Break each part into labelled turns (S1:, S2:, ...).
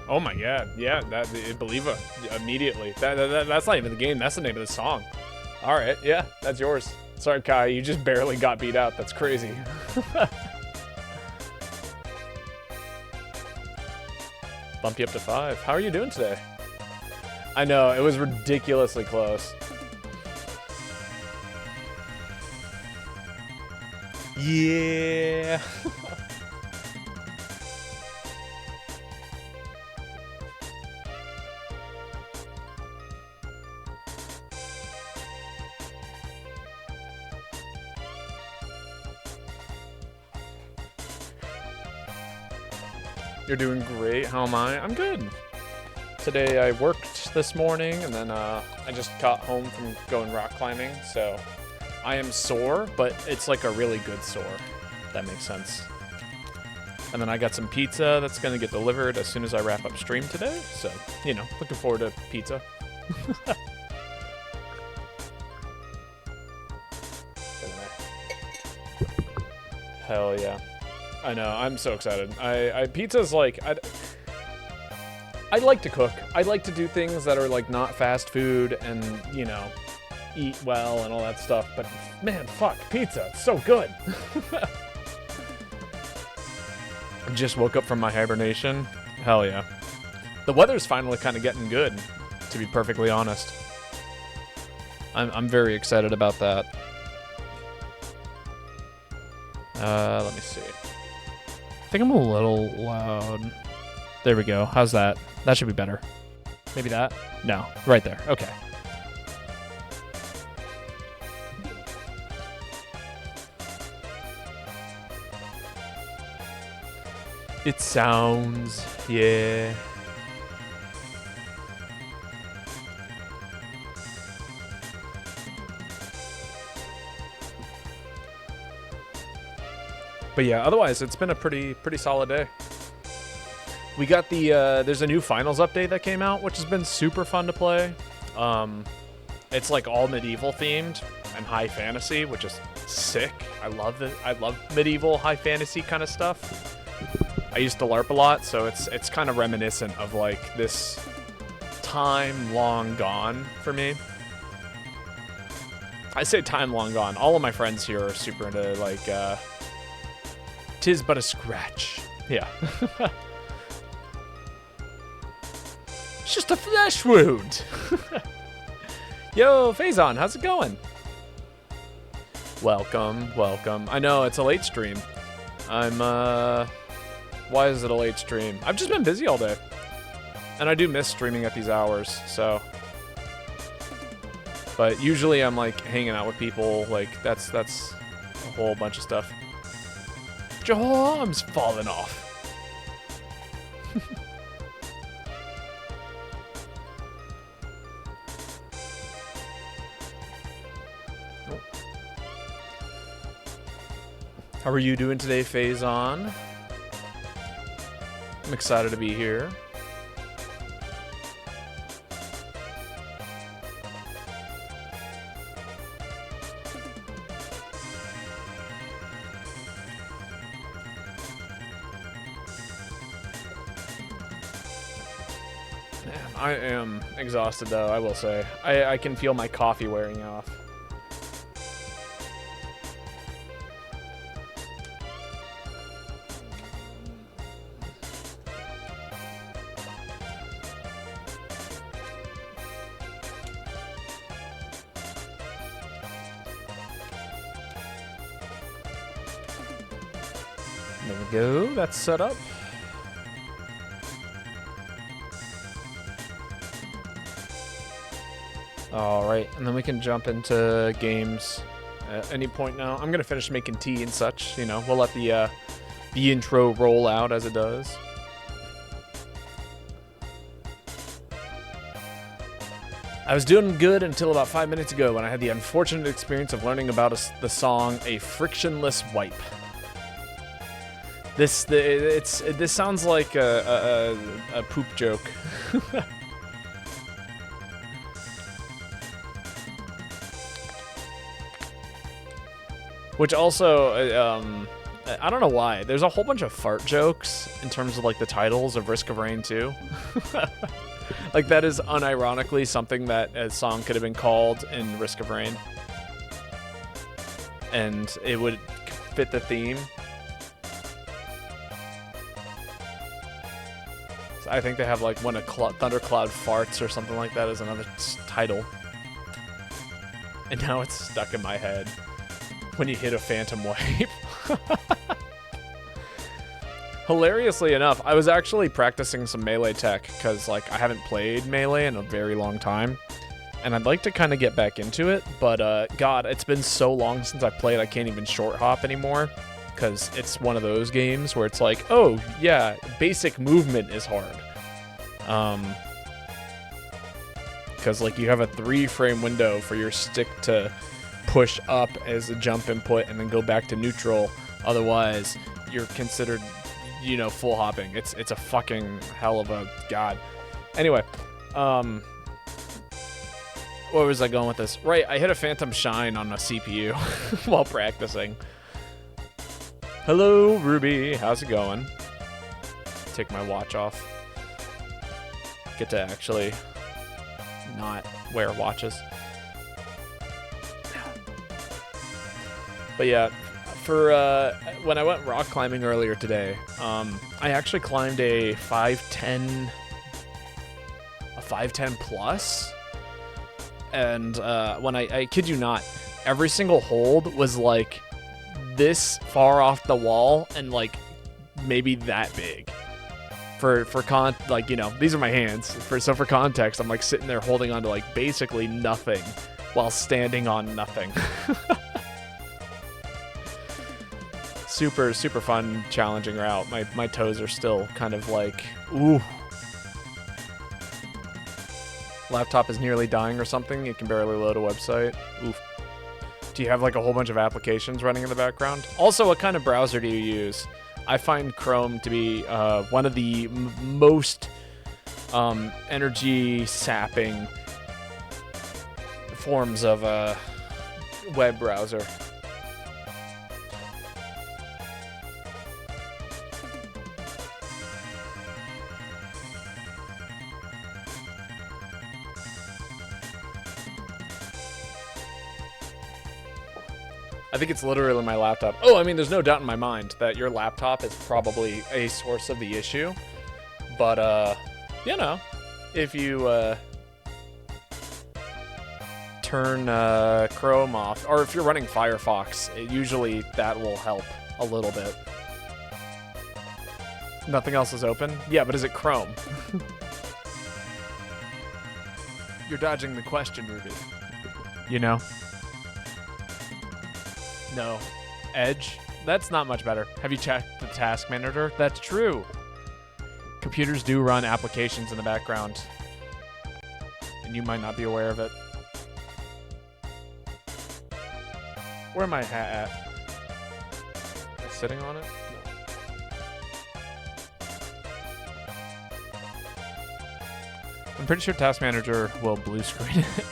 S1: Oh my god, yeah, that Believer immediately. That's not even the game. That's the name of the song. All right, yeah, that's yours. Sorry, Kai, you just barely got beat out. That's crazy. Bump you up to 5. How are you doing today? I know, it was ridiculously close. Yeah. You're doing great. How am I? I'm good. Today I worked this morning, and then I just got home from going rock climbing, so I am sore, but it's like a really good sore, if that makes sense. And then I got some pizza that's going to get delivered as soon as I wrap up stream today, so, you know, looking forward to pizza. Hell yeah. I know, I'm so excited. Pizza's like, I like to cook. I like to do things that are like not fast food and, you know, eat well and all that stuff. But man, fuck, pizza, it's so good. Just woke up from my hibernation. Hell yeah. The weather's finally kind of getting good, to be perfectly honest. I'm very excited about that. Let me see. I think I'm a little loud. There we go. How's that? That should be better. Maybe that? No. Right there. Okay. It sounds... yeah. But yeah, otherwise, it's been a pretty solid day. We got the, there's a new finals update that came out, which has been super fun to play. It's like all medieval themed and high fantasy, which is sick. I love it. I love medieval high fantasy kind of stuff. I used to LARP a lot, so it's kind of reminiscent of like this time long gone for me. I say time long gone. All of my friends here are super into like, tis but a scratch. Yeah. It's just a flesh wound. Yo, Faison, how's it going? Welcome, welcome. I know, it's a late stream. Why is it a late stream? I've just been busy all day. And I do miss streaming at these hours, so. But usually I'm like hanging out with people, like that's a whole bunch of stuff. Your whole arm's falling off. How are you doing today, Faison? I'm excited to be here. Man, I am exhausted though, I will say. I can feel my coffee wearing off. There we go, that's set up. Alright, and then we can jump into games at any point now. I'm gonna finish making tea and such, you know, we'll let the intro roll out as it does. I was doing good until about 5 minutes ago when I had the unfortunate experience of learning about the song A Frictionless Wipe. This sounds like a poop joke. Which also, I don't know why. There's a whole bunch of fart jokes in terms of like the titles of Risk of Rain 2. Like that is unironically something that a song could have been called in Risk of Rain. And it would fit the theme. So I think they have like when a thundercloud farts or something like that as another title. And now it's stuck in my head. When you hit a phantom wave. Hilariously enough, I was actually practicing some melee tech because like I haven't played melee in a very long time, and I'd like to kind of get back into it. But God, it's been so long since I played, I can't even short hop anymore because it's one of those games where it's like, oh yeah, basic movement is hard. Because like you have a 3-frame window for your stick to push up as a jump input and then go back to neutral. Otherwise, you're considered, you know, full hopping. It's a fucking hell of a god. Anyway, where was I going with this? Right, I hit a phantom shine on a CPU while practicing. Hello, Ruby. How's it going? Take my watch off. Get to actually not wear watches. But yeah, for when I went rock climbing earlier today, I actually climbed a 510 plus, and when I kid you not, every single hold was like this far off the wall and like maybe that big. For like, you know, these are my hands. For context, I'm like sitting there holding on to like basically nothing while standing on nothing. Super fun, challenging route. My toes are still kind of like, ooh. Laptop is nearly dying or something. It can barely load a website. Oof. Do you have like a whole bunch of applications running in the background? Also, what kind of browser do you use? I find Chrome to be one of the most energy sapping forms of a web browser. I think it's literally my laptop. Oh, I mean, there's no doubt in my mind that your laptop is probably a source of the issue. But, you know, if you turn Chrome off, or if you're running Firefox, usually that will help a little bit. Nothing else is open? Yeah, but is it Chrome? You're dodging the question, Ruby. You know? No. Edge? That's not much better. Have you checked the task manager? That's true. Computers do run applications in the background, and you might not be aware of it. Where am I at? Am I sitting on it? I'm pretty sure task manager will blue screen it.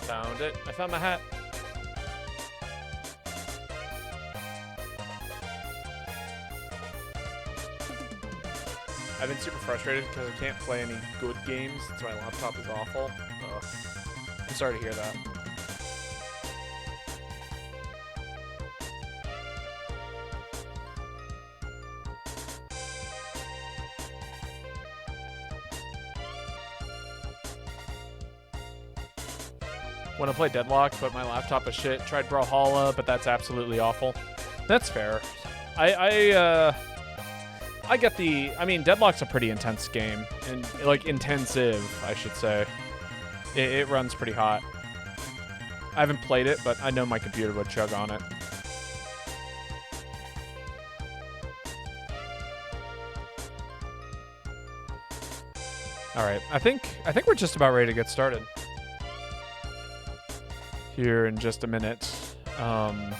S1: Found it. I found my hat. I've been super frustrated because I can't play any good games since my laptop is awful. I'm sorry to hear that. Want to play Deadlock, but my laptop is shit. Tried Brawlhalla, but that's absolutely awful. That's fair. I get the... I mean, Deadlock's a pretty intense game. And, like, intensive, I should say. It runs pretty hot. I haven't played it, but I know my computer would chug on it. All right, I think we're just about ready to get started here in just a minute. I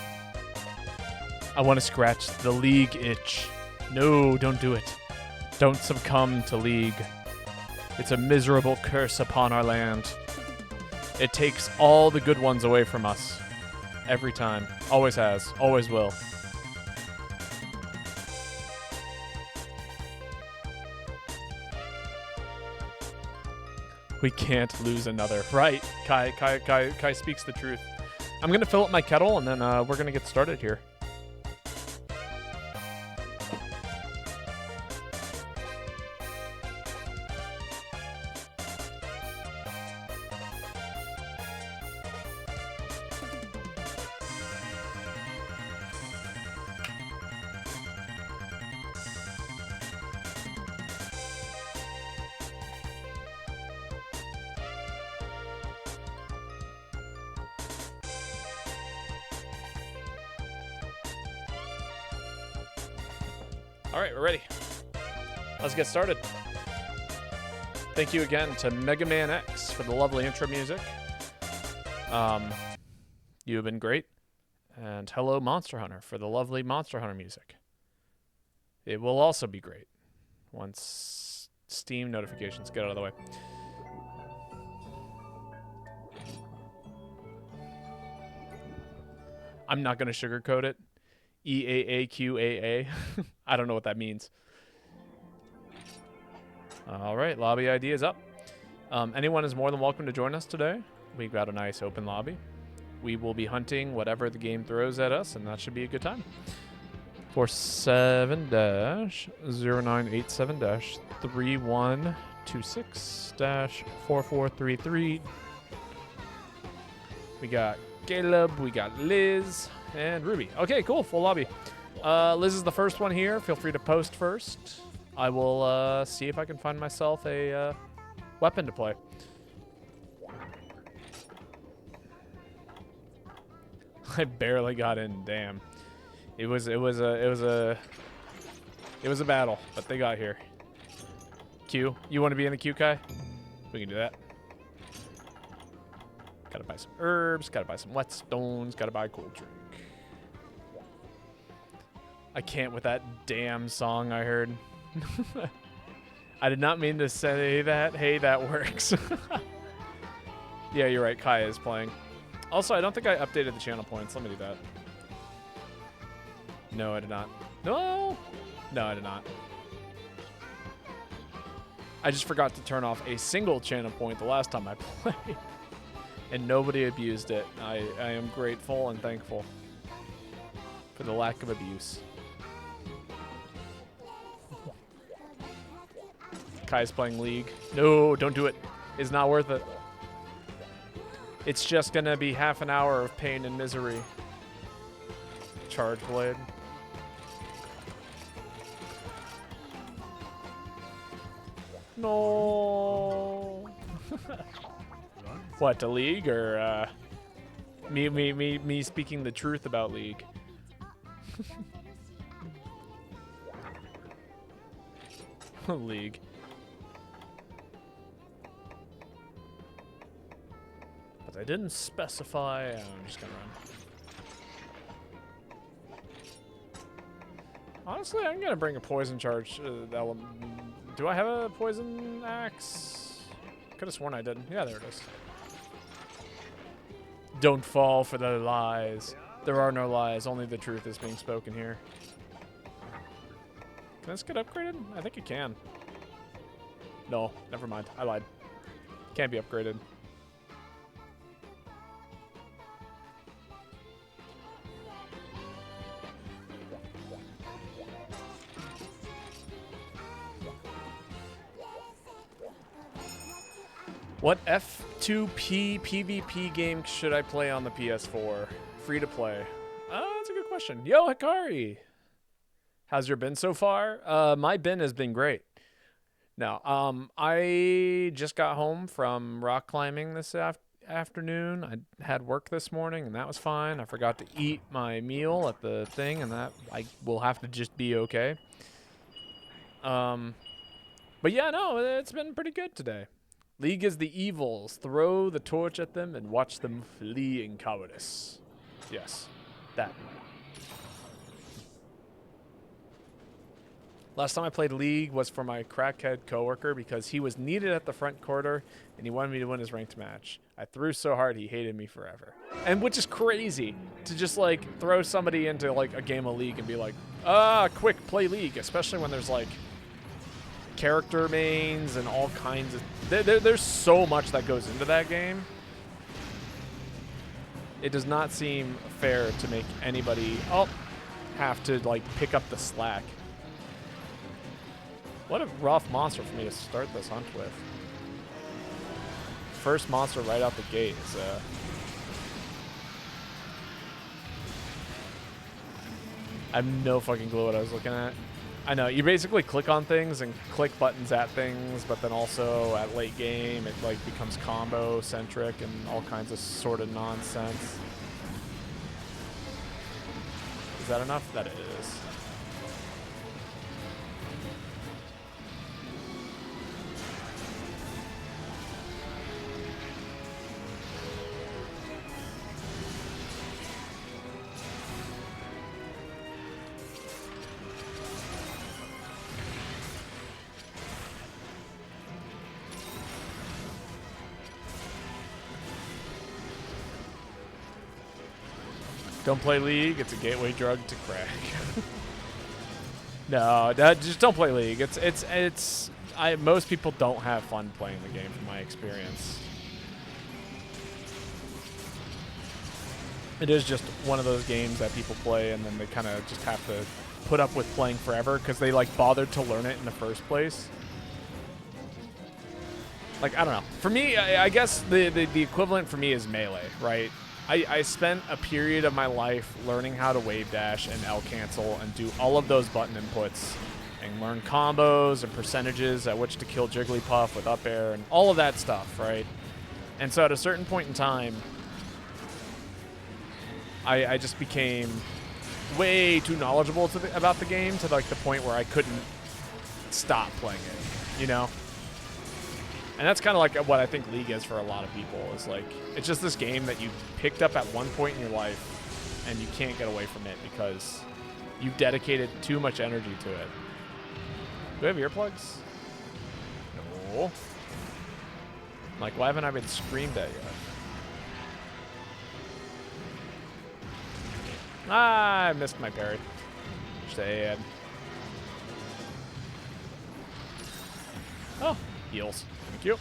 S1: want to scratch the League itch. No, don't do it. Don't succumb to League. It's a miserable curse upon our land. It takes all the good ones away from us. Every time. Always has. Always will. We can't lose another. Right. Kai speaks the truth. I'm going to fill up my kettle, and then we're going to get started here. All right, we're ready. Let's get started. Thank you again to Mega Man X for the lovely intro music. You have been great. And hello, Monster Hunter, for the lovely Monster Hunter music. It will also be great once Steam notifications get out of the way. I'm not going to sugarcoat it. EAAQAA. I don't know what that means. All right, lobby ID is up. Anyone is more than welcome to join us today. We've got a nice open lobby. We will be hunting whatever the game throws at us, and that should be a good time. 47-0987-3126-4433. We got Caleb, we got Liz, and Ruby. Okay, cool, full lobby. Liz is the first one here. Feel free to post first. I will see if I can find myself a weapon to play. I barely got in. Damn, it was a battle, but they got here. Q, you want to be in the Q, Kai? We can do that. Gotta buy some herbs. Gotta buy some whetstones. Gotta buy a cool drink. I can't with that damn song I heard. I did not mean to say that. Hey, that works. Yeah, you're right. Kai is playing. Also, I don't think I updated the channel points. Let me do that. No, I did not. No! No, I did not. I just forgot to turn off a single channel point the last time I played. And nobody abused it. I am grateful and thankful for the lack of abuse. Kai's playing League. No, don't do it. It's not worth it. It's just gonna be half an hour of pain and misery. Charge blade. No. What, to League or me speaking the truth about League? League. But I didn't specify. I'm just gonna run. Honestly, I'm gonna bring a poison charge element. Do I have a poison axe? Could have sworn I did. Yeah, there it is. Don't fall for the lies. There are no lies. Only the truth is being spoken here. Can this get upgraded? I think it can. No, never mind. I lied. Can't be upgraded. What F2P PvP game should I play on the PS4? Free to play. That's a good question. Yo, Hikari! How's your bin so far? My bin has been great. Now, I just got home from rock climbing this afternoon. I had work this morning, and that was fine. I forgot to eat my meal at the thing, and that I will have to just be okay. But yeah, no, it's been pretty good today. League is the evils. Throw the torch at them and watch them flee in cowardice. Yes, that. Last time I played League was for my crackhead coworker because he was needed at the front quarter and he wanted me to win his ranked match. I threw so hard he hated me forever. And which is crazy to just like throw somebody into like a game of League and be like, quick, play League, especially when there's like character mains and all kinds of... There's so much that goes into that game. It does not seem fair to make anybody have to like pick up the slack. What a rough monster for me to start this hunt with. First monster right out the gate is I have no fucking clue what I was looking at. I know, you basically click on things and click buttons at things, but then also at late game it like becomes combo centric and all kinds of sort of nonsense. Is that enough? That it is. Don't play League. It's a gateway drug to crack. No, just don't play League. Most people don't have fun playing the game from my experience. It is just one of those games that people play and then they kind of just have to put up with playing forever because they like bothered to learn it in the first place. Like, I don't know. For me, I guess the equivalent for me is Melee, right? I spent a period of my life learning how to wave dash and L cancel and do all of those button inputs and learn combos and percentages at which to kill Jigglypuff with up air and all of that stuff, right? And so at a certain point in time, I just became way too knowledgeable about the game to like the point where I couldn't stop playing it, you know? And that's kind of like what I think League is for a lot of people. Is like, it's just this game that you picked up at one point in your life and you can't get away from it because you've dedicated too much energy to it. Do we have earplugs? No. Like, why haven't I been screamed at yet? Ah, I missed my parry. Sad. Oh, heals. Thank you.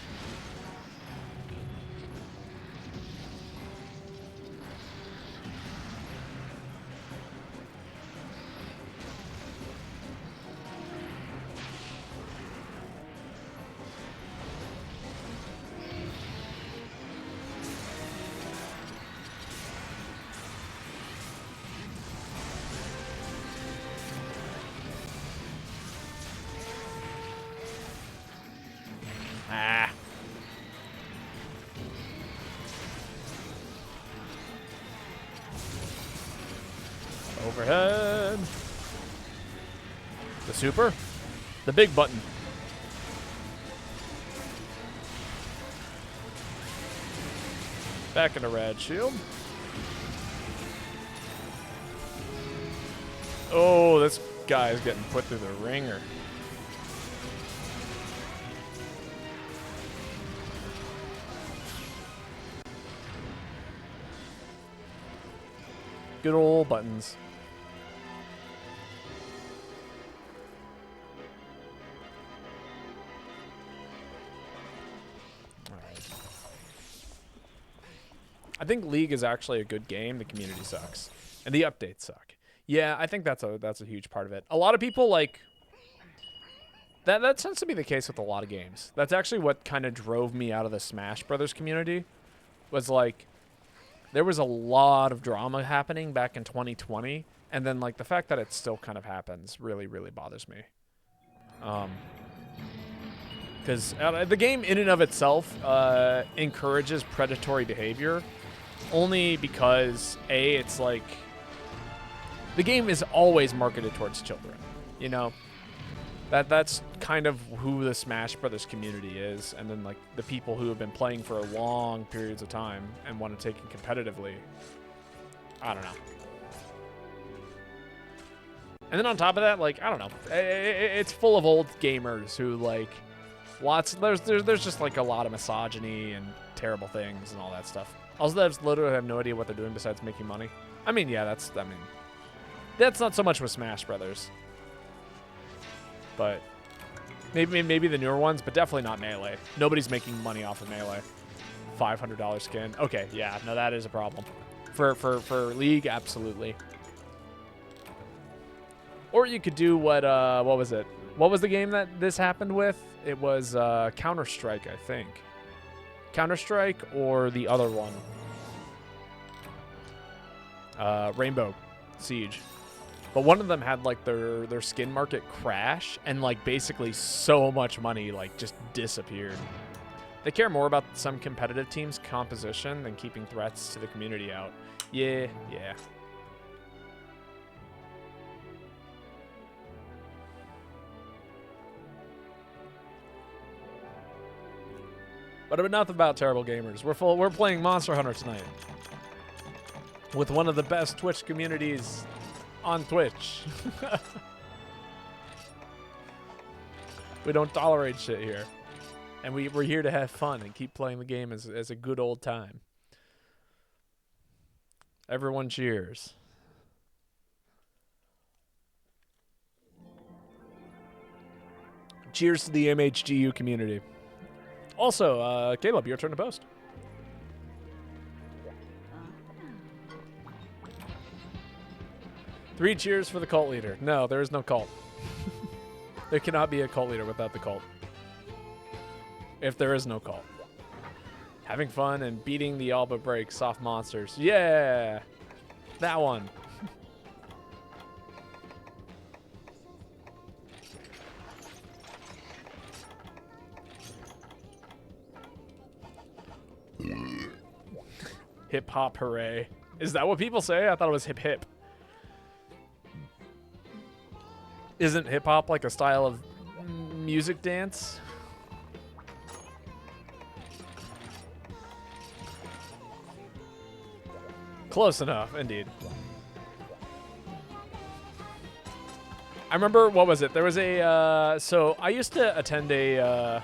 S1: Ah. Overhead. The super. The big button. Back in a rad shield. Oh, this guy is getting put through the ringer. Good old buttons. All right. I think League is actually a good game. The community sucks, and the updates suck. Yeah, I think that's a huge part of it. A lot of people like that. That tends to be the case with a lot of games. That's actually what kind of drove me out of the Smash Brothers community. Was like, there was a lot of drama happening back in 2020, and then like the fact that it still kind of happens really, really bothers me. Because the game in and of itself encourages predatory behavior, only because it's like the game is always marketed towards children, you know. That's kind of who the Smash Brothers community is, and then like the people who have been playing for long periods of time and want to take it competitively. I don't know. And then on top of that, like, I don't know, it's full of old gamers who like there's just like a lot of misogyny and terrible things and all that stuff. Also, they literally have no idea what they're doing besides making money. I mean, yeah, that's not so much with Smash Brothers. But maybe the newer ones, but definitely not Melee. Nobody's making money off of Melee. $500 skin. Okay, yeah, no, that is a problem. For League, absolutely. Or you could do what was it? What was the game that this happened with? It was Counter-Strike, I think. Counter-Strike or the other one. Rainbow Siege. But one of them had like their skin market crash and like basically so much money like just disappeared. They care more about some competitive teams' composition than keeping threats to the community out. Yeah. But enough about terrible gamers. We're playing Monster Hunter tonight with one of the best Twitch communities on Twitch. We don't tolerate shit here. And we're here to have fun and keep playing the game as a good old time. Everyone cheers. Cheers to the MHGU community. Also, Caleb, your turn to post. Three cheers for the cult leader. No, there is no cult. There cannot be a cult leader without the cult. If there is no cult. Having fun and beating the all but break soft monsters. Yeah! That one. Hip hop hooray. Is that what people say? I thought it was hip hip. Isn't hip hop like a style of music dance? Close enough, indeed. I remember, what was it? There was a, so I used to attend a,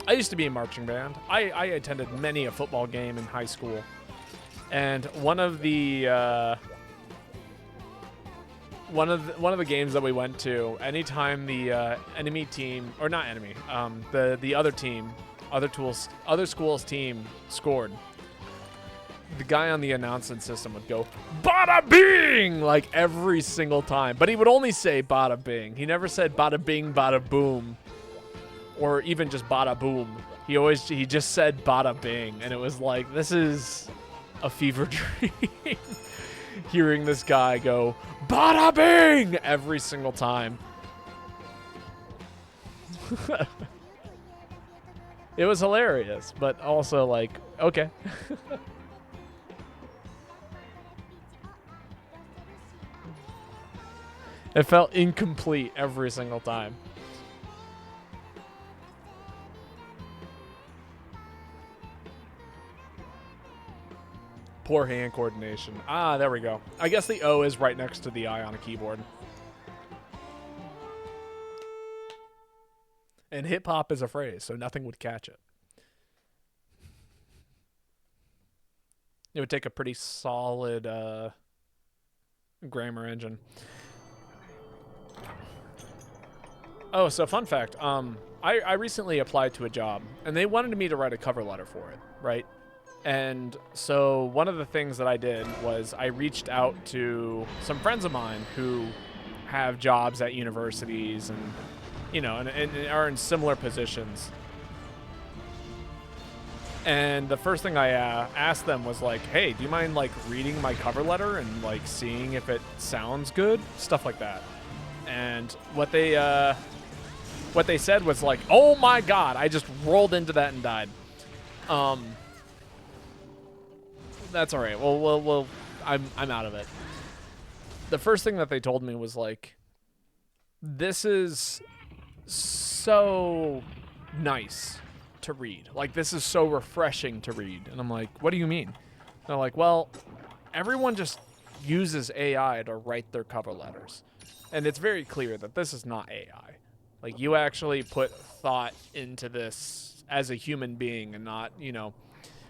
S1: I used to be in marching band. I attended many a football game in high school. And one of the games that we went to, anytime the enemy team, or not enemy, the other team, other school's team scored, the guy on the announcement system would go, "Bada bing!" like every single time. But he would only say bada bing. He never said bada bing, bada boom, or even just bada boom. He just said bada bing, and it was like, this is a fever dream. Hearing this guy go bada bing every single time. It was hilarious, but also like, okay. It felt incomplete every single time. Poor hand coordination. Ah, there we go. I guess the O is right next to the I on a keyboard. And hip-hop is a phrase, so nothing would catch it. It would take a pretty solid grammar engine. Oh, so fun fact. I recently applied to a job, and they wanted me to write a cover letter for it, right? And so one of the things that I did was I reached out to some friends of mine who have jobs at universities and, you know, and are in similar positions. And the first thing I asked them was like, hey, do you mind like reading my cover letter and like seeing if it sounds good? Stuff like that. And what they said was like, oh my God, I just rolled into that and died. That's all right. Well, I'm out of it. The first thing that they told me was like, this is so nice to read. Like, this is so refreshing to read. And I'm like, what do you mean? They're like, well, everyone just uses AI to write their cover letters. And it's very clear that this is not AI. Like, you actually put thought into this as a human being and not, you know,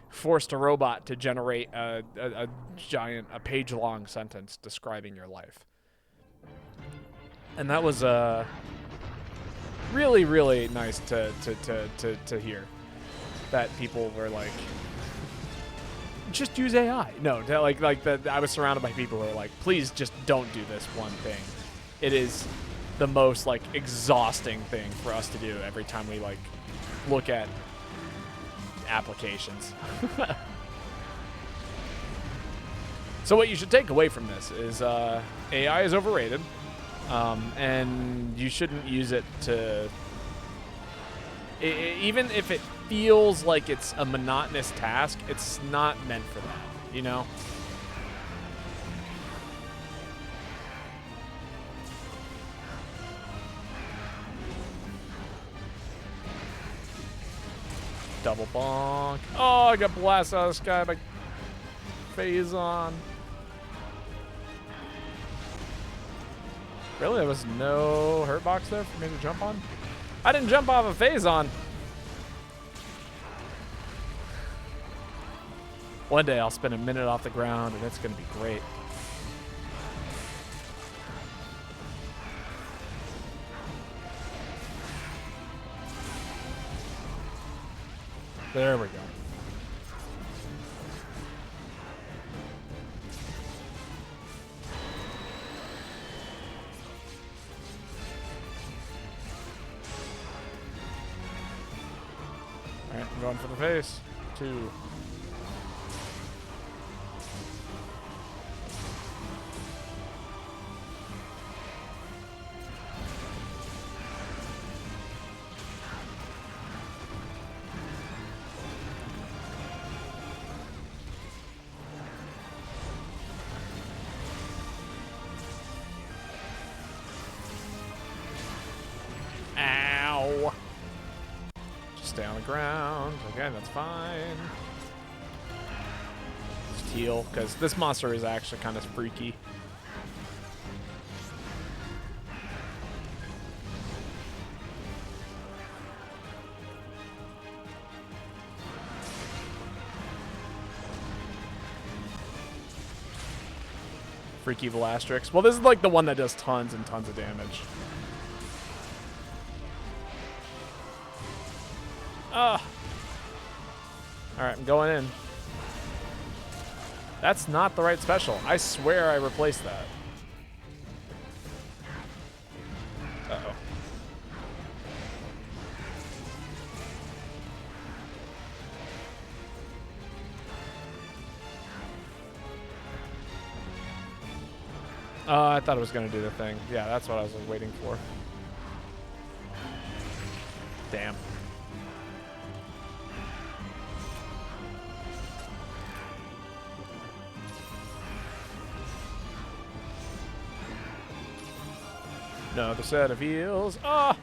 S1: forced a robot to generate a page-long sentence describing your life. And that was really, really nice to hear. That people were like, just use AI. No, like that. I was surrounded by people who are like, please just don't do this one thing. It is the most like exhausting thing for us to do every time we like look at applications. So what you should take away from this is AI is overrated, and you shouldn't use it to. Even if it feels like it's a monotonous task, it's not meant for that, you know? Double bonk. Oh, I got blasted out of the sky by Phazon. Really? There was no hurt box there for me to jump on? I didn't jump off a Phazon. One day I'll spend a minute off the ground and it's going to be great. There we go. All right, I'm going for the face. 2. Ow. Just stay on the ground. Okay, that's fine. Just heal, because this monster is actually kind of freaky. Freaky Velastrix. Well, this is like the one that does tons and tons of damage. Ah. Alright, I'm going in. That's not the right special. I swear I replaced that. Uh-oh. I thought it was going to do the thing. Yeah, that's what I was waiting for. Damn. Another set of heals. Ah!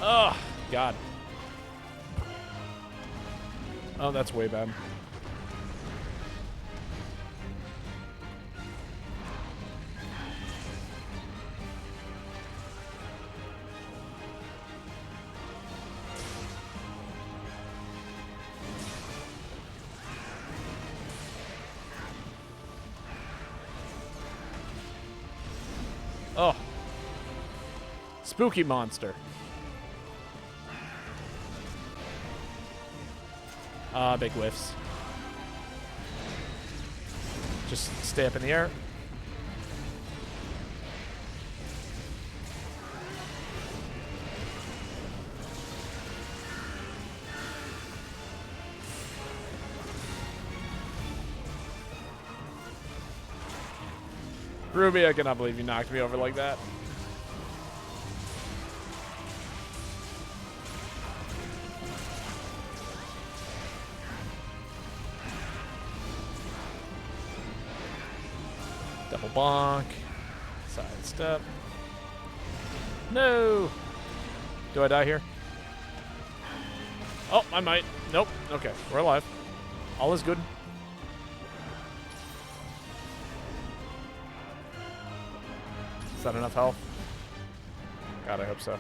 S1: Oh, God. Oh, that's way bad. Oh. Spooky monster. Big whiffs. Just stay up in the air. Ruby, I cannot believe you knocked me over like that. Double bonk. Side step. No! Do I die here? Oh, I might. Nope. Okay, we're alive. All is good. Is that enough health? God, I hope so.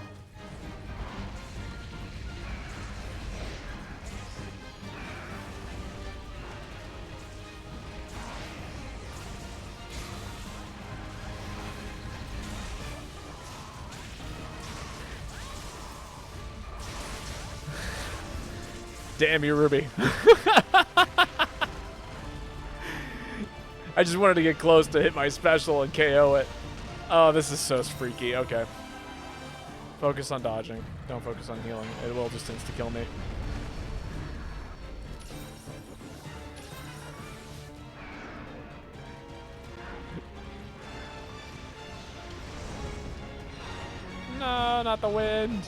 S1: Damn you, Ruby. I just wanted to get close to hit my special and KO it. Oh, this is so freaky. Okay. Focus on dodging. Don't focus on healing. It will just insta-kill me. No, not the wind.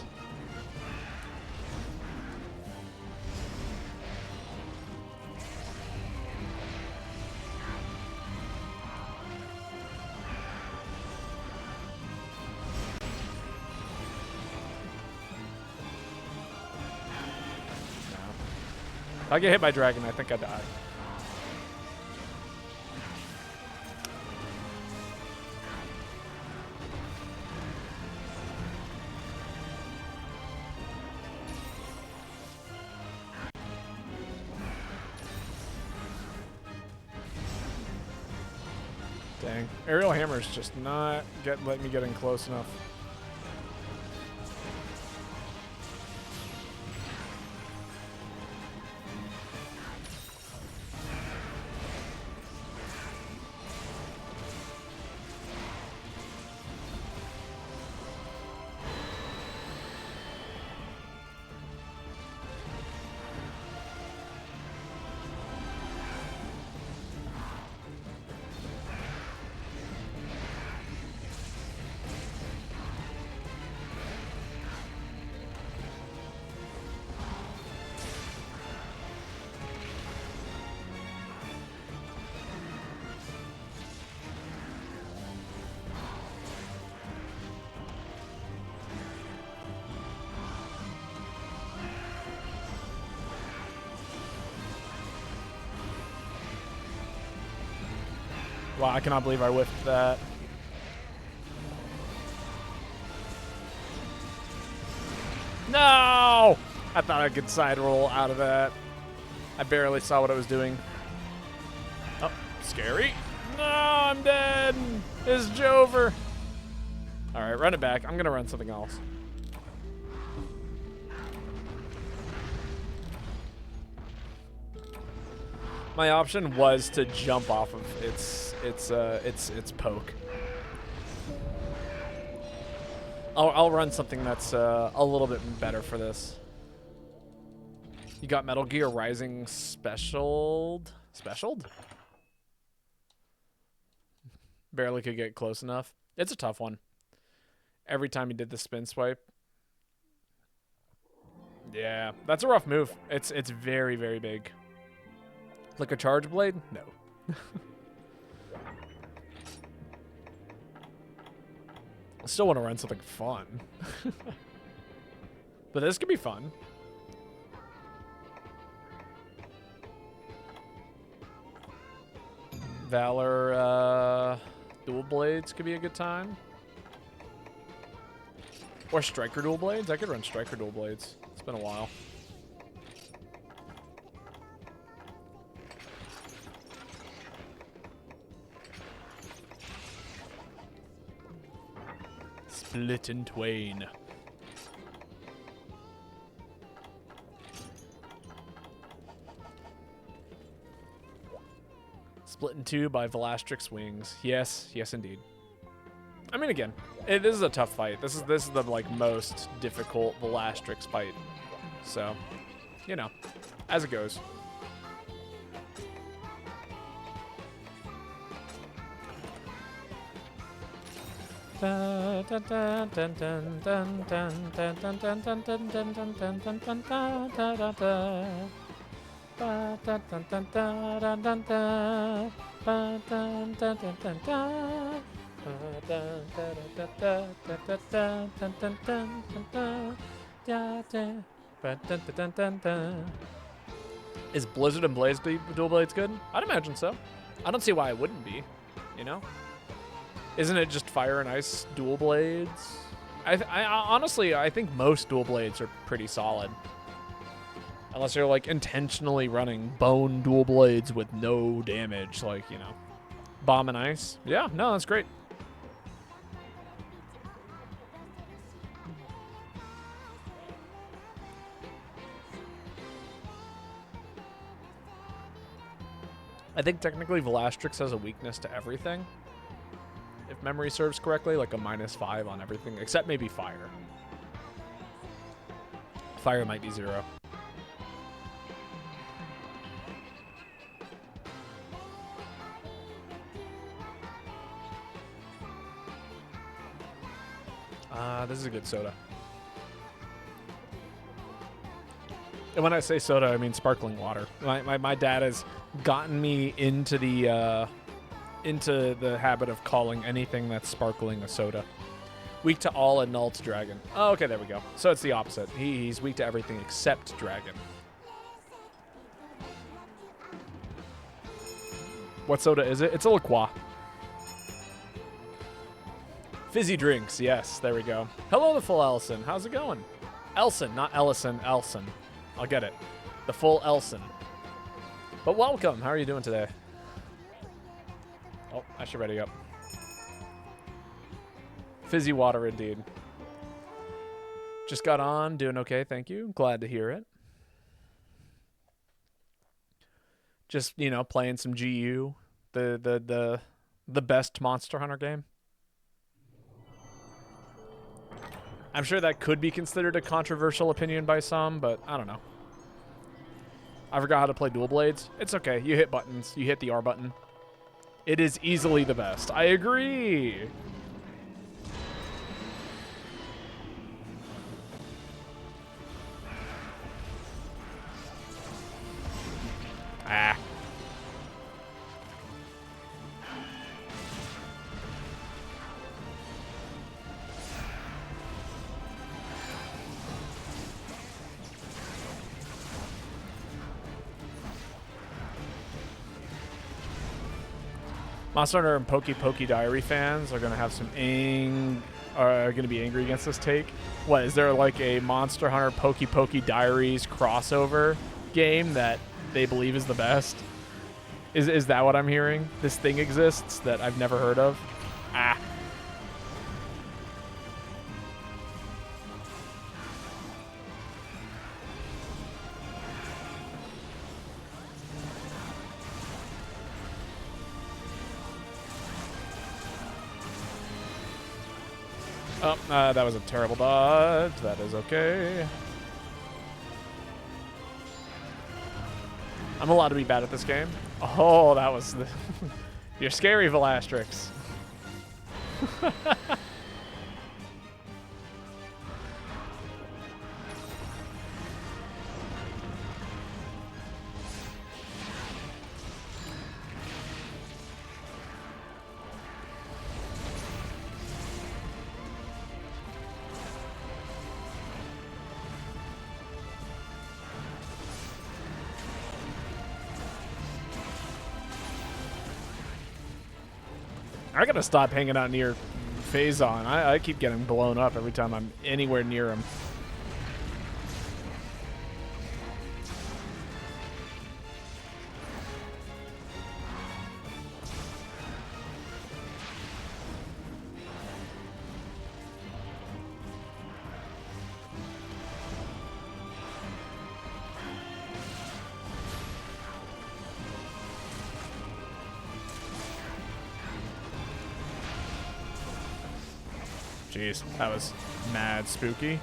S1: If I get hit by dragon, I think I die. Dang. Aerial hammer's just not letting me get in close enough. Wow, I cannot believe I whiffed that. No! I thought I could side roll out of that. I barely saw what I was doing. Oh, scary. No, I'm dead. This is Jover. All right, run it back. I'm going to run something else. My option was to jump off of its poke. I'll run something that's a little bit better for this. You got Metal Gear Rising specialed? Specialed? Barely could get close enough. It's a tough one. Every time he did the spin swipe. Yeah, that's a rough move. It's very, very big. Like a charge blade? No. I still want to run something fun. But this could be fun. Valor dual blades could be a good time. Or striker dual blades. I could run striker dual blades. It's been a while. Split in twain. Split in two by Velastrix wings. Yes, yes indeed. I mean, again, this is a tough fight. This is the like most difficult Velastrix fight. So, you know, as it goes. Is Blizzard and Blaze Dual Blades good? I'd imagine so. I don't see why it wouldn't be, you know? Isn't it just Fire and Ice Dual Blades? I honestly, I think most Dual Blades are pretty solid. Unless you're, like, intentionally running Bone Dual Blades with no damage, like, you know, Bomb and Ice. Yeah, no, that's great. I think technically Velastrix has a weakness to everything. If memory serves correctly, like a -5 on everything, except maybe Fire. Fire might be 0. This is a good soda. And when I say soda, I mean sparkling water. My dad has gotten me into the habit of calling anything that's sparkling a soda. Weak to all and null to dragon. Oh, okay, there we go. So it's the opposite. He's weak to everything except dragon. What soda is it? It's a LaCroix. Fizzy drinks, yes, there we go. Hello, the full Ellison. How's it going? Elson, not Ellison, Elson. I'll get it. The full Elson. But welcome. How are you doing today? Oh, I should ready up. Fizzy water, indeed. Just got on, doing okay, thank you. Glad to hear it. Just, you know, playing some GU, the best Monster Hunter game. I'm sure that could be considered a controversial opinion by some, but I don't know. I forgot how to play Dual Blades. It's okay. You hit buttons. You hit the R button. It is easily the best. I agree. Ah. Monster Hunter and Poke Diary fans are gonna have some are gonna be angry against this take. What is there like a Monster Hunter Poke Diaries crossover game that they believe is the best? Is that what I'm hearing? This thing exists that I've never heard of? Ah. Oh, that was a terrible dodge. That is okay. I'm allowed to be bad at this game. Oh, that was the... You're scary, Velastrix. I gotta stop hanging out near Phazon. I keep getting blown up every time I'm anywhere near him. Jeez, that was mad spooky.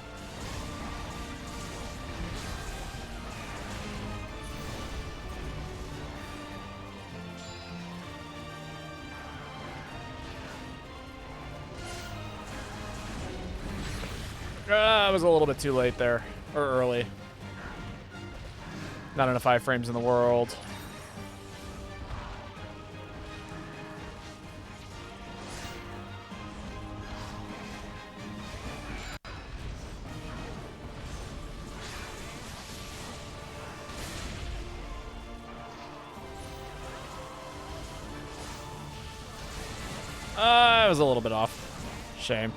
S1: I was a little bit too late there, or early. Not enough iframes in the world. I was a little bit off. Shame.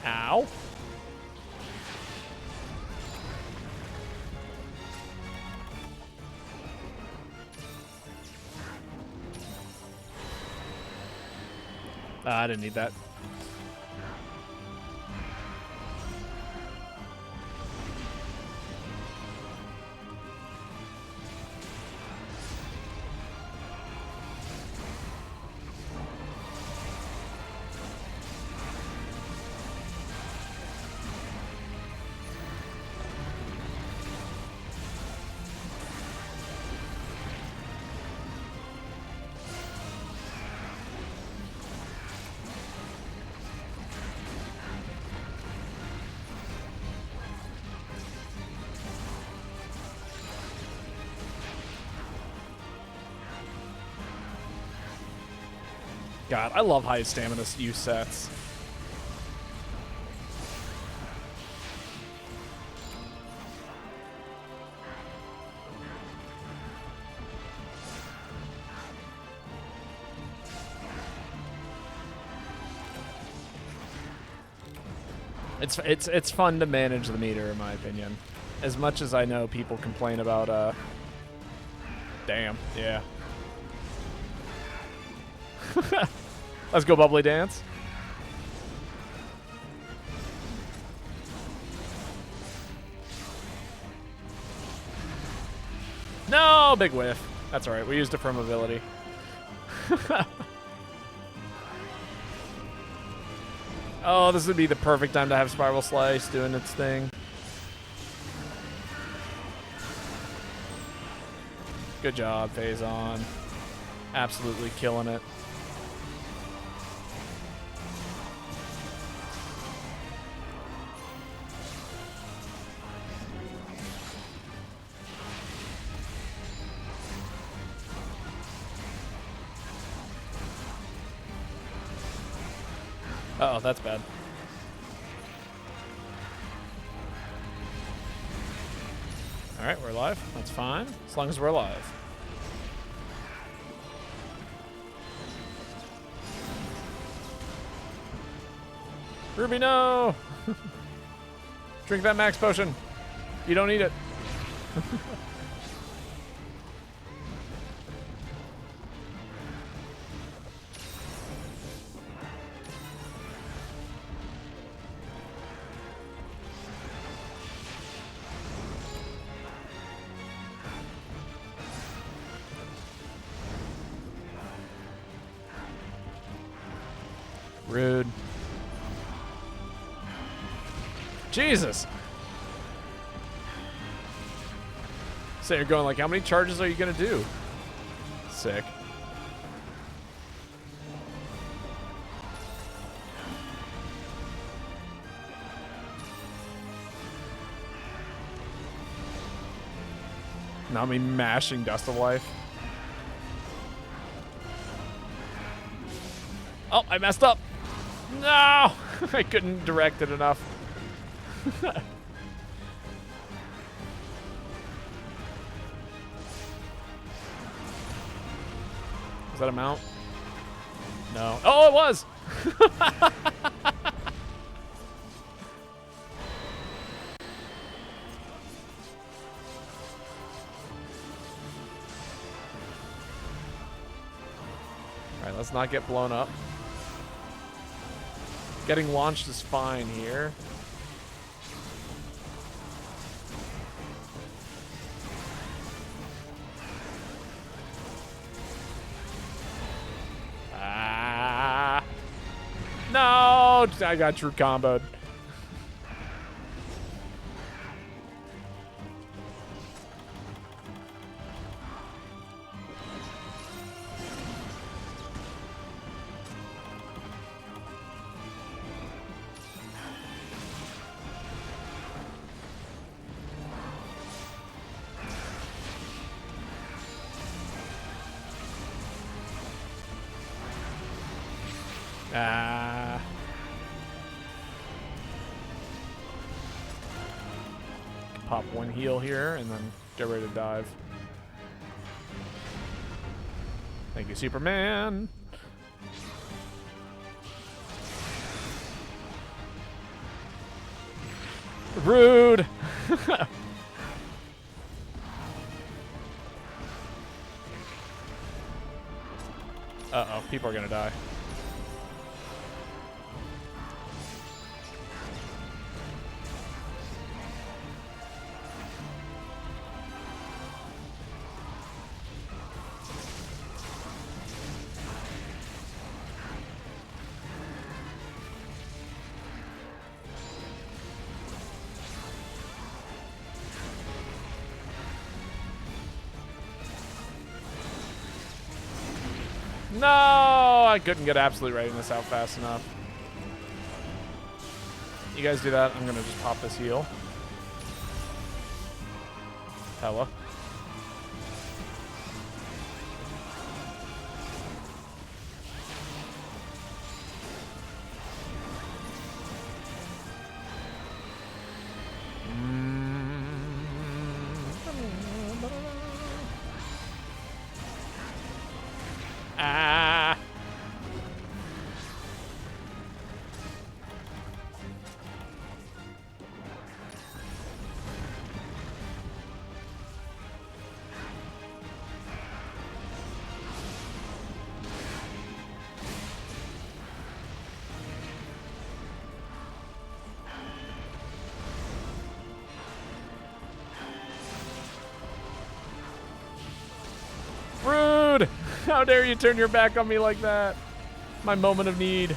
S1: Ow. I didn't need that. God, I love high stamina use sets. It's fun to manage the meter, in my opinion. As much as I know people complain about damn, yeah. Let's go, bubbly dance. No, big whiff. That's all right. We used it for mobility. Oh, this would be the perfect time to have Spiral Slice doing its thing. Good job, Phazon. Absolutely killing it. Uh-oh, that's bad. Alright, we're alive. That's fine. As long as we're alive. Ruby, no! Drink that max potion. You don't need it. Rude. Jesus. So you're going like, how many charges are you going to do? Sick. Now me mashing Dust of Life. Oh, I messed up. No! I couldn't direct it enough. Was that a mount? No. Oh, it was! Alright, let's not get blown up. Getting launched is fine here. Ah! No! I got true comboed. Ah. Pop one heal here and then get ready to dive. Thank you, Superman. Rude. Uh-oh, people are gonna die. No, I couldn't get absolute readiness out fast enough. You guys do that. I'm gonna just pop this heal. Hello. Ah. Rude! How dare you turn your back on me like that? My moment of need.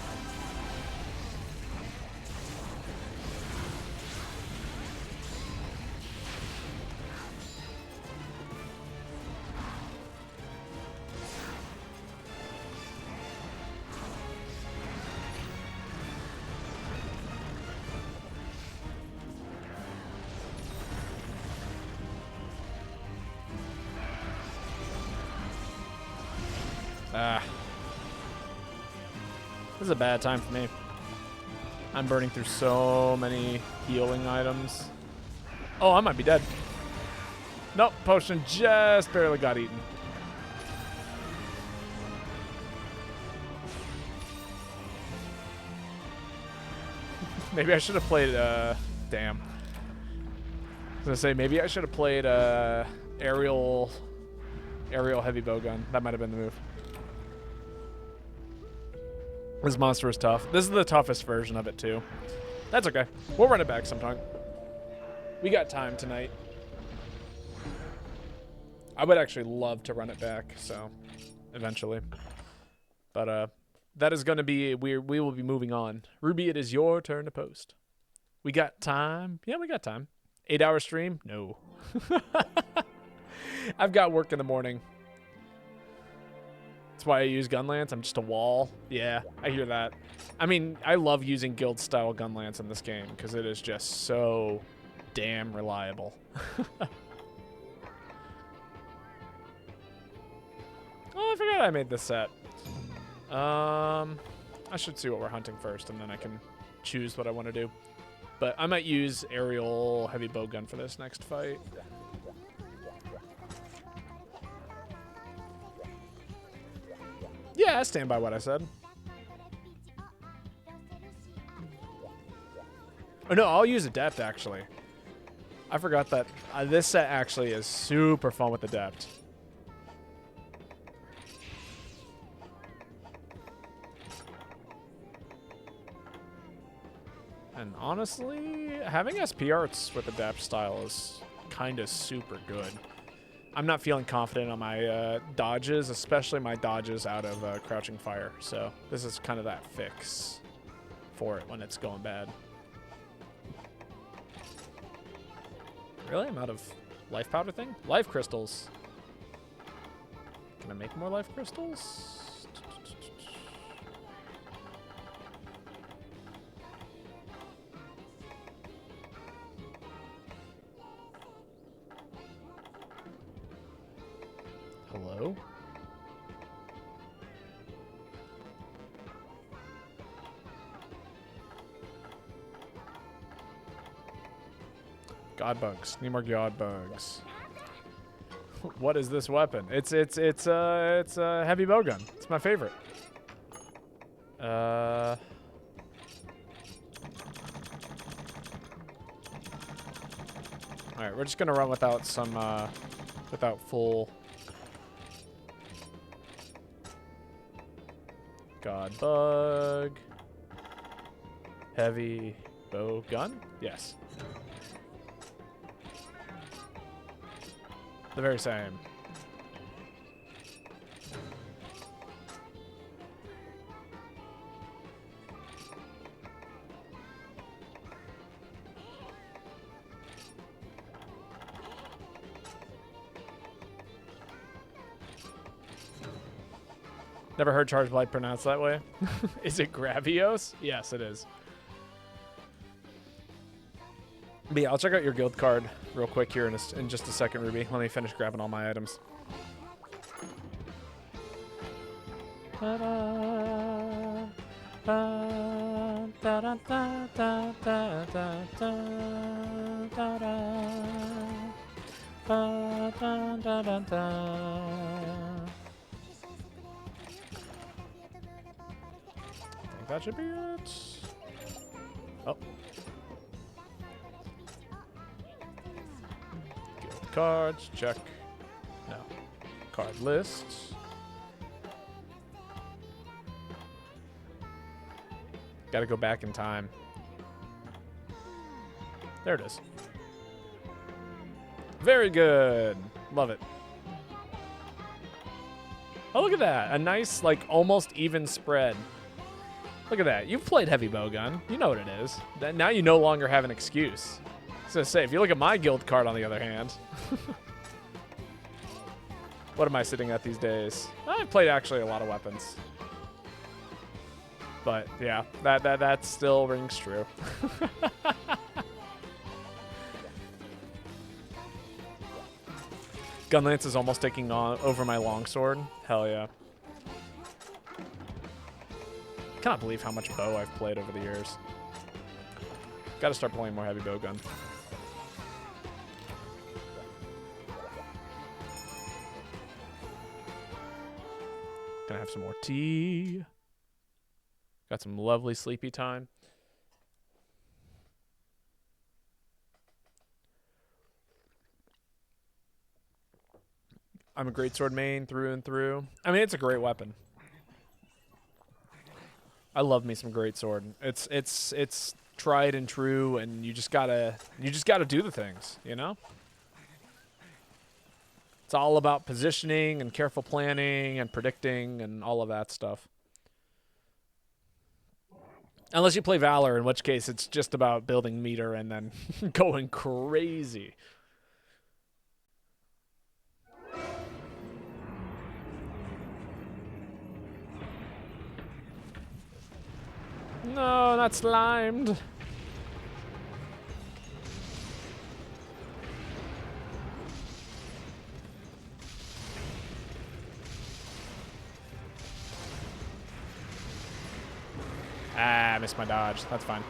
S1: Ah. This is a bad time for me. I'm burning through so many healing items. Oh, I might be dead. Nope, potion just barely got eaten. Maybe I should have played, damn. I was gonna say, maybe I should have played, aerial heavy bowgun. That might have been the move. This monster is tough. This is the toughest version of it, too. That's okay. We'll run it back sometime. We got time tonight. I would actually love to run it back, so eventually. But that is going to be we will be moving on. Ruby, it is your turn to post. We got time? Yeah, we got time. 8-hour stream? No. I've got work in the morning. That's why I use Gunlance. I'm just a wall. Yeah, I hear that. I mean, I love using guild-style Gunlance in this game because it is just so damn reliable. Oh, I forgot I made this set. I should see what we're hunting first, and then I can choose what I want to do. But I might use aerial heavy bowgun for this next fight. Yeah, I stand by what I said. Oh, no, I'll use Adept, actually. I forgot that this set actually is super fun with Adept. And honestly, having SP arts with Adept style is kind of super good. I'm not feeling confident on my dodges, especially my dodges out of Crouching Fire. So this is kind of that fix for it when it's going bad. Really? I'm out of life powder thing? Life crystals. Can I make more life crystals? Hello? God bugs. Need more god bugs. What is this weapon? It's a heavy bowgun. It's my favorite. All right, we're just gonna run without some without full god bug. Heavy bow gun? Yes. The very same. Never heard Charge Blight pronounced that way. Is it Gravios? Yes, it is. But yeah, I'll check out your guild card real quick here in just a second, Ruby. Let me finish grabbing all my items. I think that should be it. Oh. Guild cards, check. No. Card lists. Gotta go back in time. There it is. Very good. Love it. Oh, look at that. A nice, like, almost even spread. Look at that. You've played heavy bowgun. You know what it is. Now you no longer have an excuse. I was gonna say, if you look at my guild card, on the other hand. What am I sitting at these days? I've played actually a lot of weapons. But, yeah, that still rings true. Gunlance is almost taking over my longsword. Hell yeah. Cannot believe how much bow I've played over the years. Gotta start playing more heavy bowgun. Gonna have some more tea. Got some lovely sleepy time. I'm a greatsword main through and through. I mean, it's a great weapon. I love me some greatsword. It's tried and true, and you just gotta do the things, you know? It's all about positioning and careful planning and predicting and all of that stuff. Unless you play Valor, in which case it's just about building meter and then going crazy. No, not slimed. Ah, I missed my dodge. That's fine.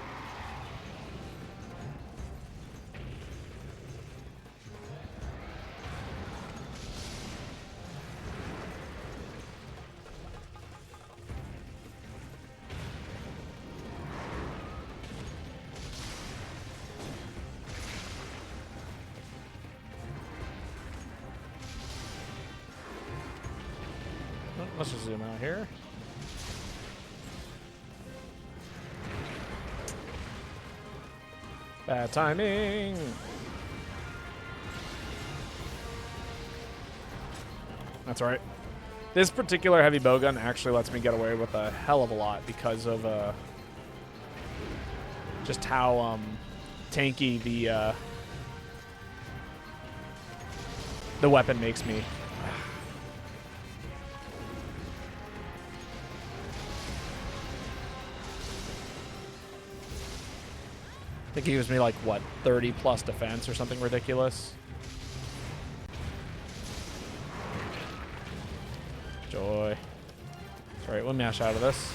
S1: Let's just zoom out here. Bad timing. That's all right. This particular heavy bowgun actually lets me get away with a hell of a lot because of just how tanky the weapon makes me. I think he gives me like, what, 30 plus defense or something ridiculous. Joy. Alright, we'll mash out of this.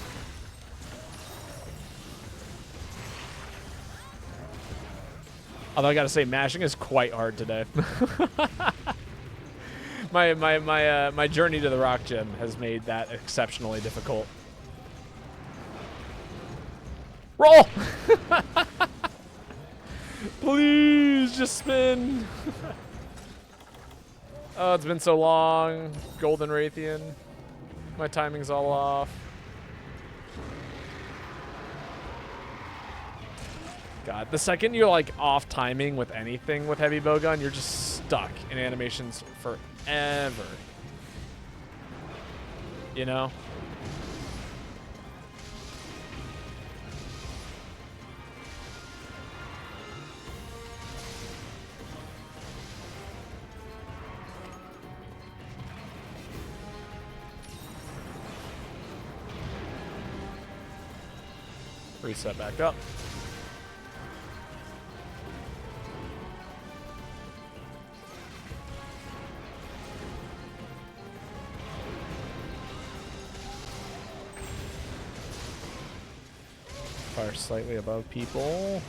S1: Although I gotta say, mashing is quite hard today. My journey to the rock gym has made that exceptionally difficult. Roll! Please, just spin. Oh, it's been so long. Golden Raytheon. My timing's all off. God, the second you're like off timing with anything with heavy bowgun, you're just stuck in animations forever. You know? Reset back up. Fire slightly above people.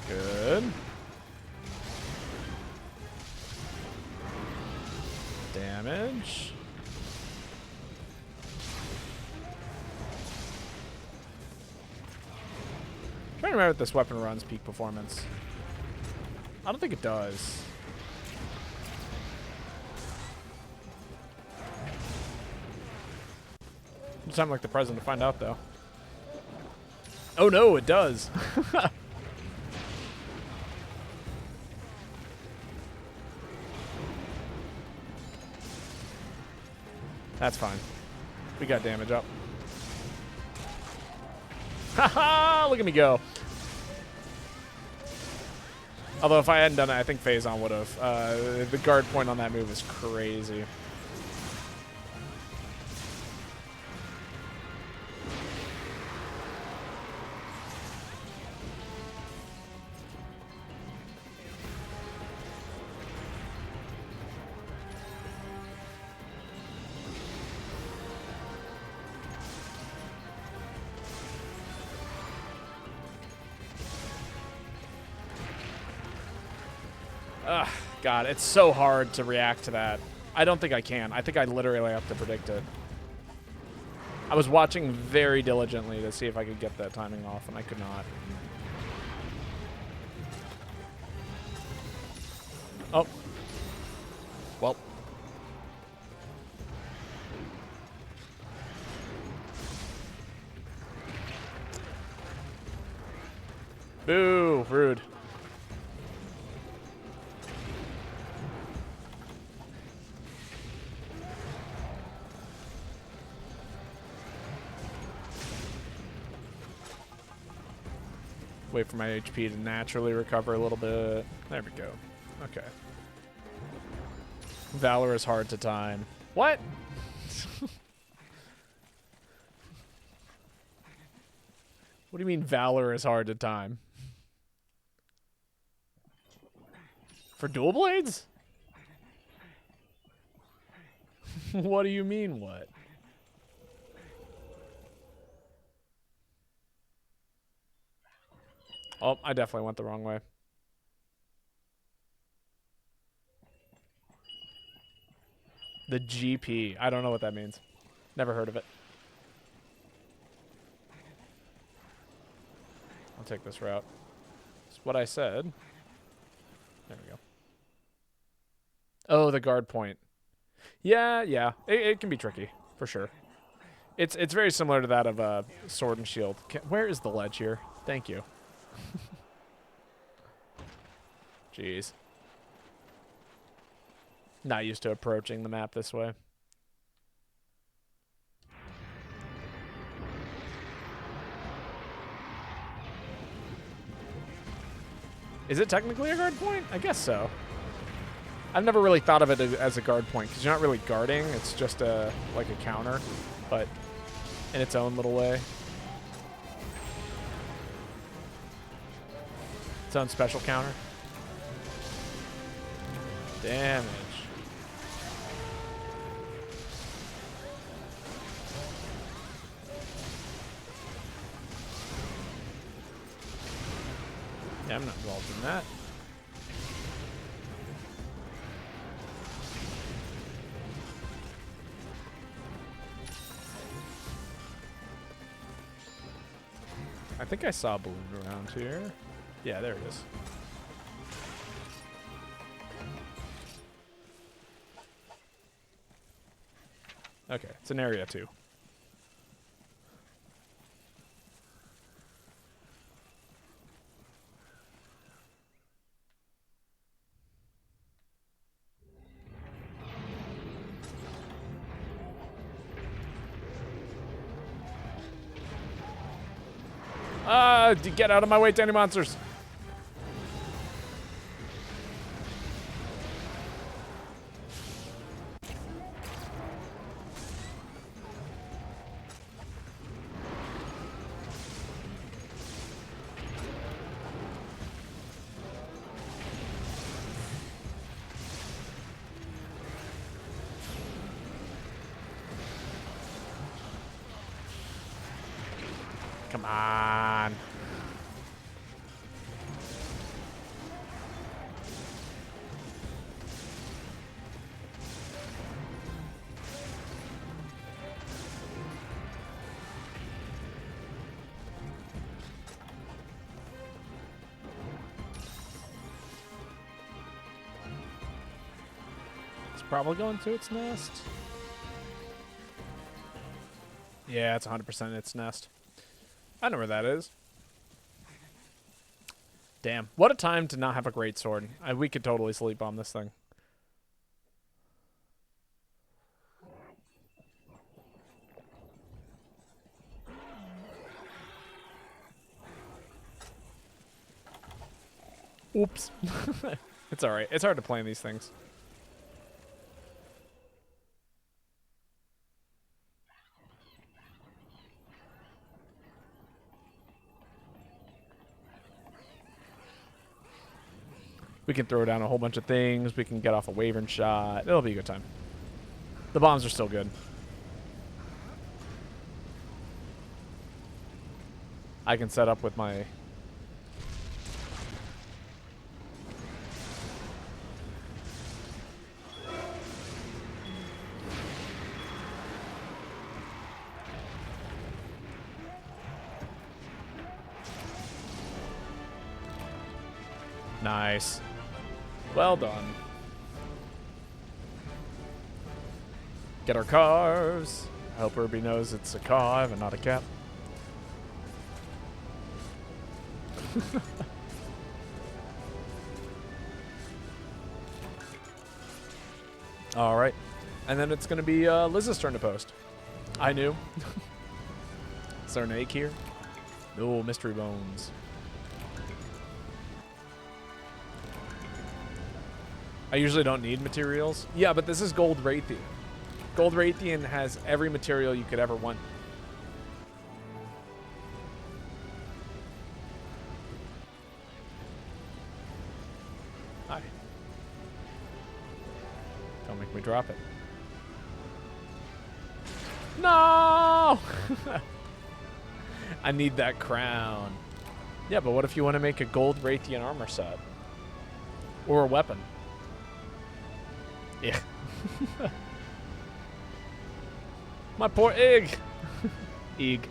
S1: Good. Damage. I'm trying to remember if this weapon runs peak performance. I don't think it does. You sound like the president to find out, though. Oh no, it does. That's fine. We got damage up. Haha! Look at me go. Although if I hadn't done it, I think Phazon would have. The guard point on that move is crazy. Ugh, God, it's so hard to react to that. I don't think I can. I think I literally have to predict it. I was watching very diligently to see if I could get that timing off, and I could not. Oh. Well. Boo, rude. Wait for my HP to naturally recover a little bit. There we go. Okay. Valor is hard to time. What? What do you mean Valor is hard to time? For dual blades? What do you mean what? Oh, I definitely went the wrong way. The GP. I don't know what that means. Never heard of it. I'll take this route. It's what I said. There we go. Oh, the guard point. Yeah. It can be tricky, for sure. It's very similar to that of Sword and Shield. Where is the ledge here? Thank you. Jeez. Not used to approaching the map this way. Is it technically a guard point? I guess so. I've never really thought of it as a guard point because you're not really guarding. It's just like a counter, but in its own little way. Its own special counter. Damage. Yeah, I'm not involved in that. I think I saw a balloon around here. Yeah, there it is. Okay, it's an area 2. Get out of my way, tiny monsters. Come on. It's probably going to its nest. Yeah, it's 100% its nest. I know where that is. Damn. What a time to not have a great sword. We could totally sleep on this thing. Oops. It's alright. It's hard to play in these things. We can throw down a whole bunch of things. We can get off a Wyvern shot. It'll be a good time. The bombs are still good. I can set up with my... Nice. Well done. Get our cars. I hope everybody knows it's a car and not a cat. All right. And then it's going to be Liz's turn to post. I knew. Is there an egg here? No, mystery bones. I usually don't need materials. Yeah, but this is Gold Raytheon. Gold Raytheon has every material you could ever want. Hi. Don't make me drop it. No! I need that crown. Yeah, but what if you want to make a Gold Raytheon armor set? Or a weapon? Yeah. My poor egg. Egg.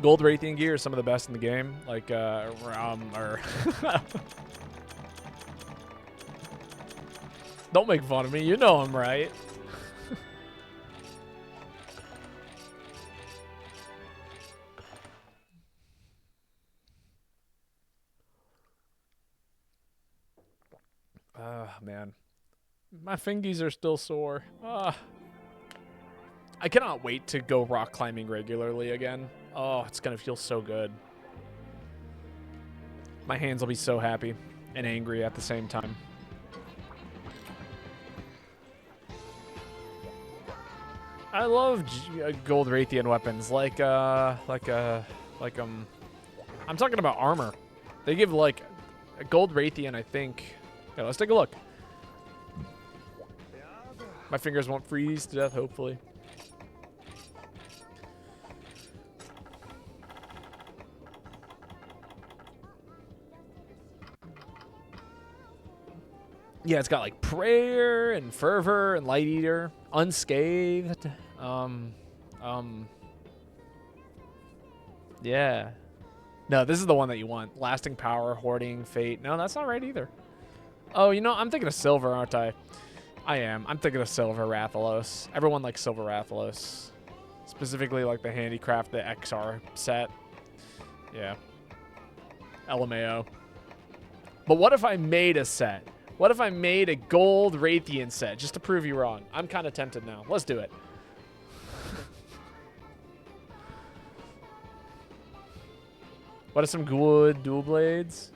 S1: Gold Raytheon gear is some of the best in the game. Like, Don't make fun of me. You know I'm right. Man. My fingies are still sore. I cannot wait to go rock climbing regularly again. Oh, it's going to feel so good. My hands will be so happy and angry at the same time. I love Gold Raytheon weapons. I'm talking about armor. They give, like, a Gold Raytheon, I think. Okay, let's take a look. My fingers won't freeze to death, hopefully. Gold Raytheon gear, some of the best in the game. Like a Gold Raytheon, I think. Okay, let's take a look. My fingers won't freeze to death, hopefully. 'Cause Yeah, it's got like prayer and fervor and light eater, unscathed. Yeah. No, this is the one that you want. Lasting power, hoarding, fate. No, that's not right either. Oh, you know, I'm thinking of silver, aren't I? I am. I'm thinking of silver Rathalos. Everyone likes silver Rathalos. Specifically like the handicraft, the XR set. Yeah. LMAO. But what if I made a set? What if I made a gold Raytheon set just to prove you wrong? I'm kind of tempted now. Let's do it. What are some good dual blades?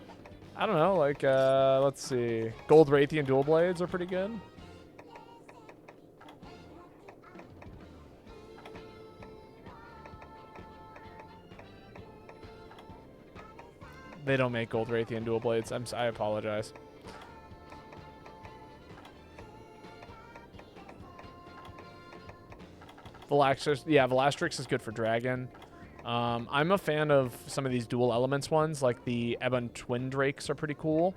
S1: I don't know, like, let's see. Gold Raytheon dual blades are pretty good. They don't make gold Raytheon dual blades. I apologize. Velastrix, yeah, Velastrix is good for dragon. I'm a fan of some of these dual elements ones, like the Ebon Twin Drakes are pretty cool.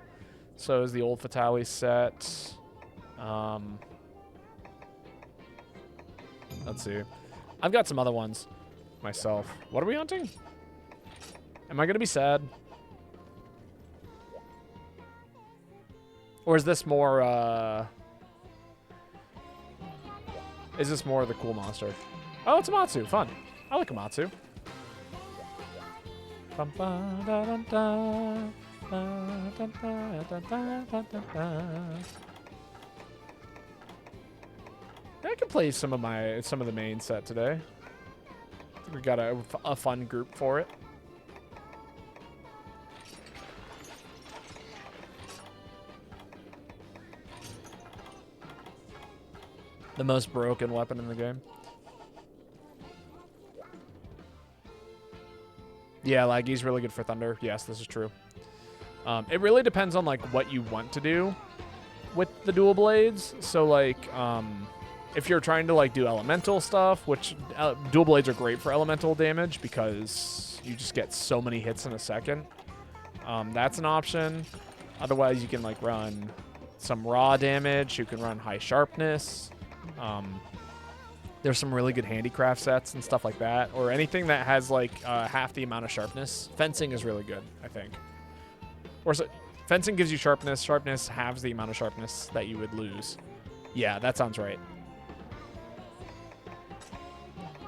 S1: So is the old Fatali set. Let's see. I've got some other ones myself. What are we hunting? Am I going to be sad? Or is this more, is this more of the cool monster? Oh, it's a Matsu. Fun. I like a Matsu. I can play some of the main set today. I think we got a fun group for it. The most broken weapon in the game. Yeah, Laggy's really good for Thunder. Yes, this is true. It really depends on like what you want to do with the dual blades. So like, if you're trying to like do elemental stuff, which dual blades are great for elemental damage because you just get so many hits in a second. That's an option. Otherwise, you can like run some raw damage. You can run high sharpness. There's some really good handicraft sets and stuff like that, or anything that has like half the amount of sharpness. Fencing is really good, I think. Or so, fencing gives you sharpness. Sharpness halves the amount of sharpness that you would lose. Yeah, that sounds right.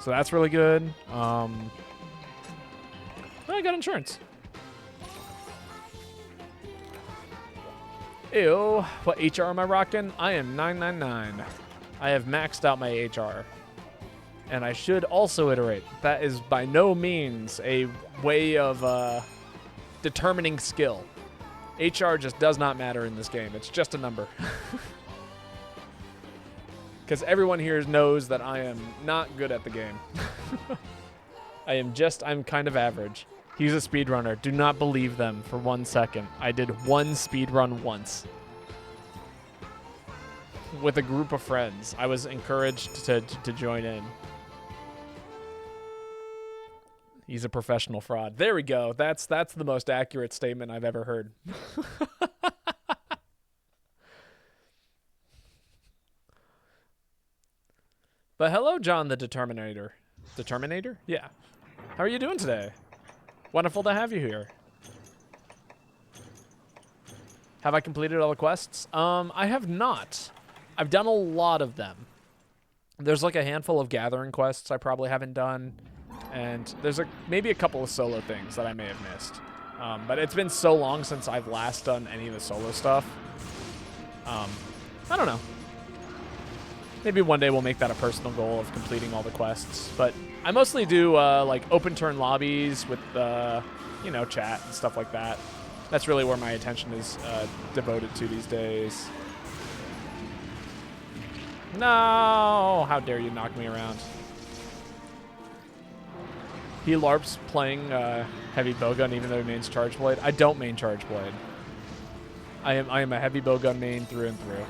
S1: So that's really good. I got insurance. Ew, what HR am I rocking? I am 999. I have maxed out my HR. And I should also iterate. That is by no means a way of determining skill. HR just does not matter in this game. It's just a number. Because everyone here knows that I am not good at the game. I'm kind of average. He's a speedrunner. Do not believe them for 1 second. I did one speedrun once. With a group of friends. I was encouraged to join in. He's a professional fraud. There we go. That's the most accurate statement I've ever heard. But hello, John the Determinator. Determinator? Yeah. How are you doing today? Wonderful to have you here. Have I completed all the quests? I have not. I've done a lot of them. There's like a handful of gathering quests I probably haven't done. And there's maybe a couple of solo things that I may have missed. But it's been so long since I've last done any of the solo stuff. I don't know. Maybe one day we'll make that a personal goal of completing all the quests. But I mostly do like open turn lobbies with, you know, chat and stuff like that. That's really where my attention is devoted to these days. No! How dare you knock me around. He LARPs playing heavy bowgun even though he mains charge blade. I don't main charge blade. I am a heavy bowgun main through and through.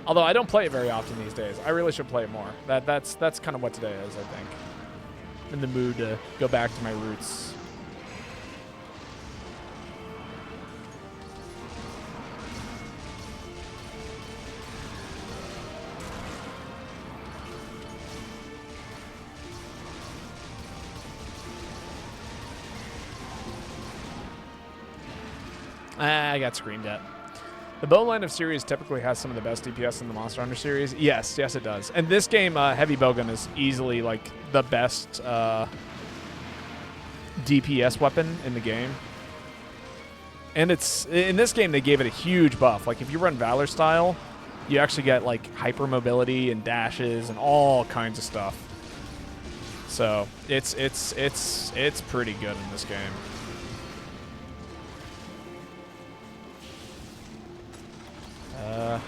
S1: Although I don't play it very often these days. I really should play it more. That's kind of what today is, I think. I'm in the mood to go back to my roots. I got screamed at. The bow line of series typically has some of the best DPS in the Monster Hunter series. Yes, it does. And this game, heavy bowgun is easily like the best DPS weapon in the game. And it's in this game they gave it a huge buff. Like if you run Valor style, you actually get like hyper mobility and dashes and all kinds of stuff. So it's pretty good in this game.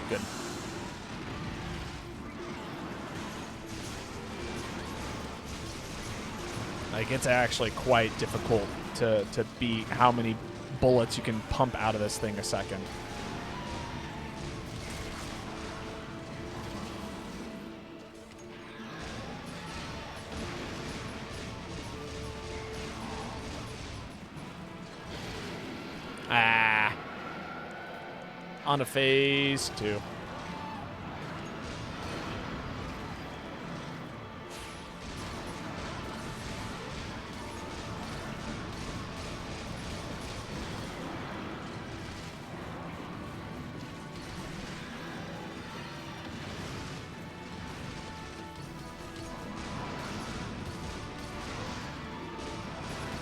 S1: Good. Like it's actually quite difficult to beat how many bullets you can pump out of this thing a second. On to phase 2.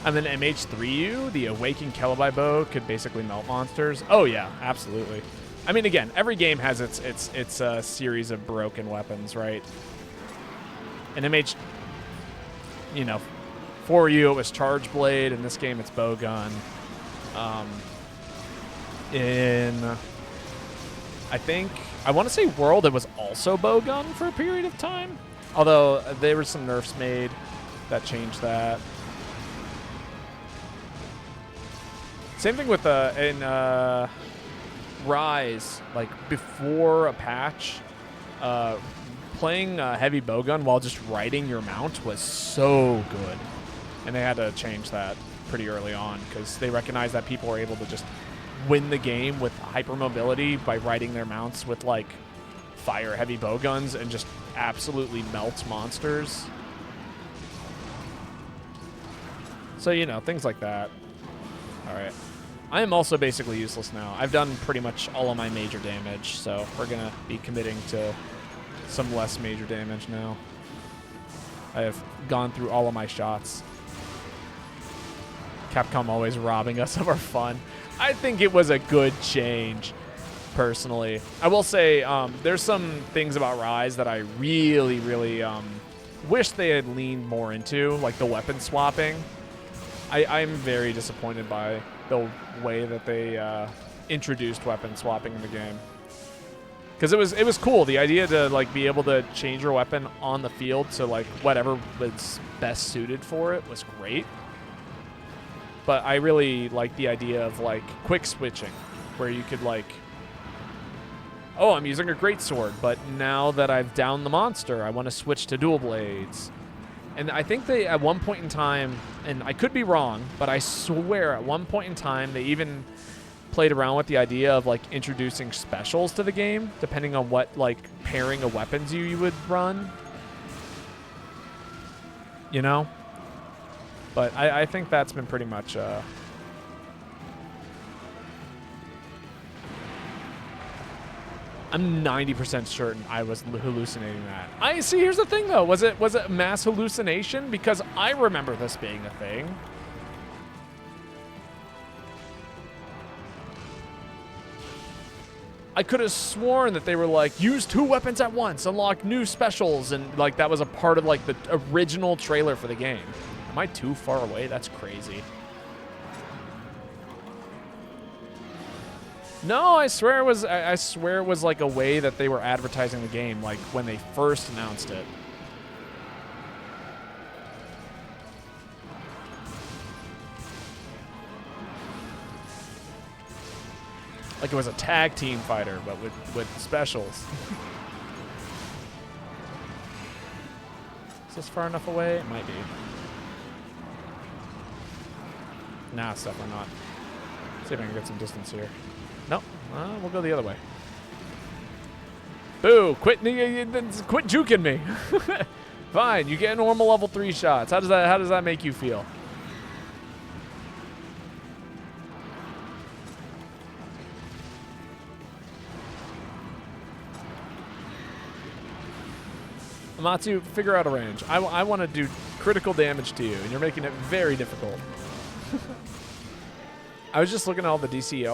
S1: And then MH3U, the Awakened Calabi bow, could basically melt monsters. Oh yeah, absolutely. I mean, again, every game has its series of broken weapons, right? And MH, you know, for you it was Charge Blade. In this game, it's Bowgun. I want to say World, it was also Bowgun for a period of time. Although there were some nerfs made that changed that. Same thing with in Rise, like before a patch, playing heavy bowgun while just riding your mount was so good, and they had to change that pretty early on because they recognized that people were able to just win the game with hypermobility by riding their mounts with like fire heavy bowguns and just absolutely melt monsters. So you know, things like that. All right. I am also basically useless now. I've done pretty much all of my major damage, so we're going to be committing to some less major damage now. I have gone through all of my shots. Capcom always robbing us of our fun. I think it was a good change, personally. I will say there's some things about Rise that I really, really wish they had leaned more into, like the weapon swapping. I'm very disappointed by the way that they introduced weapon swapping in the game, because it was cool. The idea to like be able to change your weapon on the field to like whatever was best suited for it was great. But I really like the idea of like quick switching, where you could like, oh, I'm using a greatsword, but now that I've downed the monster, I want to switch to dual blades. And I think they, at one point in time, and I could be wrong, but I swear at one point in time, they even played around with the idea of like introducing specials to the game, depending on what like pairing of weapons you would run. You know? But I think that's been pretty much... I'm 90% certain I was hallucinating that. I see. Here's the thing, though. Was it mass hallucination? Because I remember this being a thing. I could have sworn that they were like, use 2 weapons at once, unlock new specials, and like that was a part of like the original trailer for the game. Am I too far away? That's crazy. No, I swear it was. I swear it was like a way that they were advertising the game, like when they first announced it. Like it was a tag team fighter, but with specials. Is this far enough away? It might be. Nah, it's definitely not. See if I can get some distance here. Nope. We'll go the other way. Boo! Quit juking me. Fine, you get normal level 3 shots. How does that make you feel? Amatsu, figure out a range. I want to do critical damage to you, and you're making it very difficult. I was just looking at all the DLC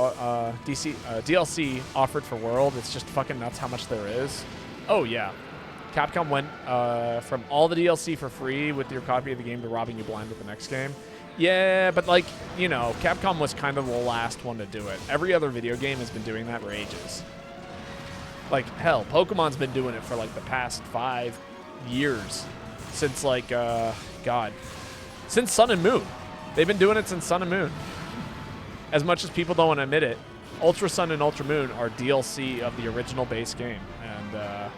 S1: offered for World. It's just fucking nuts how much there is. Oh, yeah. Capcom went from all the DLC for free with your copy of the game to robbing you blind with the next game. Yeah, but, like, you know, Capcom was kind of the last one to do it. Every other video game has been doing that for ages. Like, hell, Pokemon's been doing it for, like, the past 5 years. Since, like, God. Since Sun and Moon. They've been doing it since Sun and Moon. As much as people don't want to admit it, Ultra Sun and Ultra Moon are DLC of the original base game. And,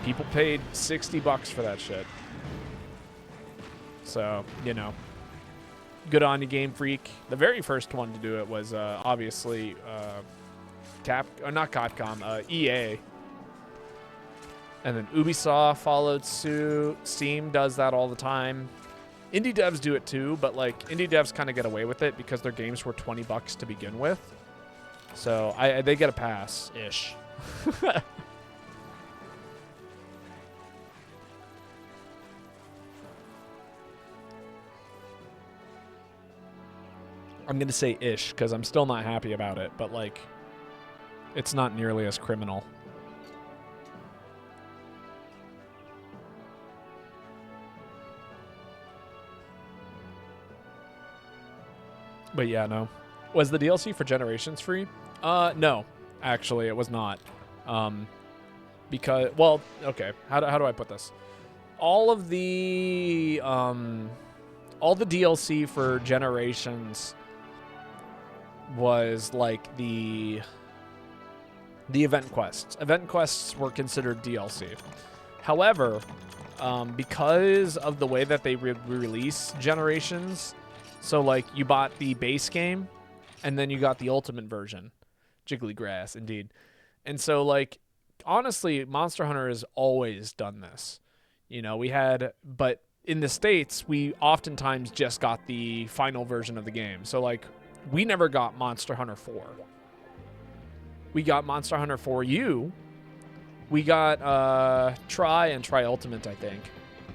S1: people paid $60 for that shit. So, you know. Good on you, Game Freak. The very first one to do it was, obviously, not Capcom, EA. And then Ubisoft followed suit. Steam does that all the time. Indie devs do it too, but like indie devs kind of get away with it because their games were $20 to begin with. So they get a pass-ish. I'm going to say ish because I'm still not happy about it, but like it's not nearly as criminal. But yeah, no. Was the DLC for Generations free? No, actually, it was not. Because, well, okay. How do I put this? All the DLC for Generations was like the event quests. Event quests were considered DLC. However, because of the way that they release Generations. So, like, you bought the base game, and then you got the ultimate version. Jiggly grass, indeed. And so, like, honestly, Monster Hunter has always done this. You know, but in the States, we oftentimes just got the final version of the game. So, like, we never got Monster Hunter 4. We got Monster Hunter 4U. We got Tri and Tri Ultimate, I think.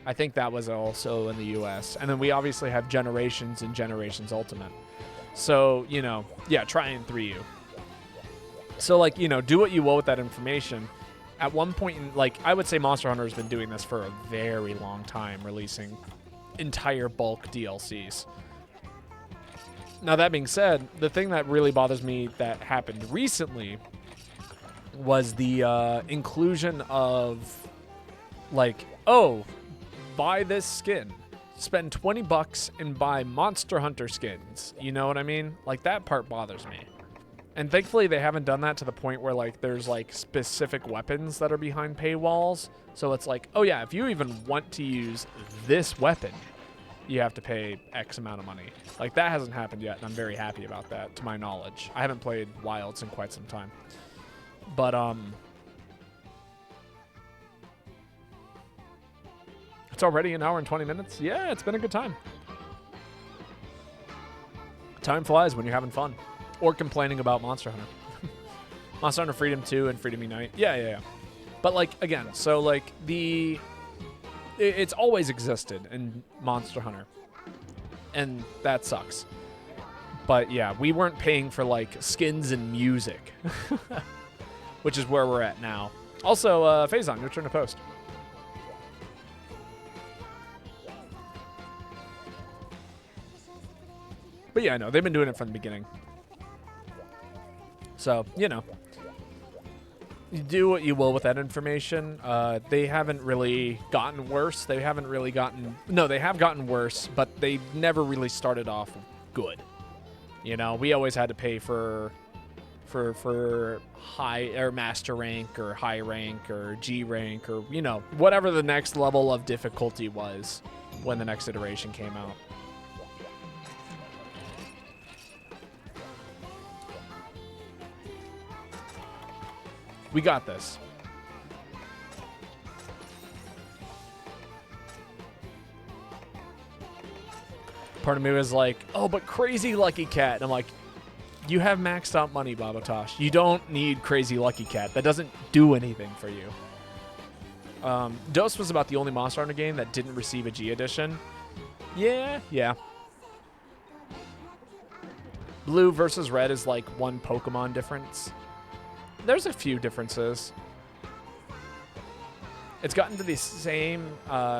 S1: I think that was also in the U.S. And then we obviously have Generations and Generations Ultimate. So, you know, yeah, Tri and 3U. So, like, you know, do what you will with that information. At one point, like, I would say Monster Hunter has been doing this for a very long time, releasing entire bulk DLCs. Now, that being said, the thing that really bothers me that happened recently was the inclusion of, like, oh, buy this skin. Spend $20 and buy Monster Hunter skins. You know what I mean? Like, that part bothers me. And thankfully, they haven't done that to the point where, like, there's, like, specific weapons that are behind paywalls. So it's like, oh, yeah, if you even want to use this weapon, you have to pay X amount of money. Like, that hasn't happened yet, and I'm very happy about that, to my knowledge. I haven't played Wilds in quite some time. But, it's already an hour and 20 minutes. Yeah, it's been a good time. Time flies when you're having fun. Or complaining about Monster Hunter. Monster Hunter Freedom 2 and Freedom Unite. Yeah. But, like, again, so, like, it's always existed in Monster Hunter. And that sucks. But, yeah, we weren't paying for, like, skins and music. Which is where we're at now. Also, Faison, your turn to post. But yeah, no, they've been doing it from the beginning. So, you know. You do what you will with that information. They haven't really gotten worse. They haven't really gotten... No, they have gotten worse, but they never really started off good. You know, we always had to pay for high or master rank or high rank or G rank or, you know, whatever the next level of difficulty was when the next iteration came out. We got this. Part of me was like, oh, but Crazy Lucky Cat. And I'm like, you have maxed out money, Babotosh. You don't need Crazy Lucky Cat. That doesn't do anything for you. Dose was about the only monster hunter game that didn't receive a G edition. Yeah. Blue versus red is like one Pokemon difference. There's a few differences. It's gotten to the same,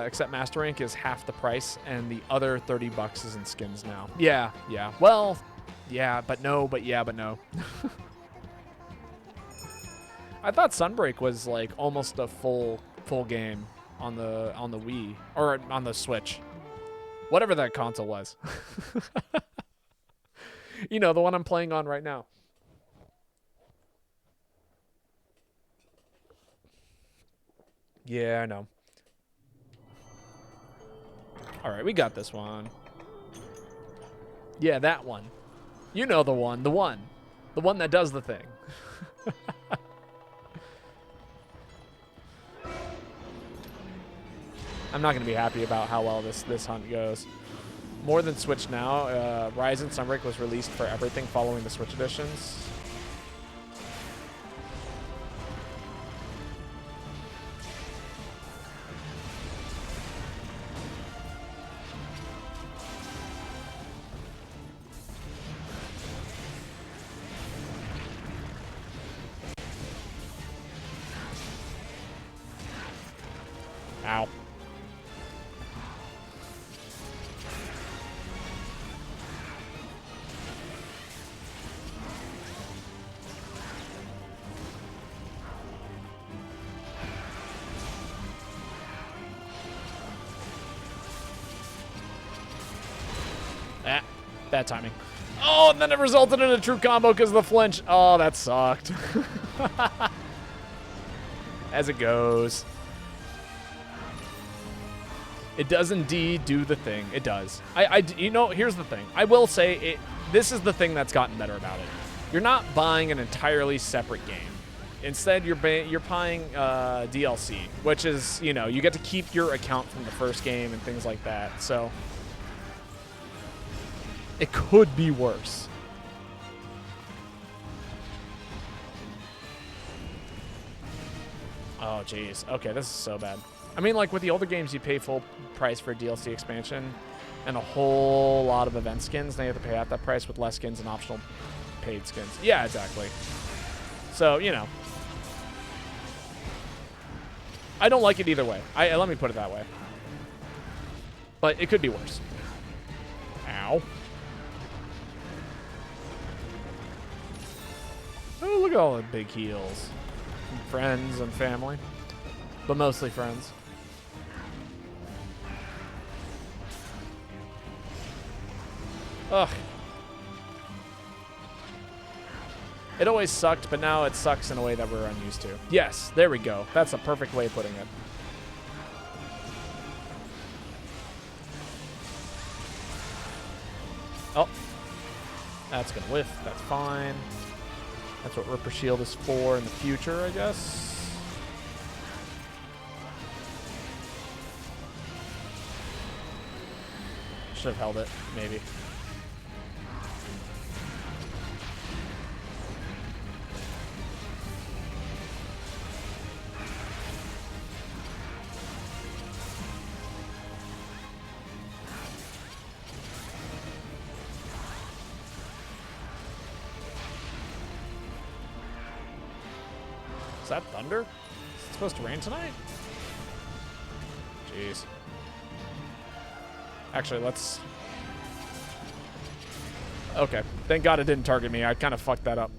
S1: except Master Rank is half the price, and the other $30 is in skins now. Yeah. Well, yeah, but no, but yeah, but no. I thought Sunbreak was like almost a full game on the Wii or on the Switch, whatever that console was. You know, the one I'm playing on right now. Yeah, I know. All right, we got this one. Yeah, that one. You know the one that does the thing. I'm not going to be happy about how well this hunt goes. More than Switch now, Rise and Sunbreak was released for everything following the Switch editions. Ow. Bad timing. Oh, and then it resulted in a true combo because of the flinch. Oh, that sucked. As it goes. It does indeed do the thing. It does. You know, here's the thing. I will say this is the thing that's gotten better about it. You're not buying an entirely separate game. Instead, you're buying DLC, which is, you know, you get to keep your account from the first game and things like that. So it could be worse. Oh, jeez. Okay, this is so bad. I mean, like, with the older games, you pay full price for a DLC expansion and a whole lot of event skins. Now you have to pay out that price with less skins and optional paid skins. Yeah, exactly. So, you know. I don't like it either way. Let me put it that way. But it could be worse. Ow. Oh, look at all the big heals. And friends and family. But mostly friends. Ugh. It always sucked, but now it sucks in a way that we're unused to. Yes, there we go. That's a perfect way of putting it. Oh. That's going to whiff. That's fine. That's what Ripper Shield is for in the future, I guess. Should have held it, maybe. Is that thunder? Is it supposed to rain tonight? Jeez. Actually, let's... Okay. Thank God it didn't target me. I kind of fucked that up.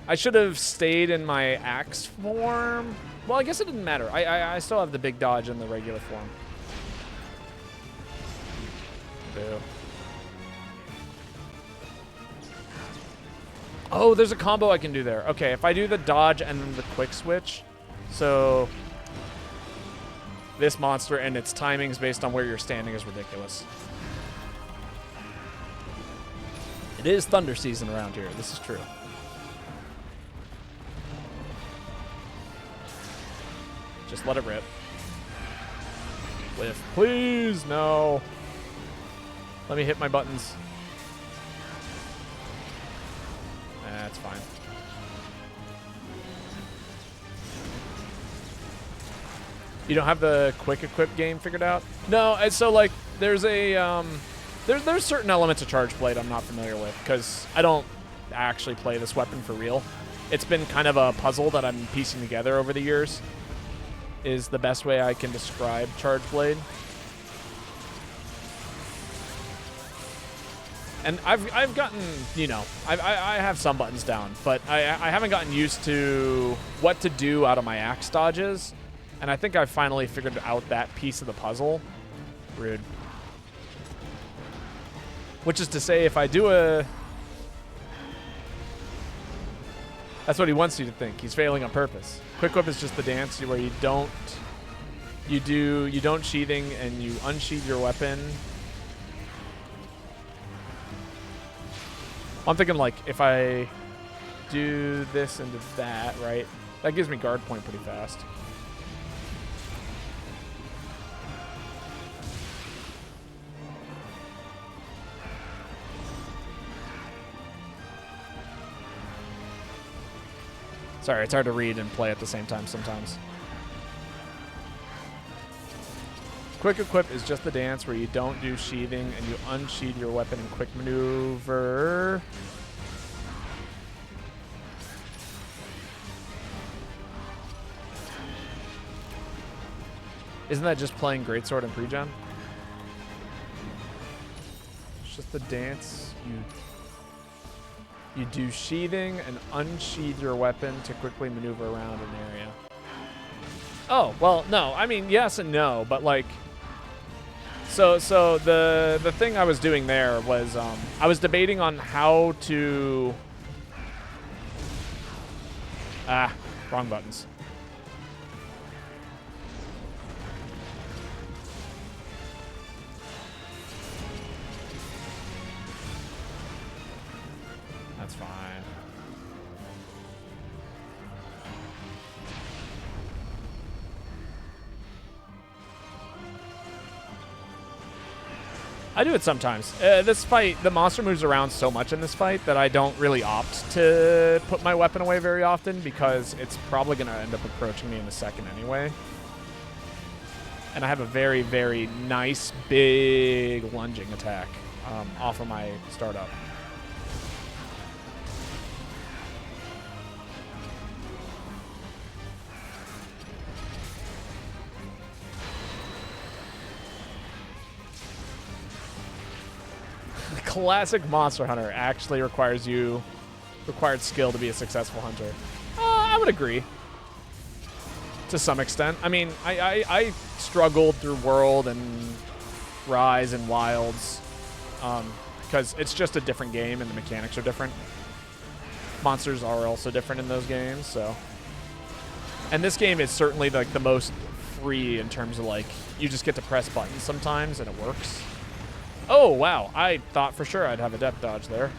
S1: I should have stayed in my axe form. Well, I guess it didn't matter. I still have the big dodge in the regular form. Boo. Oh, there's a combo I can do there. Okay, if I do the dodge and then the quick switch. So this monster and its timings based on where you're standing is ridiculous. It is thunder season around here. This is true. Just let it rip. Whiff. Please, no. Let me hit my buttons. That's fine. You don't have the quick equip game figured out? No, and so like there's a there's certain elements of Charge Blade I'm not familiar with because I don't actually play this weapon for real. It's been kind of a puzzle that I'm piecing together over the years. Is the best way I can describe Charge Blade. And I've gotten, you know, I have some buttons down, but I haven't gotten used to what to do out of my axe dodges. And I think I've finally figured out that piece of the puzzle. Rude. Which is to say, if I do a... That's what he wants you to think. He's failing on purpose. Quick Whip is just the dance where you don't sheathing and you unsheath your weapon. I'm thinking like if I do this into that, right? That gives me guard point pretty fast. Sorry, it's hard to read and play at the same time sometimes. Quick Equip is just the dance where you don't do sheathing and you unsheath your weapon in quick maneuver. Isn't that just playing Greatsword and Pregen? It's just the dance. You do sheathing and unsheath your weapon to quickly maneuver around an area. Oh, well, no. I mean, yes and no, but like... So the thing I was doing there was I was debating on how to... wrong buttons. That's fine. I do it sometimes. This fight, the monster moves around so much in this fight that I don't really opt to put my weapon away very often because it's probably going to end up approaching me in a second anyway. And I have a very, very nice, big lunging attack off of my startup. Classic Monster Hunter actually required skill to be a successful hunter. I would agree. To some extent. I mean, I struggled through World and Rise and Wilds because it's just a different game and the mechanics are different. Monsters are also different in those games, so. And this game is certainly like the most free in terms of like, you just get to press buttons sometimes and it works. Oh, wow. I thought for sure I'd have a depth dodge there.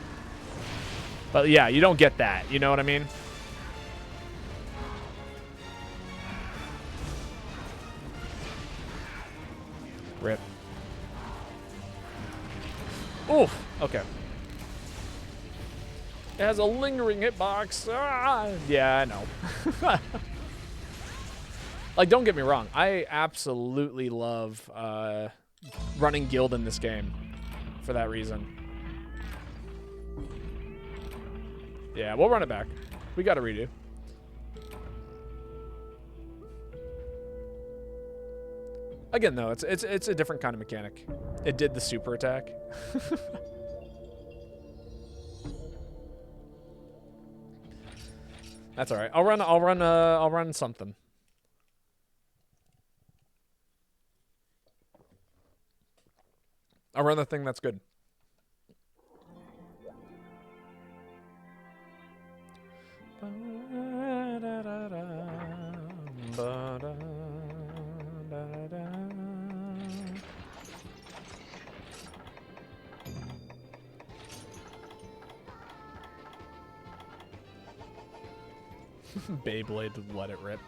S1: But yeah, you don't get that. You know what I mean? Rip. Oof. Okay. It has a lingering hitbox. Yeah, I know. Like, don't get me wrong. I absolutely love... running guild in this game for that reason. Yeah, we'll run it back. We got to redo. Again, though, it's a different kind of mechanic. It did the super attack. That's all right. I'll run something. I'll run the thing that's good. Beyblade, let it rip.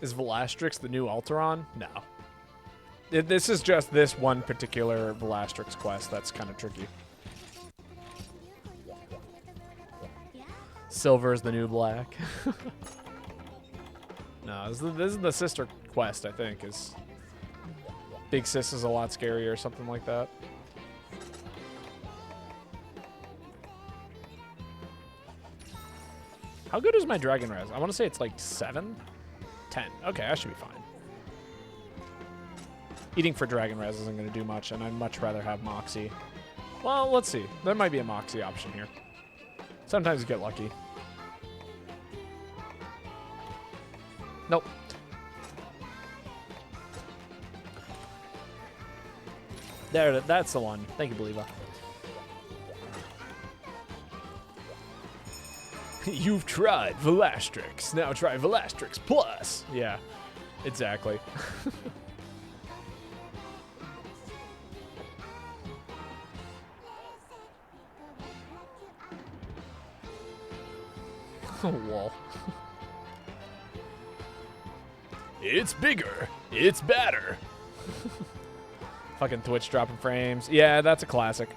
S1: Is Velastrix the new Alteron? No. This is just this one particular Velastrix quest that's kind of tricky. Silver is the new black. No, this is the sister quest, I think, is Big Sis is a lot scarier or something like that. How good is my Dragon Res? I want to say it's like 7? 10. Okay, I should be fine. Eating for Dragon Res isn't going to do much, and I'd much rather have Moxie. Well, let's see. There might be a Moxie option here. Sometimes you get lucky. Nope. There, that's the one. Thank you, Believer. You've tried Velastrix. Now try Velastrix Plus. Yeah, exactly. Wall. It's bigger. It's badder. Fucking Twitch dropping frames. Yeah, that's a classic.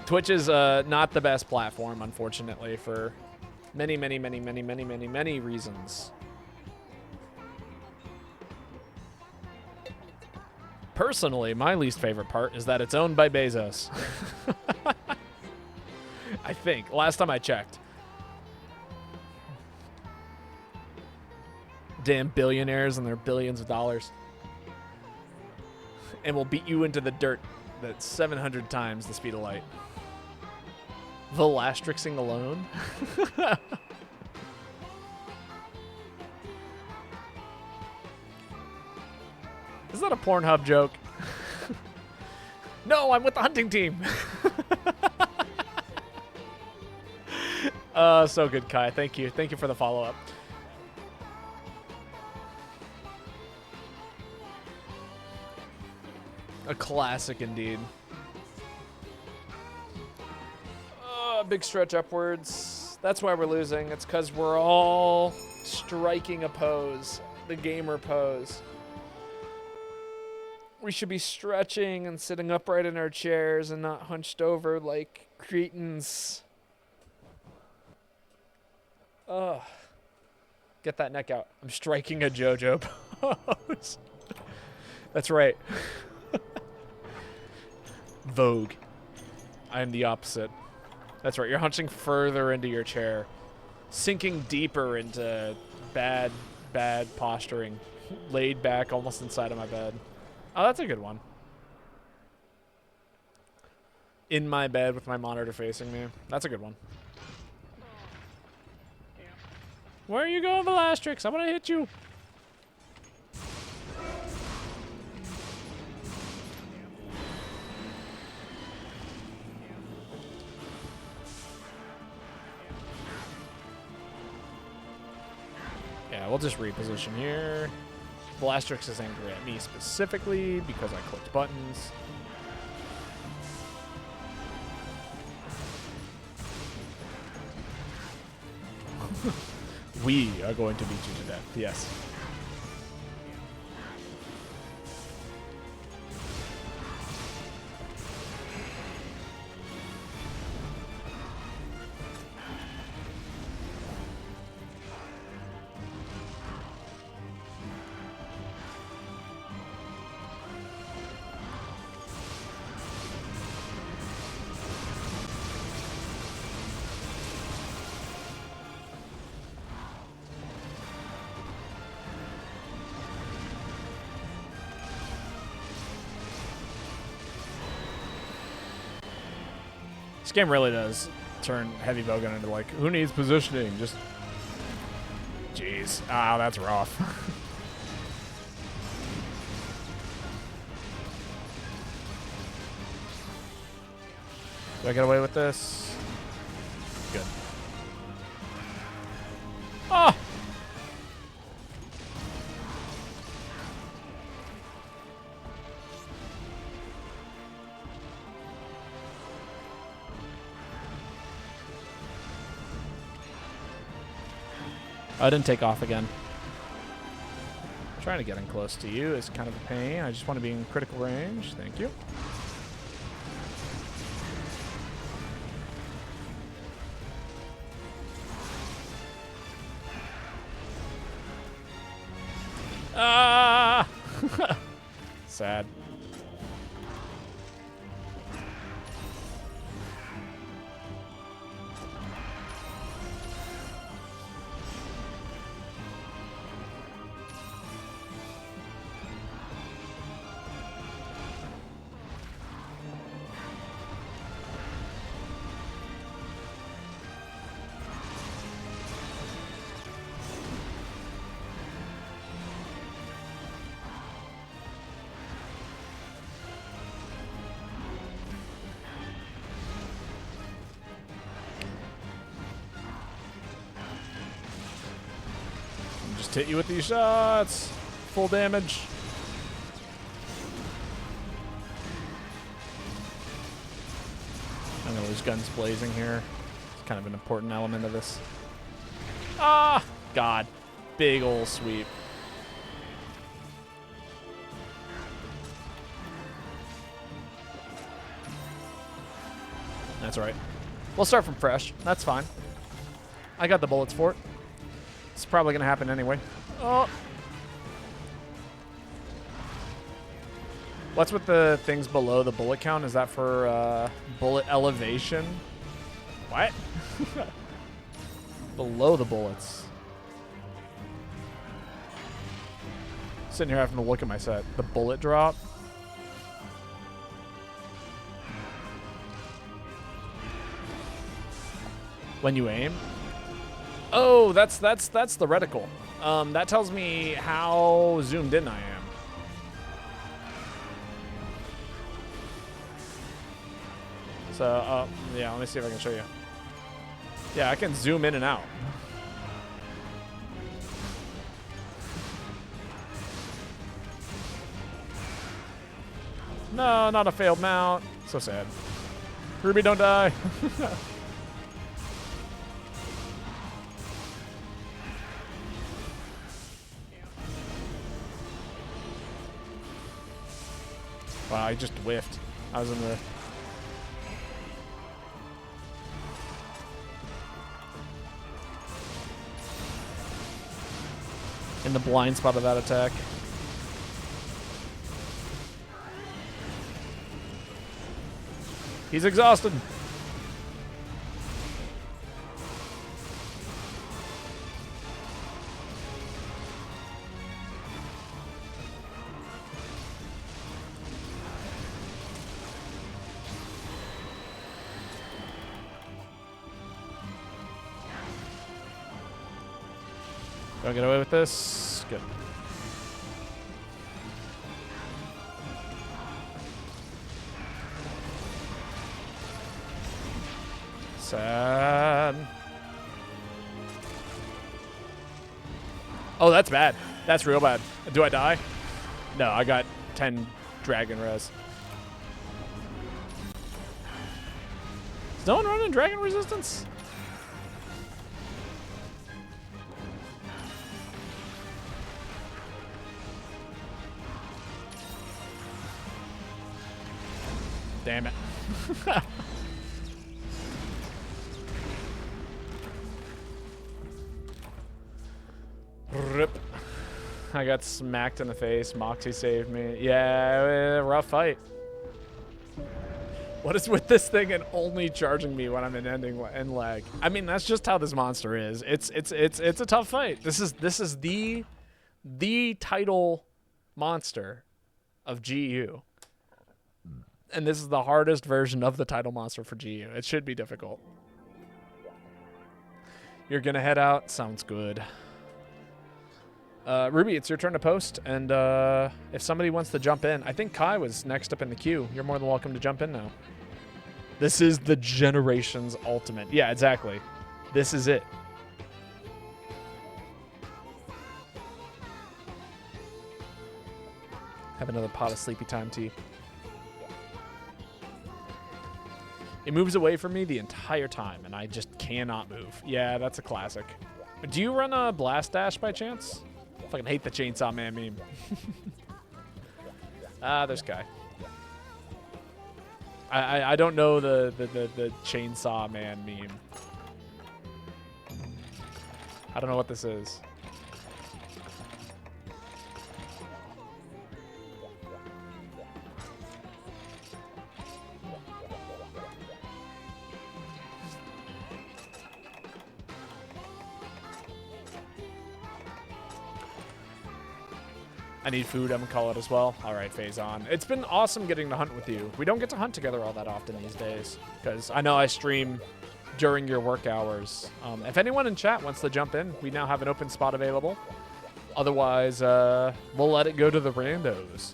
S1: Twitch is not the best platform, unfortunately, for many, many, many, many, many, many, many reasons. Personally, my least favorite part is that it's owned by Bezos. I think. Last time I checked. Damn billionaires and their billions of dollars. And will beat you into the dirt that's 700 times the speed of light. Velastrixing alone? Is that a Pornhub joke? No, I'm with the hunting team. So good, Kai. Thank you. Thank you for the follow-up. A classic indeed. Big stretch upwards. That's why we're losing. It's because we're all striking a pose. The gamer pose. We should be stretching and sitting upright in our chairs and not hunched over like cretins. Ugh. Get that neck out. I'm striking a JoJo pose. That's right. Vogue. I am the opposite. That's right. You're hunching further into your chair. Sinking deeper into bad posturing. Laid back almost inside of my bed. Oh, that's a good one. In my bed with my monitor facing me. That's a good one. Where are you going, Velastrix? I'm going to hit you. Yeah, we'll just reposition here. Velastrix is angry at me specifically because I clicked buttons. We are going to beat you to death, yes. This game really does turn heavy bowgun into like, who needs positioning? Just, jeez. Ah, that's rough. Do I get away with this? Good. Ah! I didn't take off again. Trying to get in close to you is kind of a pain. I just want to be in critical range. Thank you. Sad. Just hit you with these shots. Full damage. I know there's guns blazing here. It's kind of an important element of this. Ah! God. Big ol' sweep. That's right. We'll start from fresh. That's fine. I got the bullets for it. It's probably going to happen anyway. Oh. What's with the things below the bullet count? Is that for bullet elevation? What? Below the bullets. Sitting here having to look at my set. The bullet drop. When you aim? Oh, that's the reticle. That tells me how zoomed in I am. So, yeah, let me see if I can show you. Yeah, I can zoom in and out. No, not a failed mount. So sad. Ruby, don't die. Wow, I just whiffed. I was in the blind spot of that attack. He's exhausted. Don't get away with this. Good. Sad. Oh, that's bad. That's real bad. Do I die? No, I got 10 dragon res. Is no one running dragon resistance? Damn it. Rip. I got smacked in the face. Moxie saved me. Yeah, rough fight. What is with this thing and only charging me when I'm in end lag? I mean, that's just how this monster is. It's a tough fight. This is the title monster of GU. And this is the hardest version of the title monster for GU. It should be difficult. You're going to head out? Sounds good. Ruby, it's your turn to post. And if somebody wants to jump in, I think Kai was next up in the queue. You're more than welcome to jump in now. This is the generation's ultimate. Yeah, exactly. This is it. Have another pot of sleepy time tea. It moves away from me the entire time, and I just cannot move. Yeah, that's a classic. Do you run a Blast Dash by chance? I fucking hate the Chainsaw Man meme. There's Kai. I don't know the Chainsaw Man meme. I don't know what this is. I need food, I'm gonna call it as well. All right, phase on. It's been awesome getting to hunt with you. We don't get to hunt together all that often these days, because I know I stream during your work hours. If anyone in chat wants to jump in, we now have an open spot available. Otherwise, we'll let it go to the randos.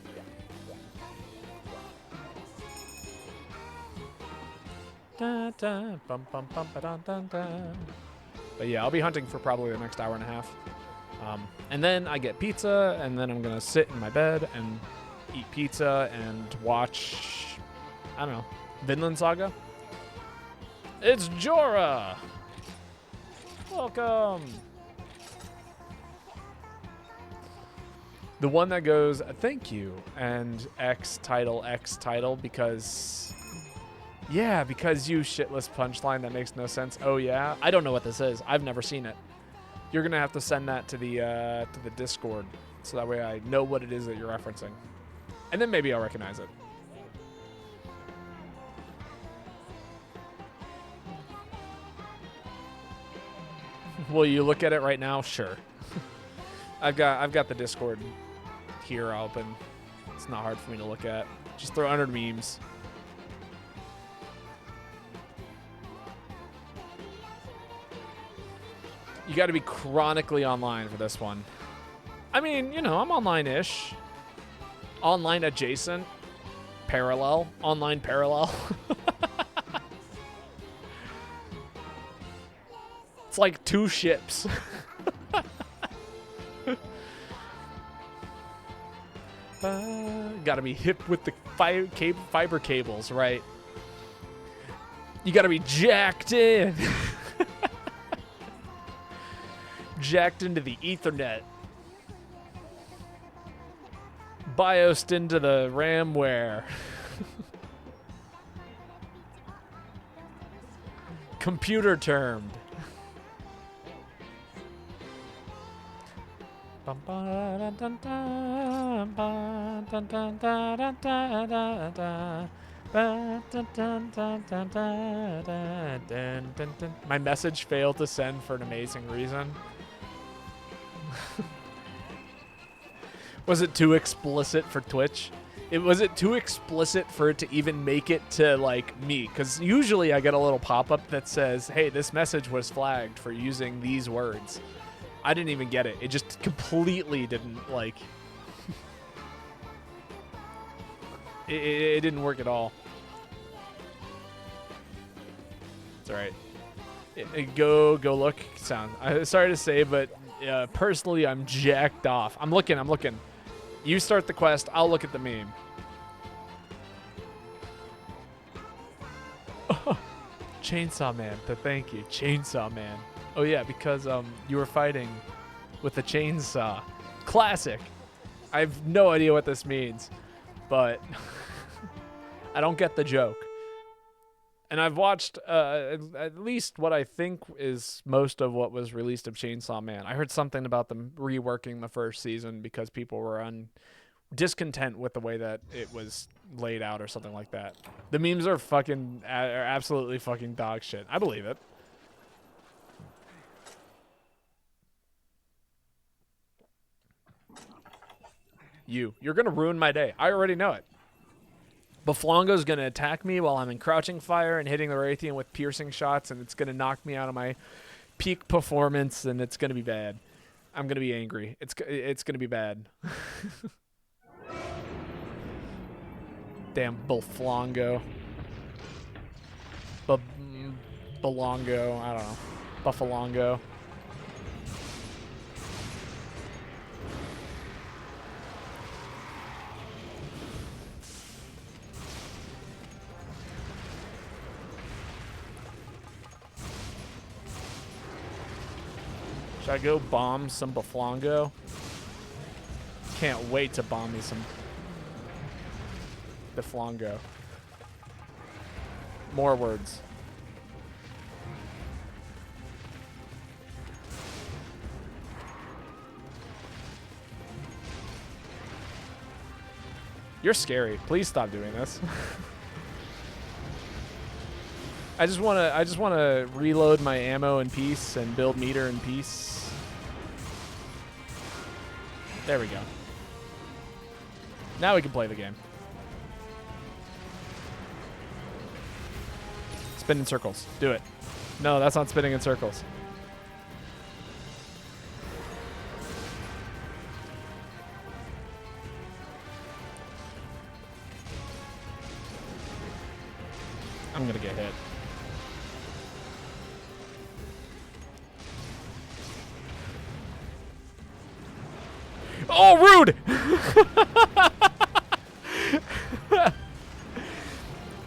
S1: Da, da, bum, bum, bum, ba, da, da, da. But yeah, I'll be hunting for probably the next hour and a half. And then I get pizza, and then I'm going to sit in my bed and eat pizza and watch, I don't know, Vinland Saga? It's Jorah! Welcome! The one that goes, thank you, and X title, because... Yeah, because you shitless punchline that makes no sense. Oh yeah? I don't know what this is. I've never seen it. You're gonna have to send that to the Discord, so that way I know what it is that you're referencing, and then maybe I'll recognize it. Will you look at it right now? Sure. I've got the Discord here open. It's not hard for me to look at. Just throw 100 memes. You got to be chronically online for this one. I mean, you know, I'm online-ish. Online adjacent. Parallel. Online parallel. It's like 2 ships. Gotta be hip with the fiber cables, right? You gotta be jacked in. Jacked into the Ethernet. BIOSed into the RAMware. Computer termed. My message failed to send for an amazing reason. Was it too explicit for Twitch? Was it too explicit for it to even make it to, like, me? Because usually I get a little pop-up that says, hey, this message was flagged for using these words. I didn't even get it. It just completely didn't, like... it didn't work at all. It's alright. Go look. Sound. Sorry to say, but personally, I'm jacked off. I'm looking. You start the quest. I'll look at the meme. Chainsaw Man. Thank you. Chainsaw Man. Oh, yeah, because you were fighting with a chainsaw. Classic. I have no idea what this means, but I don't get the joke. And I've watched at least what I think is most of what was released of Chainsaw Man. I heard something about them reworking the first season because people were discontent with the way that it was laid out or something like that. The memes are absolutely fucking dog shit. I believe it. You're gonna ruin my day. I already know it. Baflongo's going to attack me while I'm in crouching fire and hitting the Rathian with piercing shots, and it's going to knock me out of my peak performance, and it's going to be bad. I'm going to be angry. It's going to be bad. Damn Baflongo. Balongo. I don't know. Buffalongo. Should I go bomb some Baflongo? Can't wait to bomb me some Baflongo. More words. You're scary. Please stop doing this. I just wanna reload my ammo in peace and build meter in peace. There we go. Now we can play the game. Spin in circles. Do it. No, that's not spinning in circles. I'm gonna get hit. Oh, rude!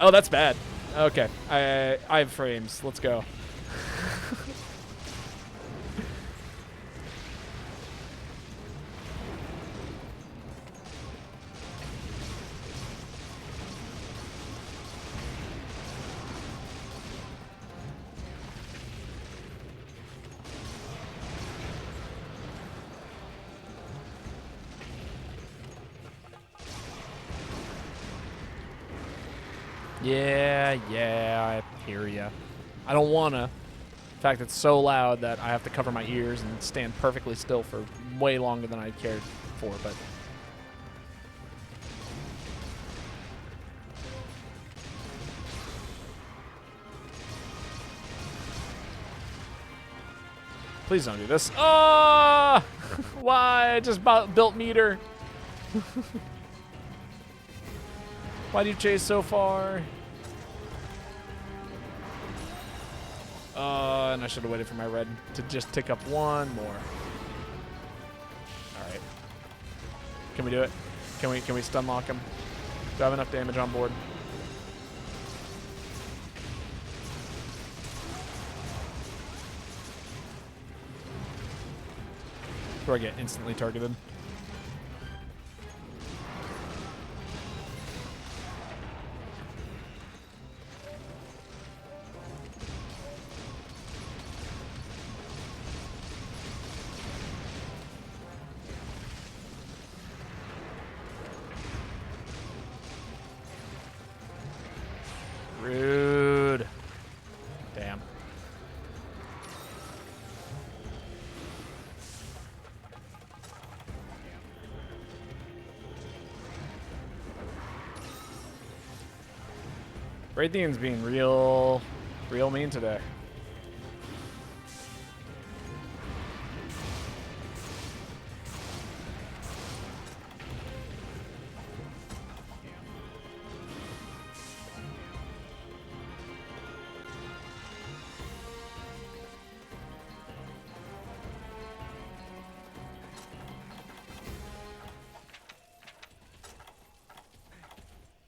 S1: Oh, that's bad. Okay, I have frames. Let's go. Yeah, I hear ya. I don't wanna. In fact, it's so loud that I have to cover my ears and stand perfectly still for way longer than I cared for, but... Please don't do this. Oh! Why? I just built meter. Why do you chase so far? And I should have waited for my red to just tick up one more. All right. Can we do it? Can we stun lock him? Do I have enough damage on board? Before I get instantly targeted. Rude. Damn. Raytheon's being real mean today.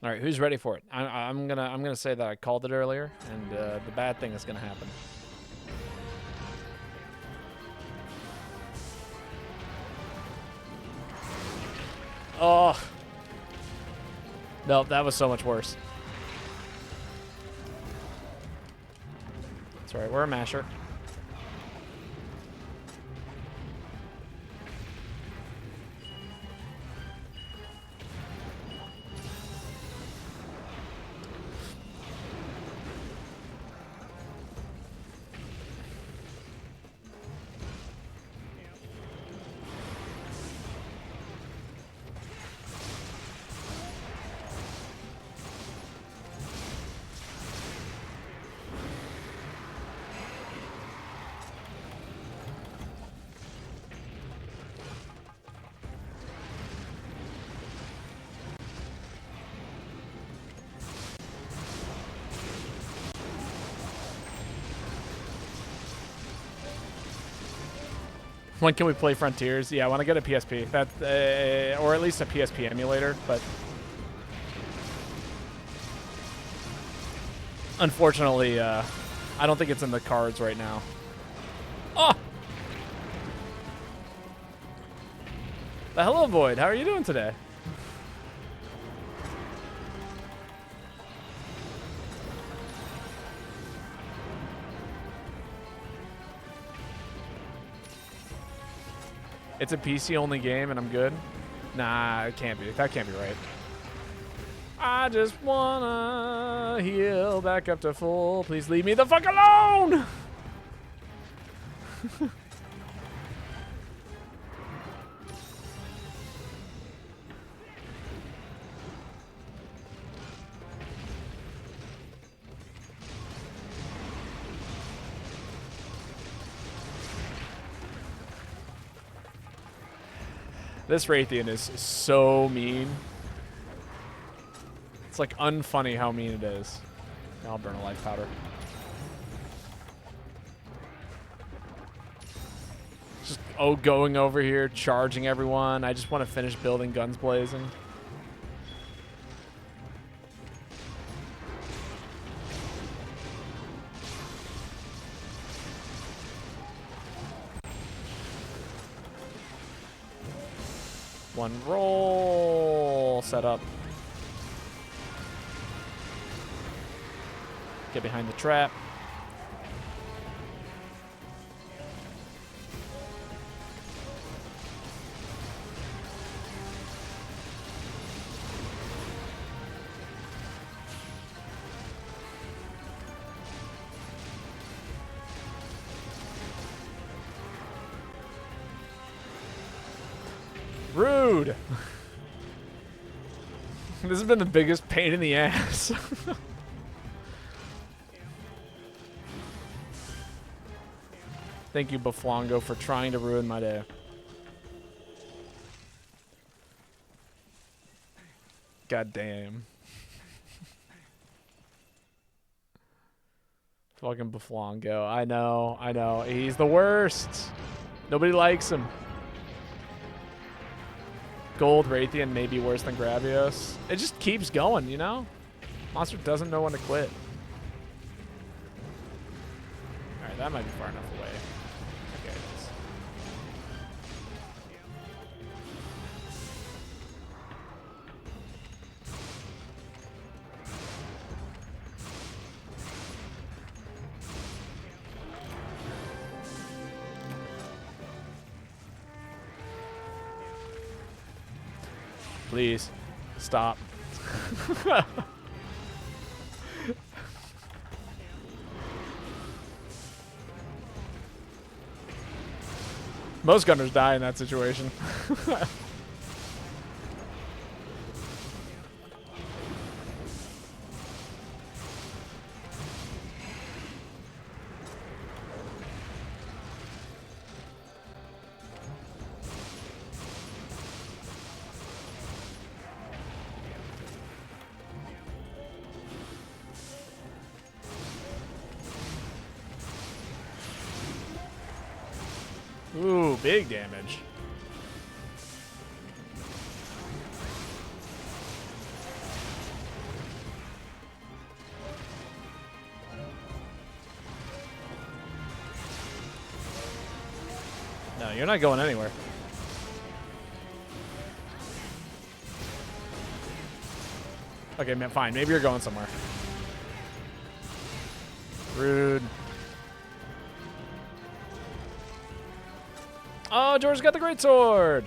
S1: All right, who's ready for it? I'm gonna say that I called it earlier, and the bad thing is gonna happen. Oh, no, that was so much worse. That's all right. We're a masher. When can we play Frontiers? Yeah, I want to get a PSP. That, or at least a PSP emulator, but unfortunately, I don't think it's in the cards right now. Oh! The hello, Void. How are you doing today? It's a PC-only game and I'm good? Nah, it can't be. That can't be right. I just wanna heal back up to full. Please leave me the fuck alone! This Raytheon is so mean. It's like unfunny how mean it is. I'll burn a life powder. Just going over here, charging everyone. I just want to finish building guns blazing. One roll set up. Get behind the trap. Rude. This has been the biggest pain in the ass. Thank you, Baflongo, for trying to ruin my day. God damn. Fucking Baflongo. I know. He's the worst. Nobody likes him. Gold Raytheon may be worse than Gravios. It just keeps going, you know? Monster doesn't know when to quit. Alright, that might be far enough away. Okay, it is. Please, stop. Most gunners die in that situation. Ooh, big damage. No, you're not going anywhere. Okay, man, fine. Maybe you're going somewhere. Rude. Oh, George got the great sword.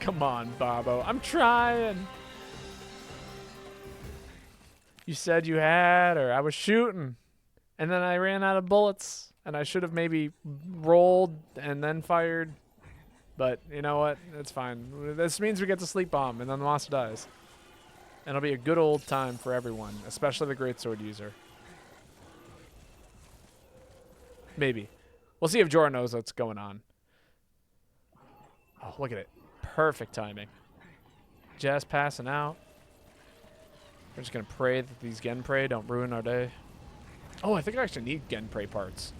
S1: Come on, Bobo. I'm trying. You said you had, or I was shooting, and then I ran out of bullets, and I should have maybe rolled and then fired. But you know what? It's fine. This means we get to sleep bomb, and then the monster dies. And it'll be a good old time for everyone, especially the great sword user. Maybe. We'll see if Jorah knows what's going on. Oh, look at it. Perfect timing. Just passing out. We're just going to pray that these Genprey don't ruin our day. Oh, I think I actually need Genprey parts.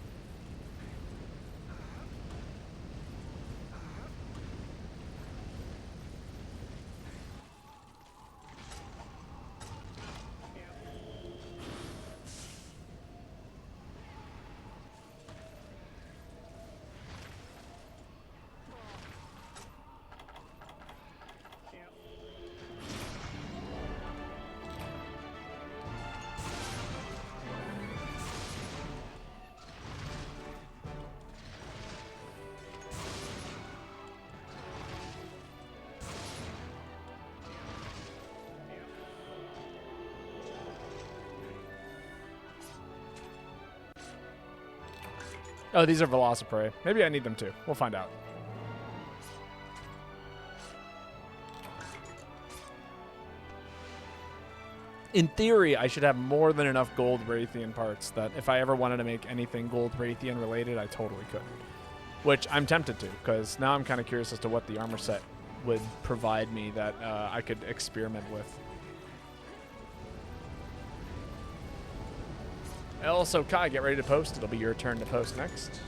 S1: Oh, these are Velociprey. Maybe I need them too. We'll find out. In theory, I should have more than enough gold Raytheon parts that if I ever wanted to make anything gold Raytheon related, I totally could. which I'm tempted to, because now I'm kind of curious as to what the armor set would provide me that I could experiment with. Also, Kai, get ready to post. It'll be your turn to post next.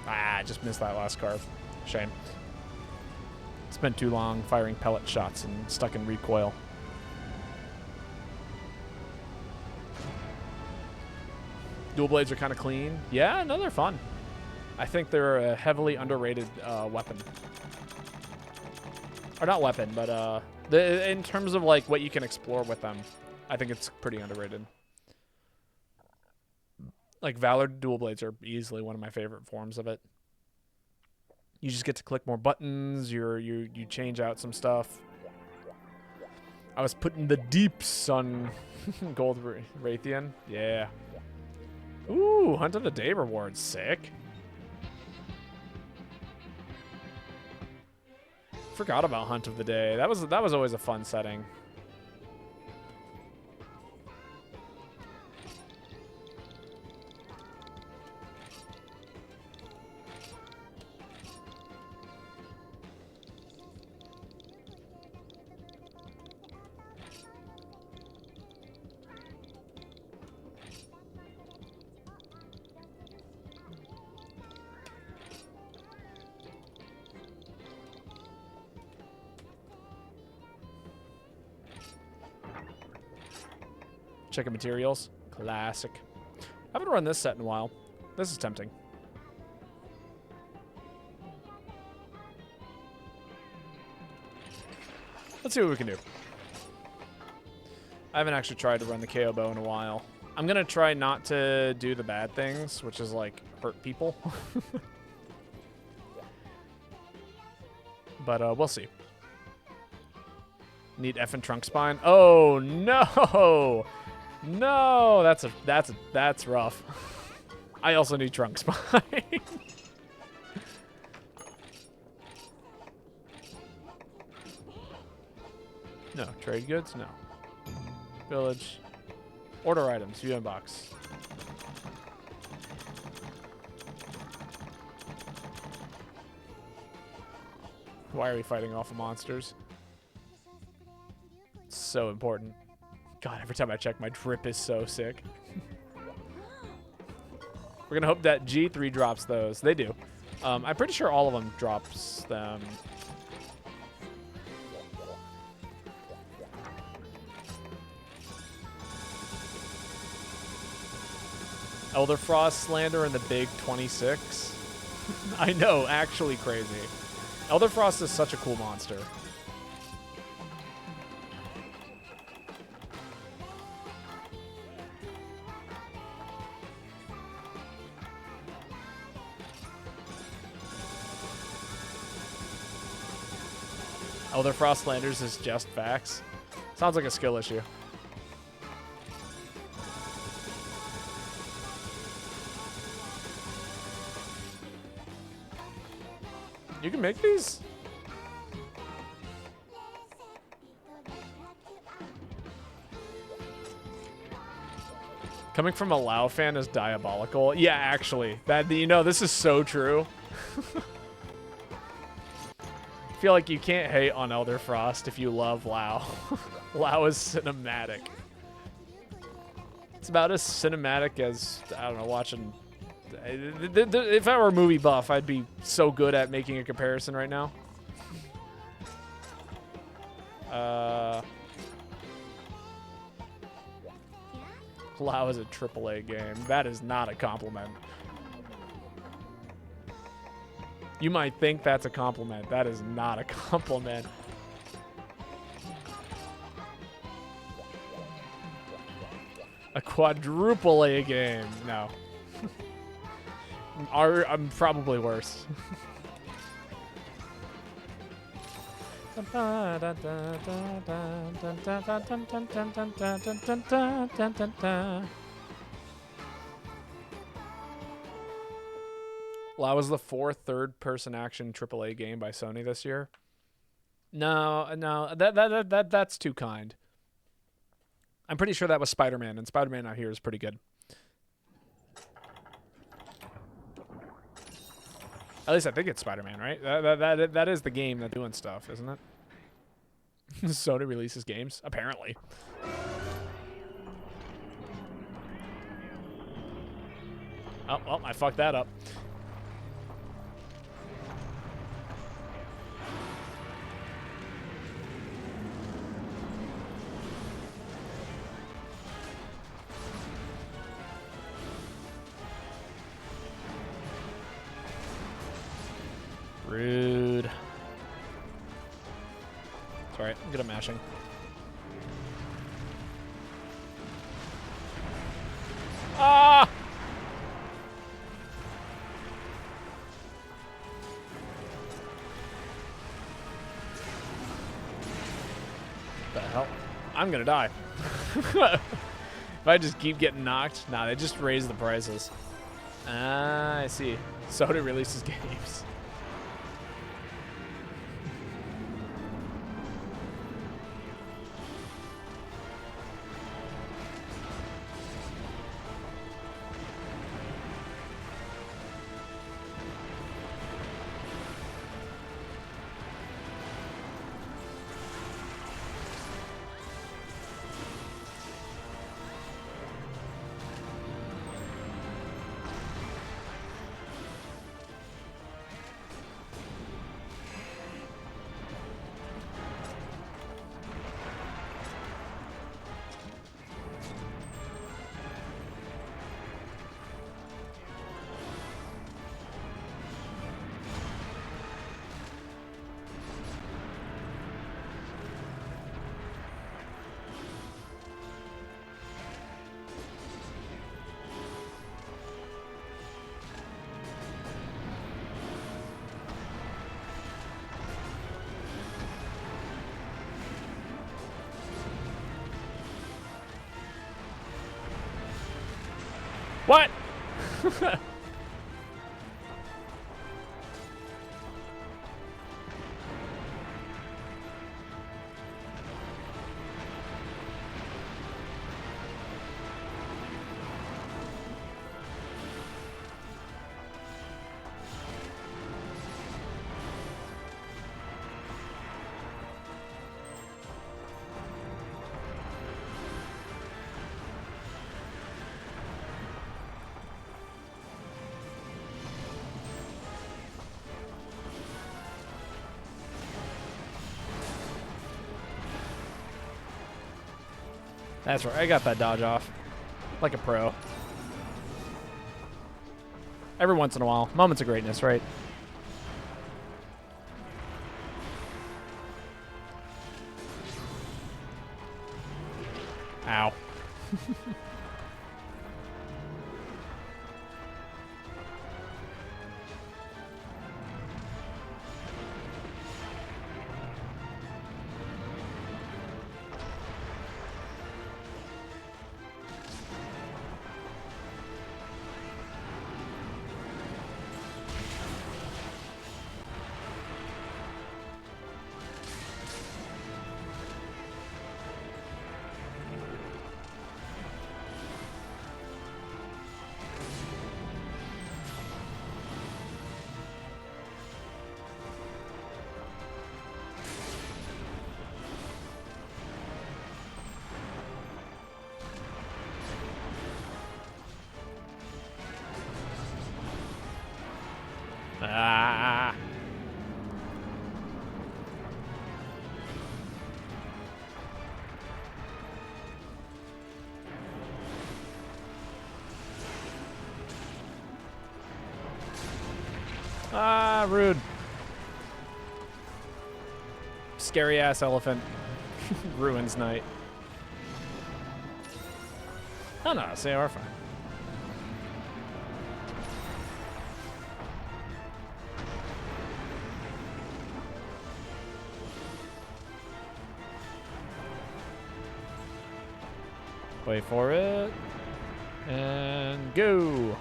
S1: Ah, I just missed that last carve. Shame. Spent too long firing pellet shots and stuck in recoil. Dual blades are kind of clean. Yeah, no, they're fun. I think they're a heavily underrated weapon. Or not weapon, but in terms of like what you can explore with them, I think it's pretty underrated. Like Valor dual blades are easily one of my favorite forms of it. You just get to click more buttons. You change out some stuff. I was putting the deeps on Gold Raytheon. Yeah. Ooh, Hunt of the Day reward. Sick. Forgot about Hunt of the Day. That was always a fun setting. Checking materials. Classic. I haven't run this set in a while. This is tempting. Let's see what we can do. I haven't actually tried to run the KO bow in a while. I'm going to try not to do the bad things, which is like hurt people. But we'll see. Need F and trunk spine. Oh no! No, that's rough. I also need trunk spine. No, trade goods? No. Village. Order items, view inbox. Why are we fighting off of monsters? It's so important. God, every time I check, my drip is so sick. We're gonna hope that G3 drops those. They do. I'm pretty sure all of them drops them. Elder Frost Slander and the big 26. I know, actually crazy. Elder Frost is such a cool monster. Elder Frost Landers is just facts. Sounds like a skill issue. You can make these? Coming from a Lao fan is diabolical. Yeah, actually. This is so true. I feel like you can't hate on Elder Frost if you love Lao. Lao is cinematic. It's about as cinematic as, I don't know, watching... If I were a movie buff, I'd be so good at making a comparison right now. Lao is a AAA game. That is not a compliment. You might think that's a compliment. That is not a compliment. A quadruple A game. No. I'm probably worse. Lao was the fourth third-person action AAA game by Sony this year. No, that's too kind. I'm pretty sure that was Spider-Man, and Spider-Man out here is pretty good. At least I think it's Spider-Man, right? That is the game that's doing stuff, isn't it? Sony releases games, apparently. Oh, well, I fucked that up. Rude. Sorry, I'm good at mashing. Ah! The hell? I'm gonna die. If I just keep getting knocked, nah, they just raise the prices. Ah, I see. Sony releases games. What? That's right. I got that dodge off. Like a pro. Every once in a while. Moments of greatness, right? Ow. Ah. Ah, rude. Scary ass elephant. Ruins night. Oh no, they are fine. Wait for it. And go.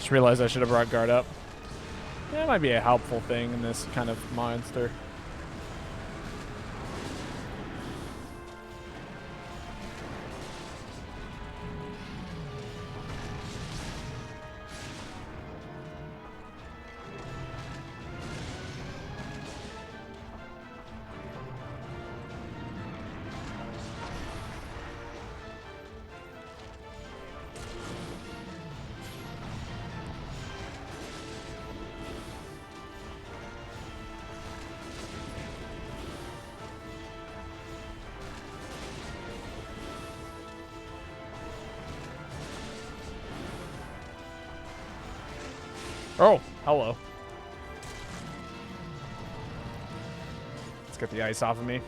S1: Just realized I should have brought guard up. That might be a helpful thing in this kind of monster. Oh, hello. Let's get the ice off of me.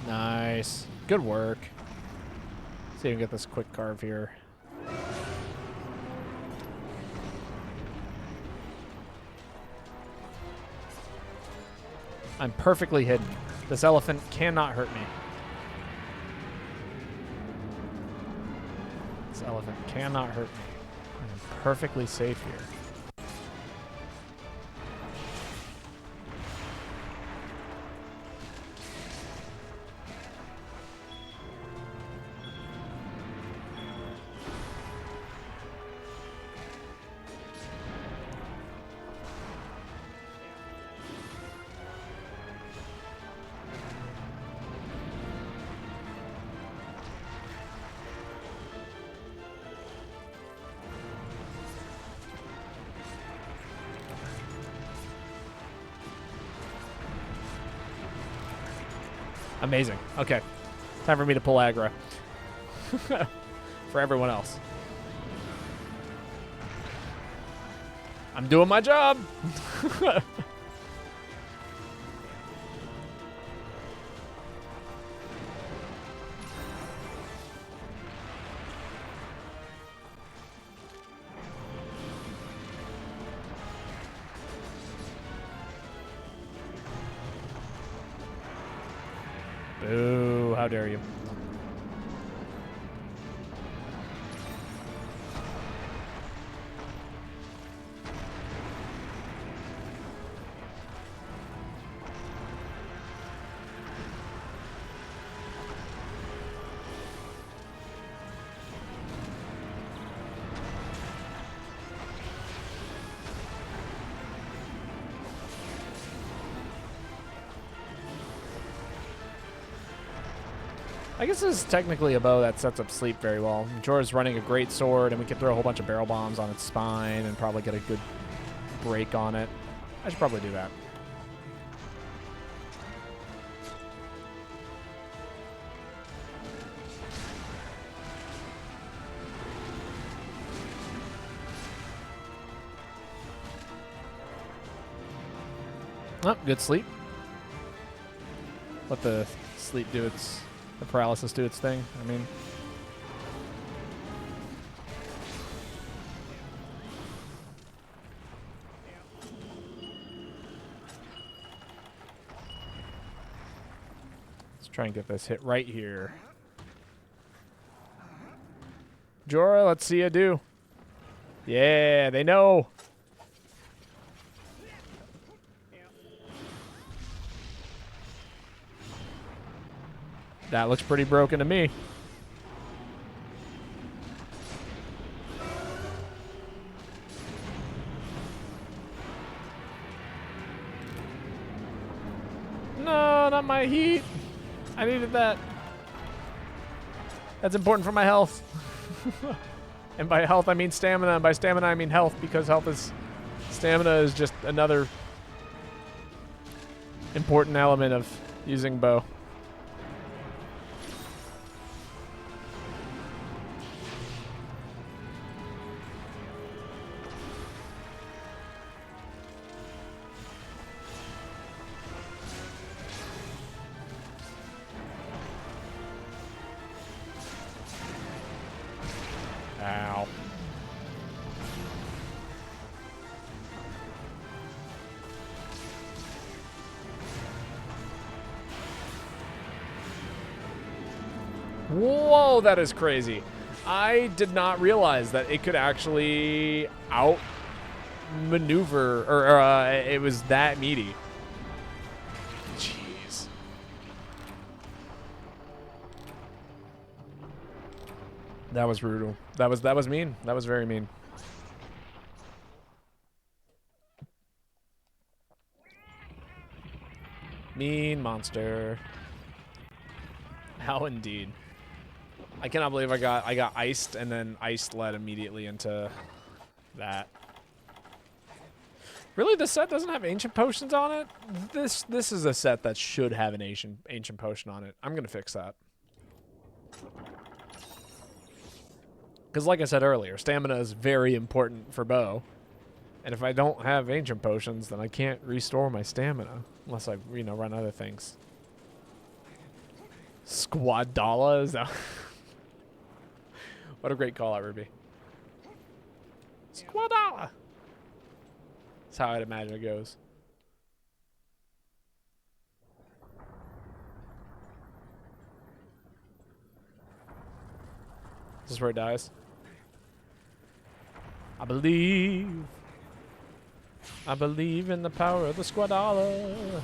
S1: Nice. Good work. Let's see if we can get this quick carve here. I'm perfectly hidden. This elephant cannot hurt me. This elephant cannot hurt me. I'm perfectly safe here. Amazing. Okay. Time for me to pull aggro. For everyone else. I'm doing my job. Boo, how dare you. I guess this is technically a bow that sets up sleep very well. Jorah's running a great sword, and we could throw a whole bunch of barrel bombs on its spine and probably get a good break on it. I should probably do that. Oh, good sleep. Let the sleep do its... the paralysis do its thing. I mean, let's try and get this hit right here. Jorah, let's see you do. Yeah, they know. That looks pretty broken to me. No, not my heat. I needed that. That's important for my health. And by health, I mean stamina. And by stamina, I mean health, because health is... stamina is just another Important element of using bow. Ow. Whoa, that is crazy. I did not realize that it could actually outmaneuver, or it was that meaty. Jeez. That was brutal. That was mean. That was very mean. Mean monster. How indeed. I cannot believe I got iced and then iced led immediately into that. Really, this set doesn't have ancient potions on it? This is a set that should have an ancient potion on it. I'm gonna fix that. Because like I said earlier, stamina is very important for bow. And if I don't have ancient potions, then I can't restore my stamina. Unless I, run other things. Squadala? Is that... What a great call out, Ruby. Squadala! That's how I'd imagine it goes. Is this where it dies? I believe in the power of the Squadala.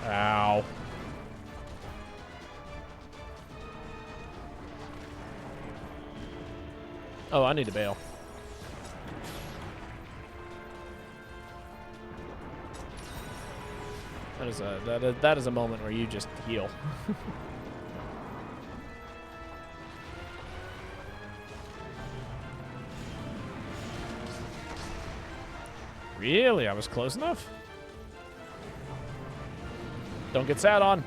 S1: Ow. Oh, I need to bail. That is a moment where you just heal. Really? I was close enough? Don't get sat on.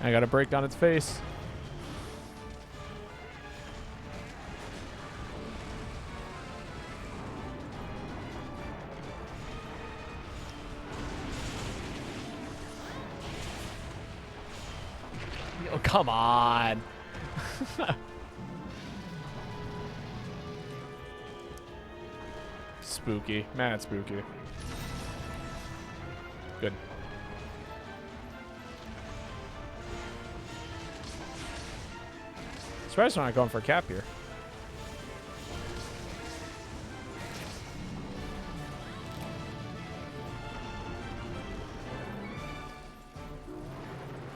S1: I got a break on its face. Oh, come on. Spooky. Mad spooky. Good. Surprised we're not going for a cap here.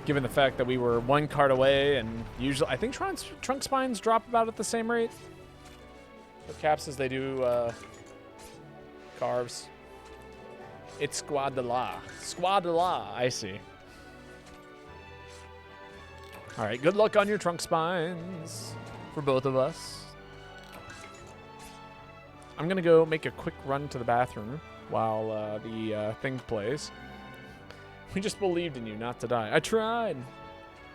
S1: Given the fact that we were one card away, and usually, I think trunk spines drop about at the same rate with caps as they do carves. It's Squadala. Squadala, I see. All right, good luck on your trunk spines for both of us. I'm going to go make a quick run to the bathroom while the thing plays. We just believed in you not to die. I tried.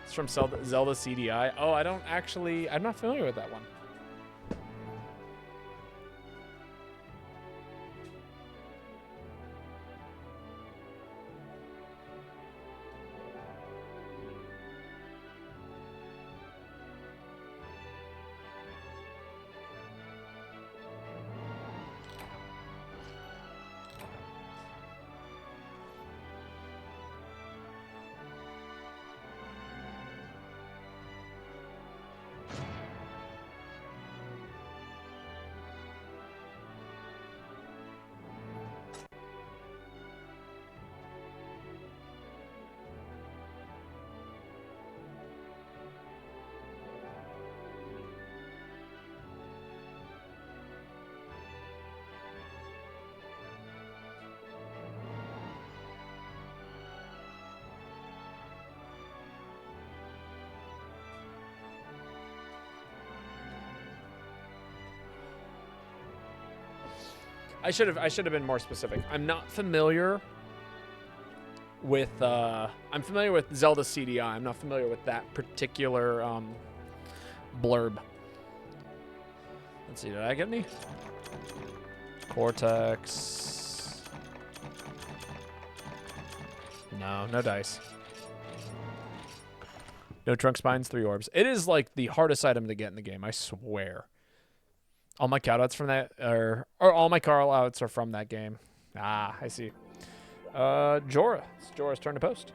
S1: It's from Zelda CDI. Oh, I'm not familiar with that one. I should have been more specific. I'm not familiar with I'm familiar with Zelda CDI. I'm not familiar with that particular blurb. Let's see, did I get any? Cortex. No dice. No trunk spines, 3 orbs. It is like the hardest item to get in the game, I swear. All my callouts from that, or all my callouts are from that game. Ah, I see. Jorah. It's Jorah's turn to post.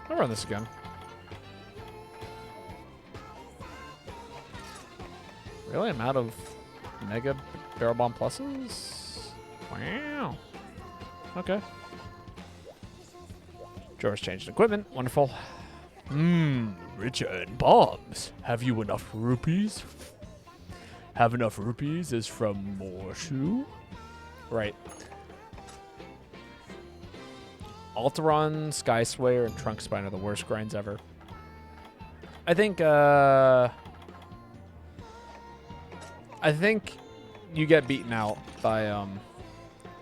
S1: I'll run this again. Really? I'm out of Mega Barrel Bomb Pluses? Wow. Okay. Jorah's changed equipment. Wonderful. Richard Bombs. Have you enough rupees? Have enough rupees is from Morshu? Right. Alteron, Sky Slayer, and Trunk Spine are the worst grinds ever. I think you get beaten out by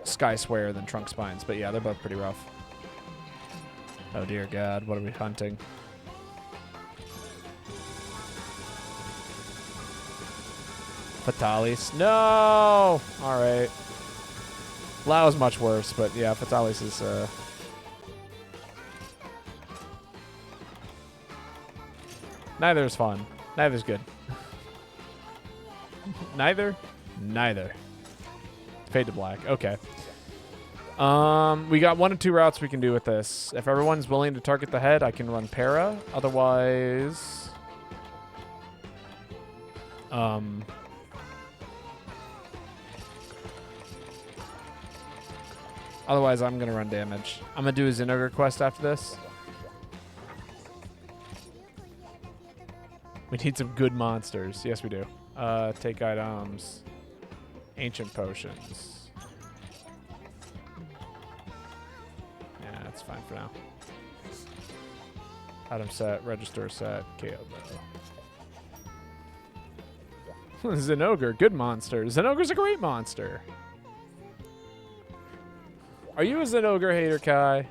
S1: Sky Slayer than Trunk Spines, but yeah, they're both pretty rough. Oh dear God, what are we hunting? Fatalis. No! Alright. Lao is much worse, but yeah, Fatalis is neither is fun. Neither's good. Neither? Neither. Fade to black. Okay. We got 1 of 2 routes we can do with this. If everyone's willing to target the head, I can run para. Otherwise... Otherwise, I'm going to run damage. I'm going to do a Zinogre quest after this. We need some good monsters. Yes, we do. Take items. Ancient potions. Yeah, that's fine for now. Item set, register set, KO though. Zinogre, good monster. Zinogre's a great monster. Are you a Zinogre hater, Kai?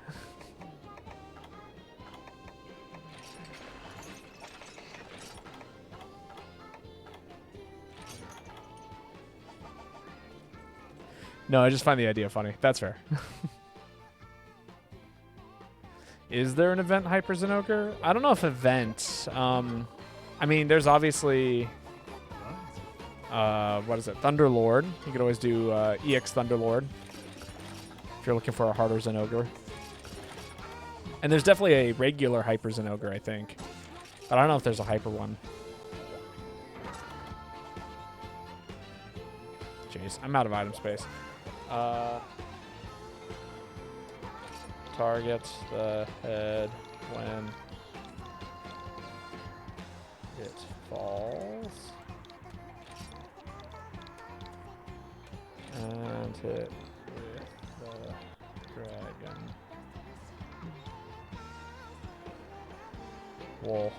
S1: No, I just find the idea funny. That's fair. Is there an event Hyper Zinogre? I don't know if event. I mean, there's obviously... what is it? Thunderlord. You could always do EX Thunderlord if you're looking for a harder Zinogre. And there's definitely a regular Hyper Zinogre, I think. But I don't know if there's a Hyper one. Jeez, I'm out of item space. Target the head when it falls. And hit with the dragon. Whoa.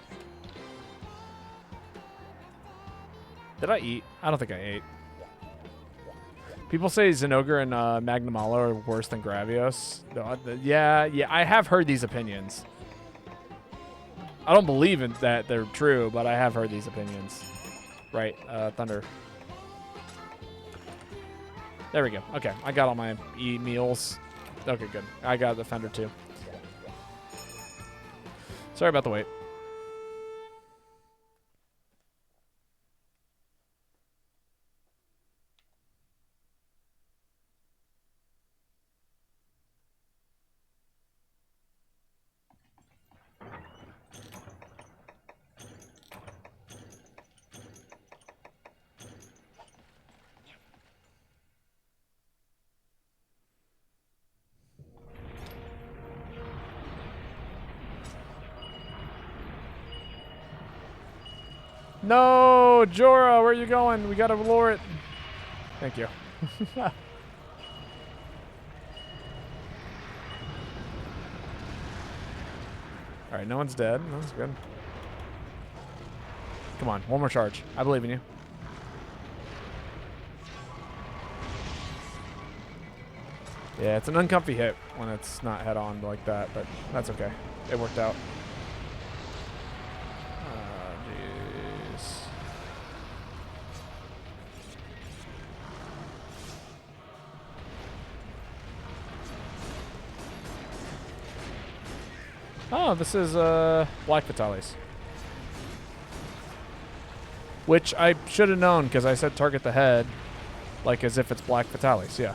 S1: Did I eat? I don't think I ate. People say Zinogre and Magnamalo are worse than Gravios. Yeah, I have heard these opinions. I don't believe in that they're true, but I have heard these opinions. Right, Thunder. There we go. Okay, I got all my meals. Okay, good. I got the Thunder too. Sorry about the wait. No, Jorah, where are you going? We gotta lure it. Thank you. All right, no one's dead. That's good. Come on, one more charge. I believe in you. Yeah, it's an uncomfy hit when it's not head-on like that, but that's okay. It worked out. Jeez. Oh, this is Black Vitalis. Which I should have known because I said target the head, like as if it's Black Vitalis, yeah.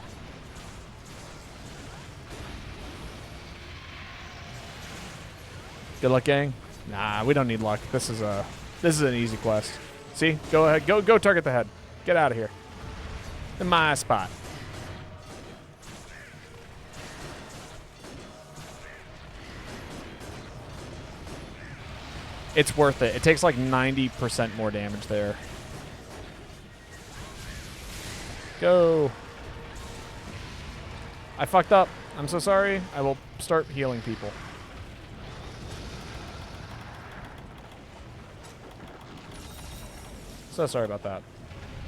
S1: Good luck, gang. Nah, we don't need luck. This is an easy quest. See? Go ahead. Go target the head. Get out of here. In my spot. It's worth it. It takes like 90% more damage there. Go. I fucked up. I'm so sorry. I will start healing people. So sorry about that.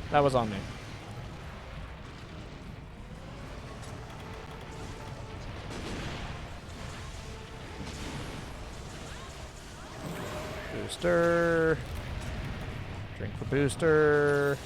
S1: That was on me. Booster. Drink the booster.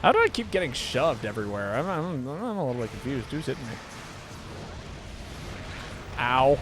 S1: How do I keep getting shoved everywhere? I'm a little bit confused. Who's hitting me? Ow.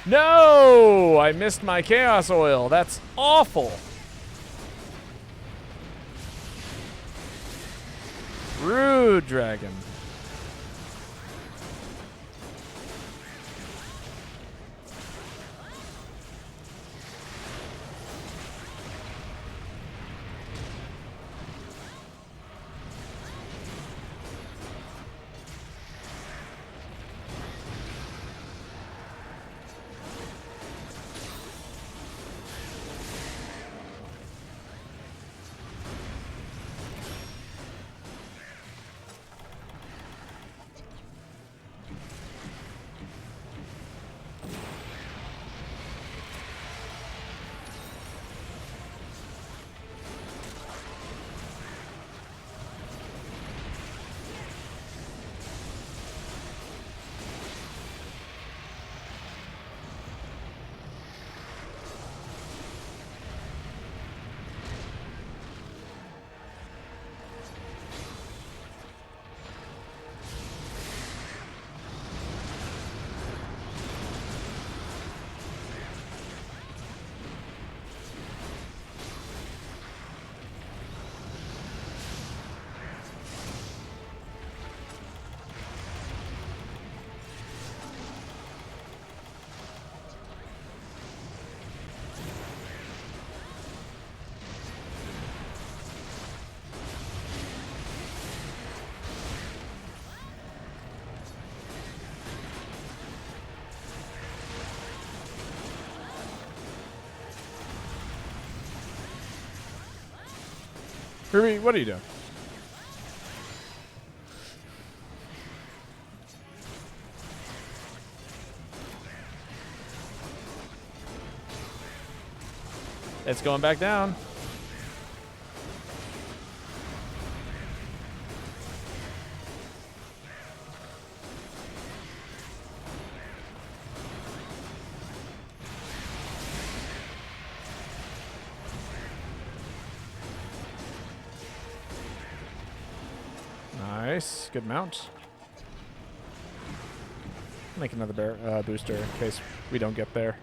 S1: No! I missed my Chaos Oil. That's awful. Rude dragon. Ruby, what are you doing? It's going back down. Nice. Good mount. Make another booster in case we don't get there.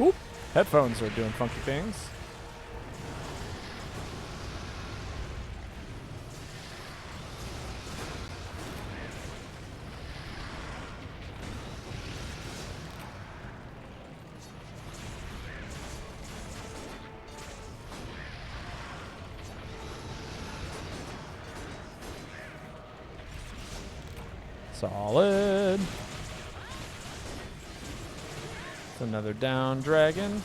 S1: Oop. Headphones are doing funky things. Solid. Another down dragon.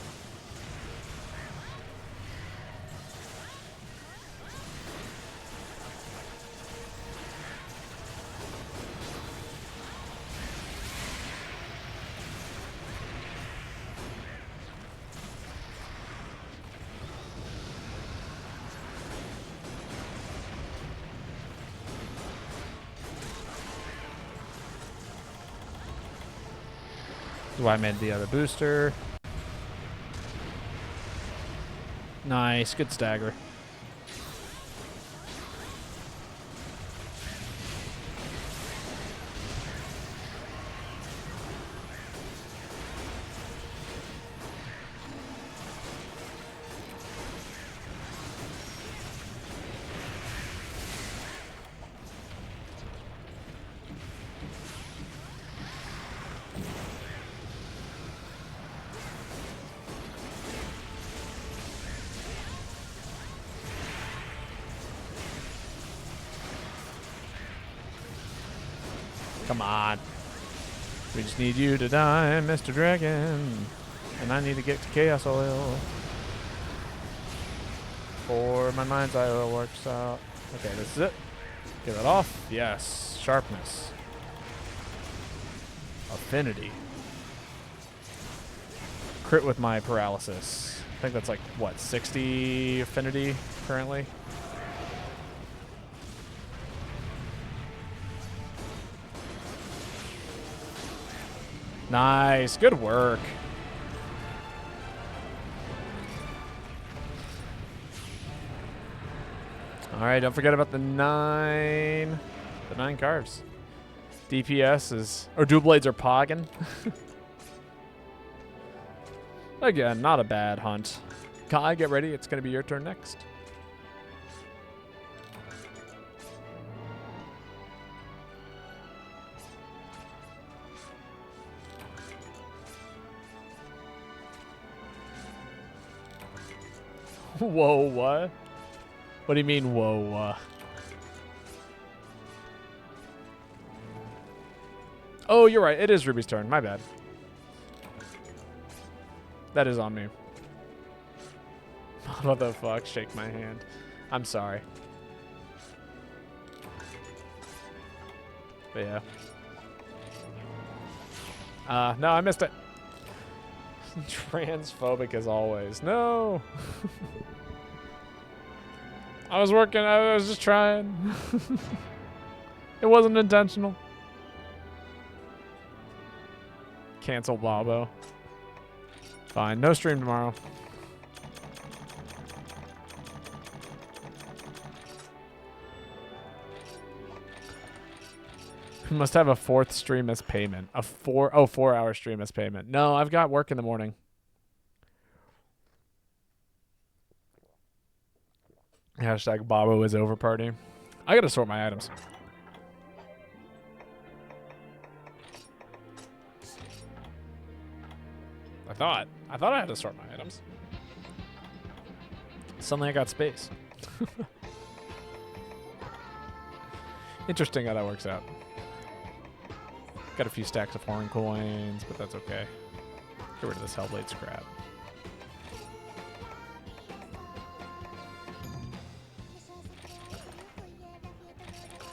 S1: I made the other booster. Nice, good stagger. Come on. We just need you to die, Mr. Dragon. And I need to get to Chaos Oil. For my mind's eye oil works out. Okay, this is it. Get it off. Yes. Sharpness. Affinity. Crit with my paralysis. I think that's like, what, 60 affinity currently? Nice. Good work. All right, don't forget about the 9 cards. DPS is, or dual blades are pogging. Again, not a bad hunt. Kai, get ready. It's going to be your turn next. Whoa, what? What do you mean, whoa? Oh, you're right. It is Ruby's turn. My bad. That is on me. What the fuck? Shake my hand. I'm sorry. But yeah. No, I missed it. Transphobic as always. No. I was working. I was just trying. It wasn't intentional. Cancel Babo. Fine. No stream tomorrow. We must have a 4th stream as payment. A 4-hour stream as payment. No, I've got work in the morning. Hashtag Babo is over party. I gotta sort my items. I thought I had to sort my items. Suddenly I got space. Interesting how that works out. Got a few stacks of horn coins, but that's okay. Get rid of this Hellblade scrap.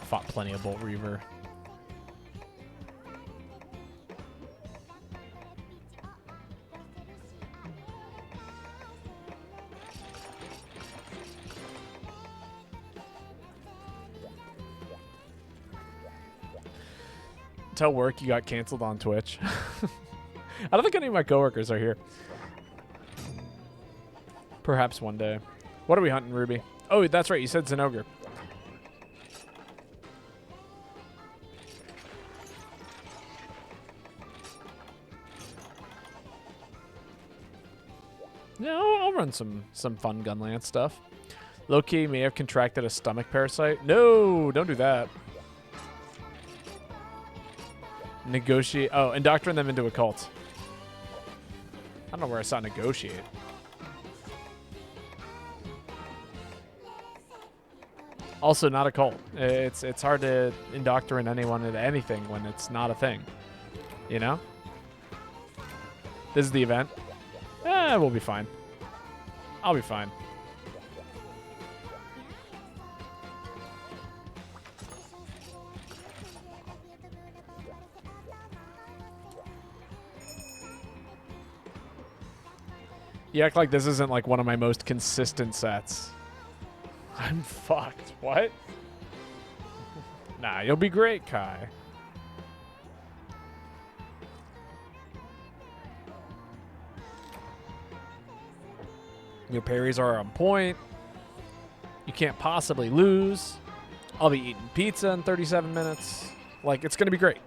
S1: Fought plenty of Bolt Reaver. Tell work you got canceled on Twitch. I don't think any of my coworkers are here. Perhaps one day. What are we hunting, Ruby? Oh, that's right. You said Zinogre. No, I'll run some fun Gunlance stuff. Loki may have contracted a stomach parasite. No, don't do that. Negotiate. Oh, indoctrinate them into a cult. I don't know where I saw negotiate. Also, not a cult. It's hard to indoctrinate anyone into anything when it's not a thing. You know? This is the event. We'll be fine. I'll be fine. You act like this isn't like one of my most consistent sets. I'm fucked. What? Nah, you'll be great, Kai. Your parries are on point. You can't possibly lose. I'll be eating pizza in 37 minutes. Like, it's going to be great.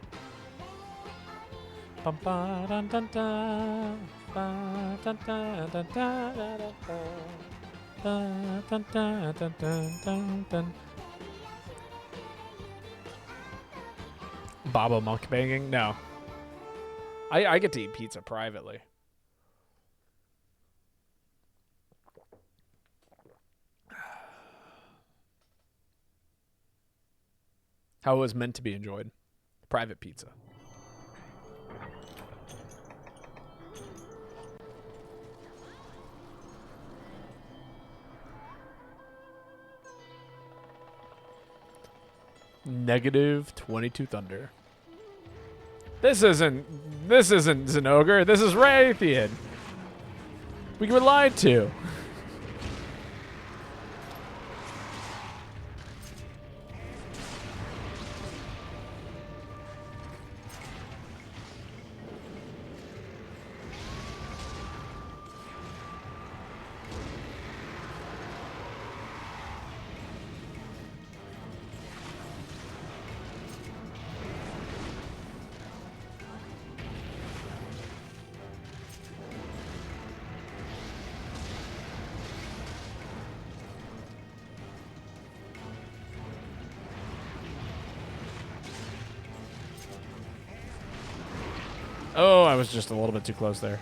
S1: Bum, ba, dun, dun, dun. Ba, dun, dun, dun, dun, dun, dun, dun. Dun, dun, dun, dun, dun, dun. Babo mukbanging? No. I get to eat pizza privately. How it was meant to be enjoyed. Private pizza. Negative 22 Thunder. This isn't Zinogre. This is Raytheon. We were lied to. Oh, I was just a little bit too close there.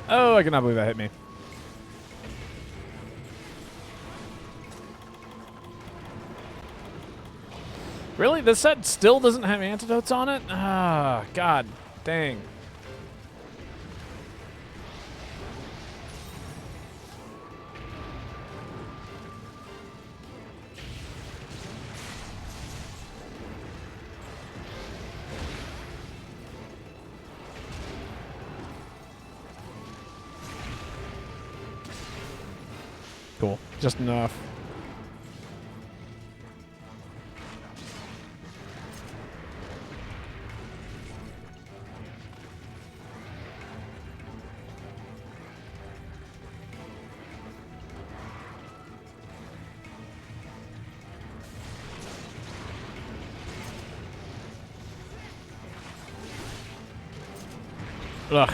S1: Oh, I cannot believe that hit me. Really? This set still doesn't have antidotes on it? Ah, God dang. Cool. Just enough. Ugh.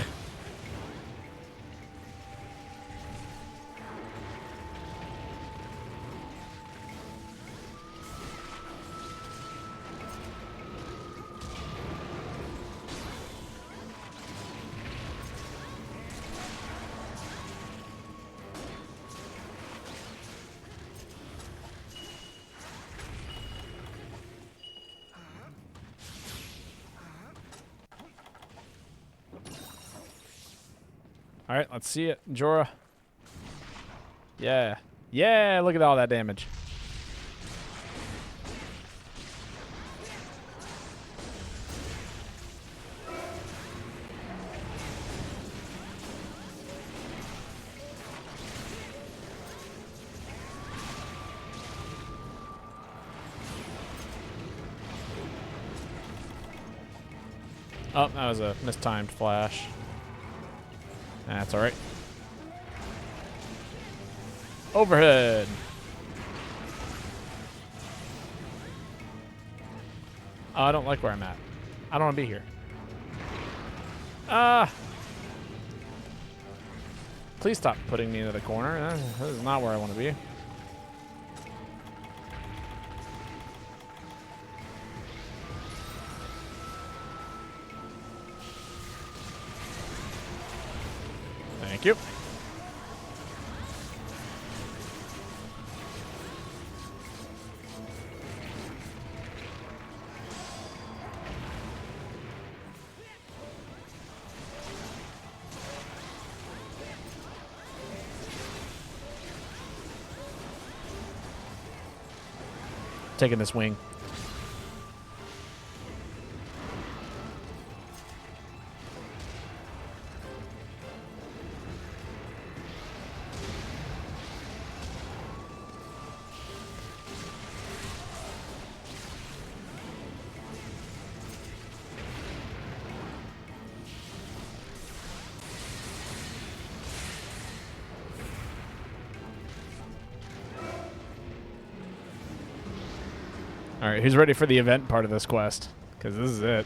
S1: All right, let's see it. Jorah. Yeah. Yeah, look at all that damage. Oh, that was a mistimed flash. That's all right. Overhead. Oh, I don't like where I'm at. I don't want to be here. Please stop putting me into the corner. This is not where I want to be. Thank you. Taking this wing. All right, who's ready for the event part of this quest? Because this is it.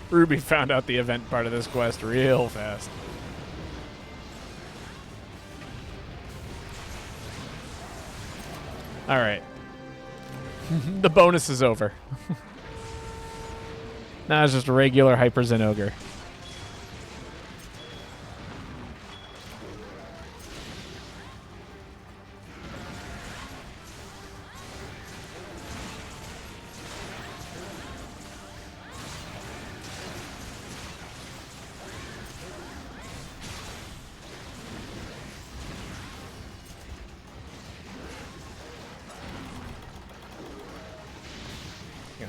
S1: Ruby found out the event part of this quest real fast. All right. The bonus is over. Now it's just a regular Hyper Zen Ogre.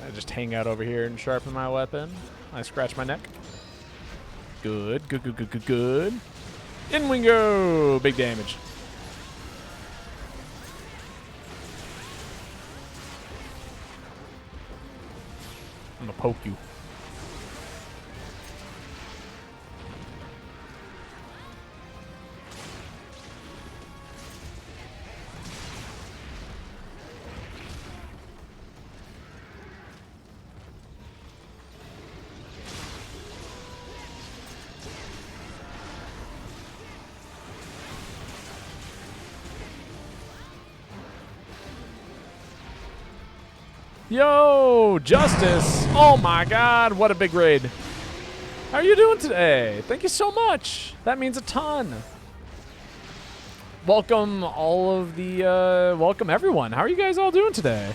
S1: I just hang out over here and sharpen my weapon. I scratch my neck. Good, good, good, good, good, good. In we go! Big damage. I'm gonna poke you. Yo, Justice! Oh my god, what a big raid. How are you doing today? Thank you so much. That means a ton. Welcome all of the, welcome everyone. How are you guys all doing today?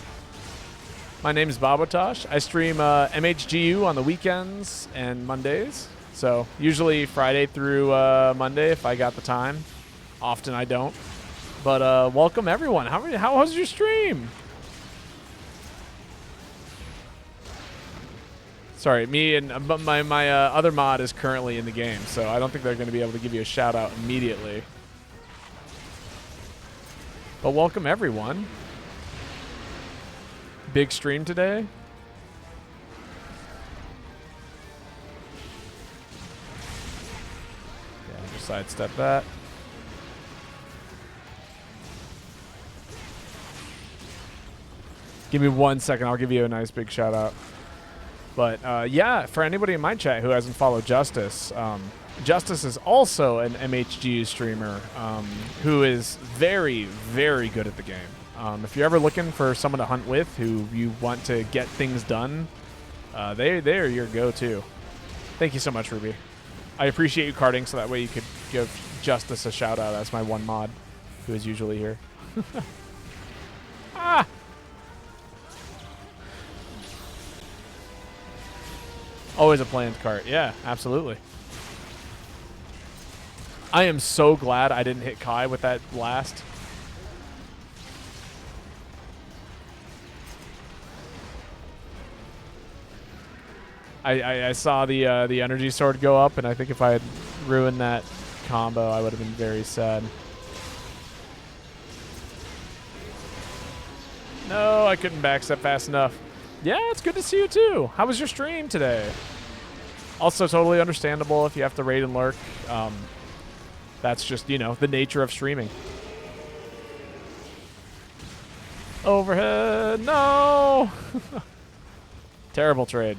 S1: My name is Babotosh. I stream MHGU on the weekends and Mondays. So usually Friday through Monday if I got the time. Often I don't. But welcome everyone. How was your stream? Sorry, me and my other mod is currently in the game, so I don't think they're going to be able to give you a shout out immediately. But welcome everyone. Big stream today. Yeah, just sidestep that. Give me 1 second, I'll give you a nice big shout out. But yeah, for anybody in my chat who hasn't followed Justice, Justice is also an MHGU streamer who is very, very good at the game. If you're ever looking for someone to hunt with who you want to get things done, they're your go-to. Thank you so much, Ruby. I appreciate you carding so that way you could give Justice a shout-out as my one mod who is usually here. Ah! Always a planned cart. Yeah, absolutely. I am so glad I didn't hit Kai with that blast. I saw the energy sword go up, and I think if I had ruined that combo, I would have been very sad. No, I couldn't backstep fast enough. Yeah, it's good to see you too. How was your stream today? Also, totally understandable if you have to raid and lurk. That's just, you know, the nature of streaming. Overhead, no! Terrible trade.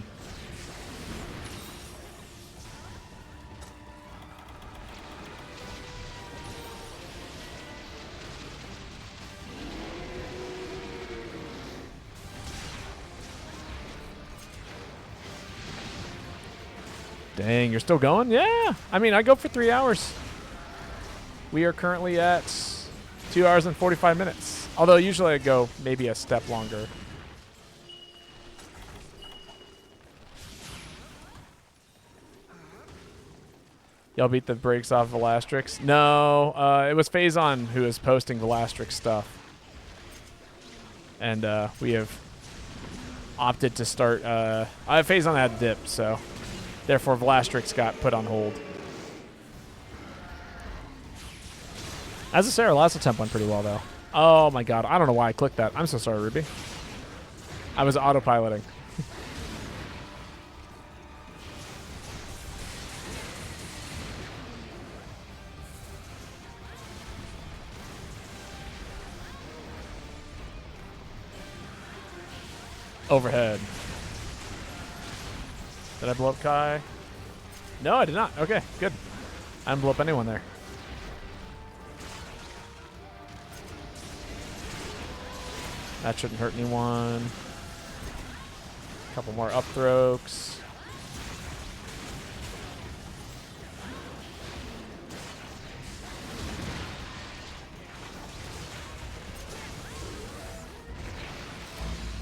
S1: Dang, you're still going? Yeah. I mean, I go for 3 hours. We are currently at 2 hours and 45 minutes. Although usually I go maybe a step longer. Y'all beat the brakes off Velastrix? No, it was Phazon who was posting Velastrix stuff. And we have opted to start... Phazon had dipped, so... Therefore, Velastrix got put on hold. As a Sarah, last attempt went pretty well, though. Oh, my God. I don't know why I clicked that. I'm so sorry, Ruby. I was autopiloting. Overhead. Did I blow up Kai? No, I did not. Okay, good. I didn't blow up anyone there. That shouldn't hurt anyone. A couple more up throws.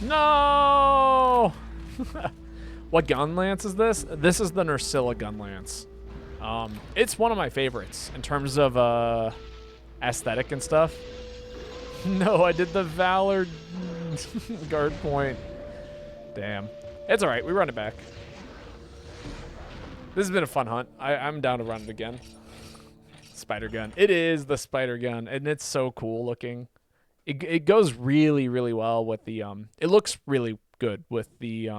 S1: No! What gun lance is this? This is the Nursilla gun lance. It's one of my favorites in terms of aesthetic and stuff. No, I did the Valor guard point. Damn. It's all right. We run it back. This has been a fun hunt. I'm down to run it again. Spider gun. It is the spider gun, and it's so cool looking. It goes really, really well with the... It looks really good with the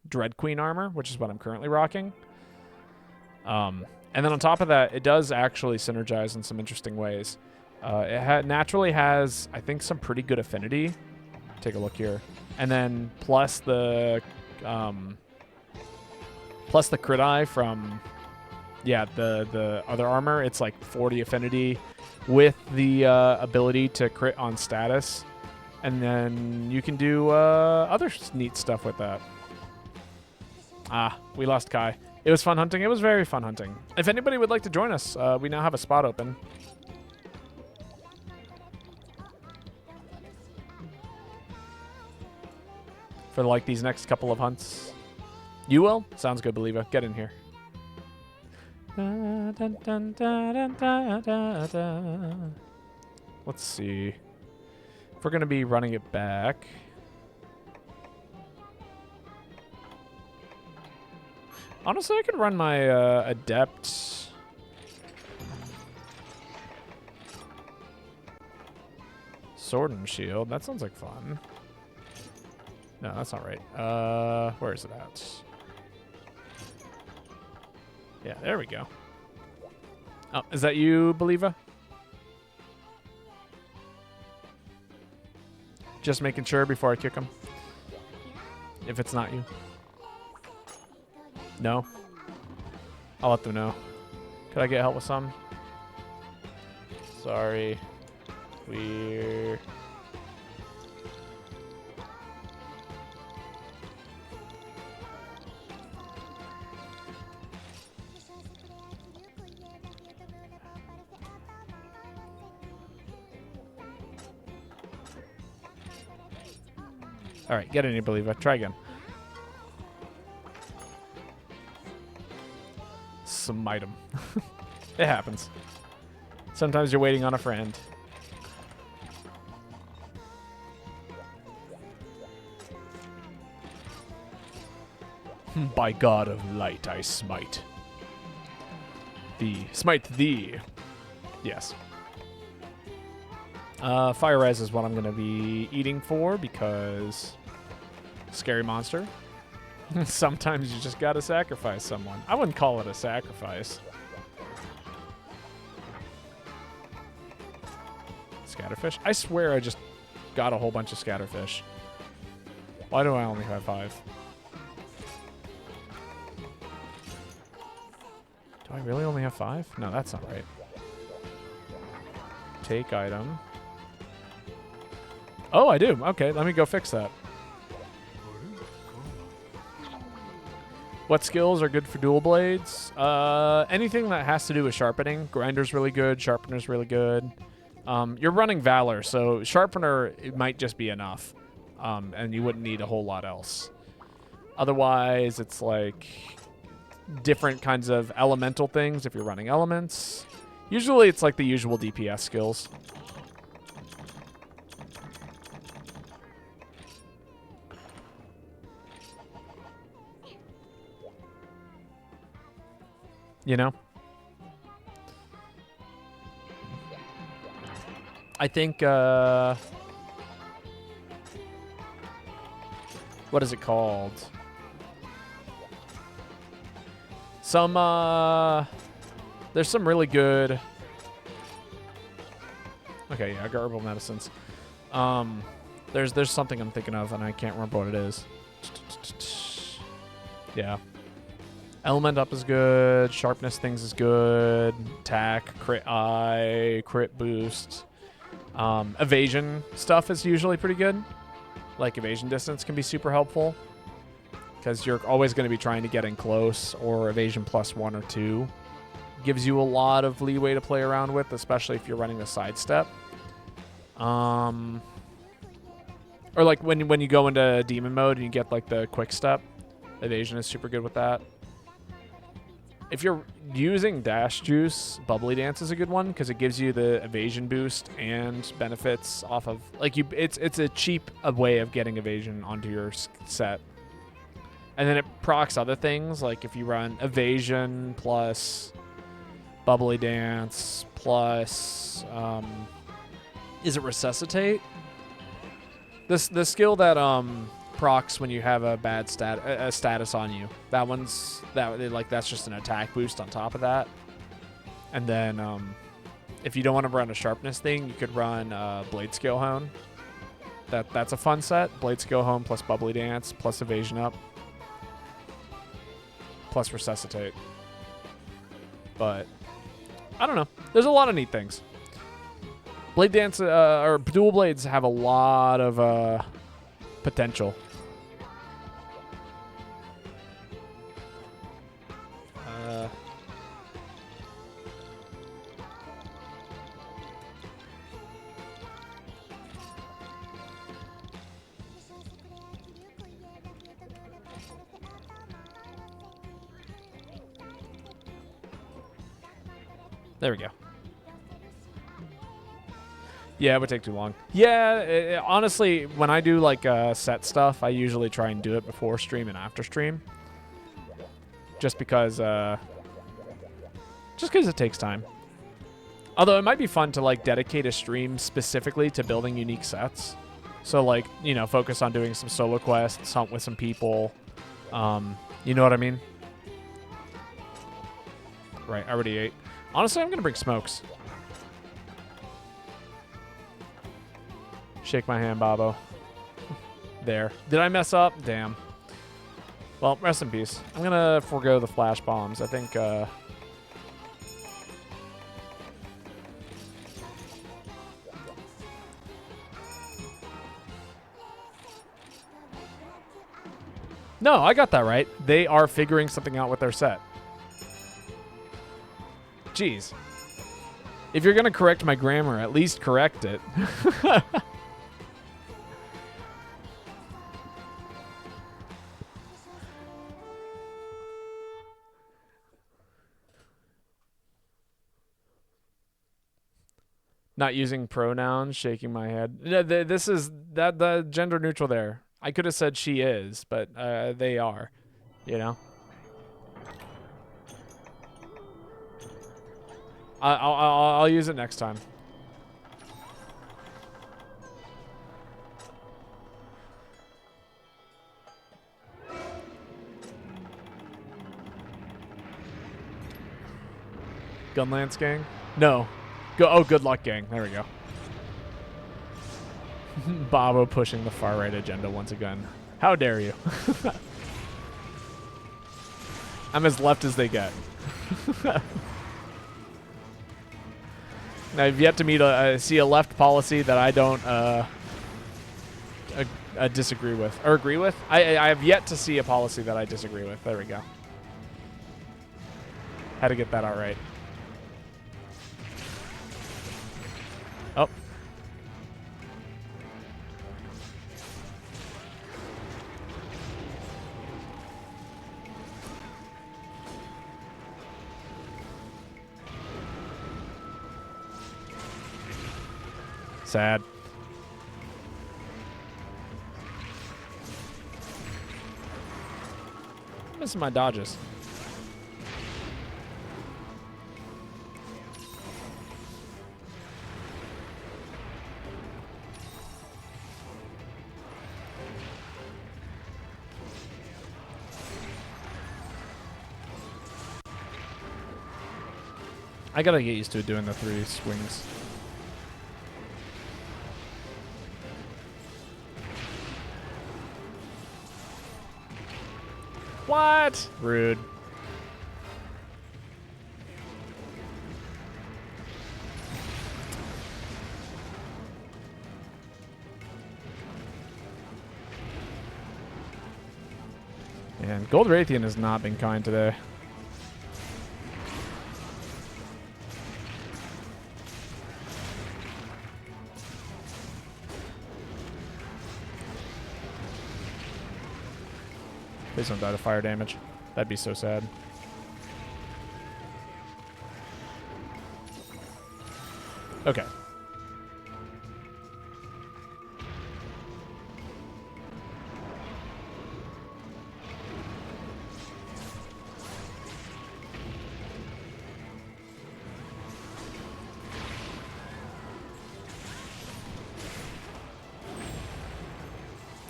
S1: Dread Queen armor, which is what I'm currently rocking. And then on top of that, it does actually synergize in some interesting ways. It naturally has, I think, some pretty good affinity. Take a look here. And then plus the crit eye from, yeah, the other armor. It's like 40 affinity with the ability to crit on status. And then you can do other neat stuff with that. Ah, we lost Kai. It was fun hunting. It was very fun hunting. If anybody would like to join us, we now have a spot open. For like these next couple of hunts. You will? Sounds good, Believer. Get in here. Let's see. If we're going to be running it back. Honestly, I could run my Adept. Sword and Shield. That sounds like fun. No, that's not right. Where is it at? Yeah, there we go. Oh, is that you, Believer? Just making sure before I kick him. If it's not you. No? I'll let them know. Could I get help with some? Sorry. We're... All right, get in here, Believer. Try again. smite him. It happens. Sometimes you're waiting on a friend. By God of light, I smite. Smite thee. Yes. Fire res is what I'm going to be eating for because scary monster. Sometimes you just got to sacrifice someone. I wouldn't call it a sacrifice. Scatterfish? I swear I just got a whole bunch of scatterfish. Why do I only have 5? Do I really only have 5? No, that's not right. Take item. Oh, I do. Okay, let me go fix that. What skills are good for dual blades? Anything that has to do with sharpening. Grinder's really good. Sharpener's really good. You're running Valor, so Sharpener it might just be enough. And you wouldn't need a whole lot else. Otherwise, it's like different kinds of elemental things if you're running elements. Usually, it's like the usual DPS skills. You know? I think, what is it called? There's some really good... Okay, yeah, herbal medicines. There's something I'm thinking of, and I can't remember what it is. Yeah. Element up is good. Sharpness things is good. Attack, crit eye, crit boost. Evasion stuff is usually pretty good. Like evasion distance can be super helpful because you're always going to be trying to get in close, or evasion +1 or 2 gives you a lot of leeway to play around with, especially if you're running the sidestep. Or like when you go into demon mode and you get like the quick step, evasion is super good with that. If you're using Dash Juice, Bubbly Dance is a good one because it gives you the evasion boost and benefits off of like you. It's a cheap way of getting evasion onto your set, and then it procs other things like if you run evasion plus Bubbly Dance plus is it Resuscitate? The skill that procs when you have a bad status on you. That's just an attack boost on top of that. And then if you don't want to run a sharpness thing, you could run Blade Scale Hone. That's a fun set. Blade Scale Hone plus Bubbly Dance plus evasion up plus Resuscitate. But I don't know. There's a lot of neat things. Blade Dance or dual blades have a lot of potential. There we go. Yeah, it would take too long. Yeah, honestly, when I do like set stuff, I usually try and do it before stream and after stream. Just because it takes time. Although it might be fun to like dedicate a stream specifically to building unique sets. So like, you know, focus on doing some solo quests, hunt with some people. You know what I mean? Right, I already ate. Honestly, I'm going to bring smokes. Shake my hand, Babo. There. Did I mess up? Damn. Well, rest in peace. I'm going to forego the flash bombs. I think... No, I got that right. They are figuring something out with their set. Jeez. If you're going to correct my grammar, at least correct it. Not using pronouns, shaking my head. No, this is that the gender neutral there. I could have said she is, but they are. You know. I'll use it next time. Gunlance gang? No. Good luck gang. There we go. Babo pushing the far right agenda once again. How dare you? I'm as left as they get. I've yet to see a left policy that I don't disagree with or agree with. I have yet to see a policy that I disagree with. There we go. Had to get that out right. Oh. Sad. I'm missing my dodges. I gotta get used to doing the 3 swings. What? Rude. And Gold Raytheon has not been kind today. Please don't die to fire damage. That'd be so sad. Okay.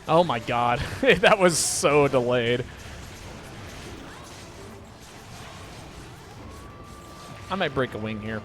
S1: Oh my god. That was so delayed. I might break a wing here.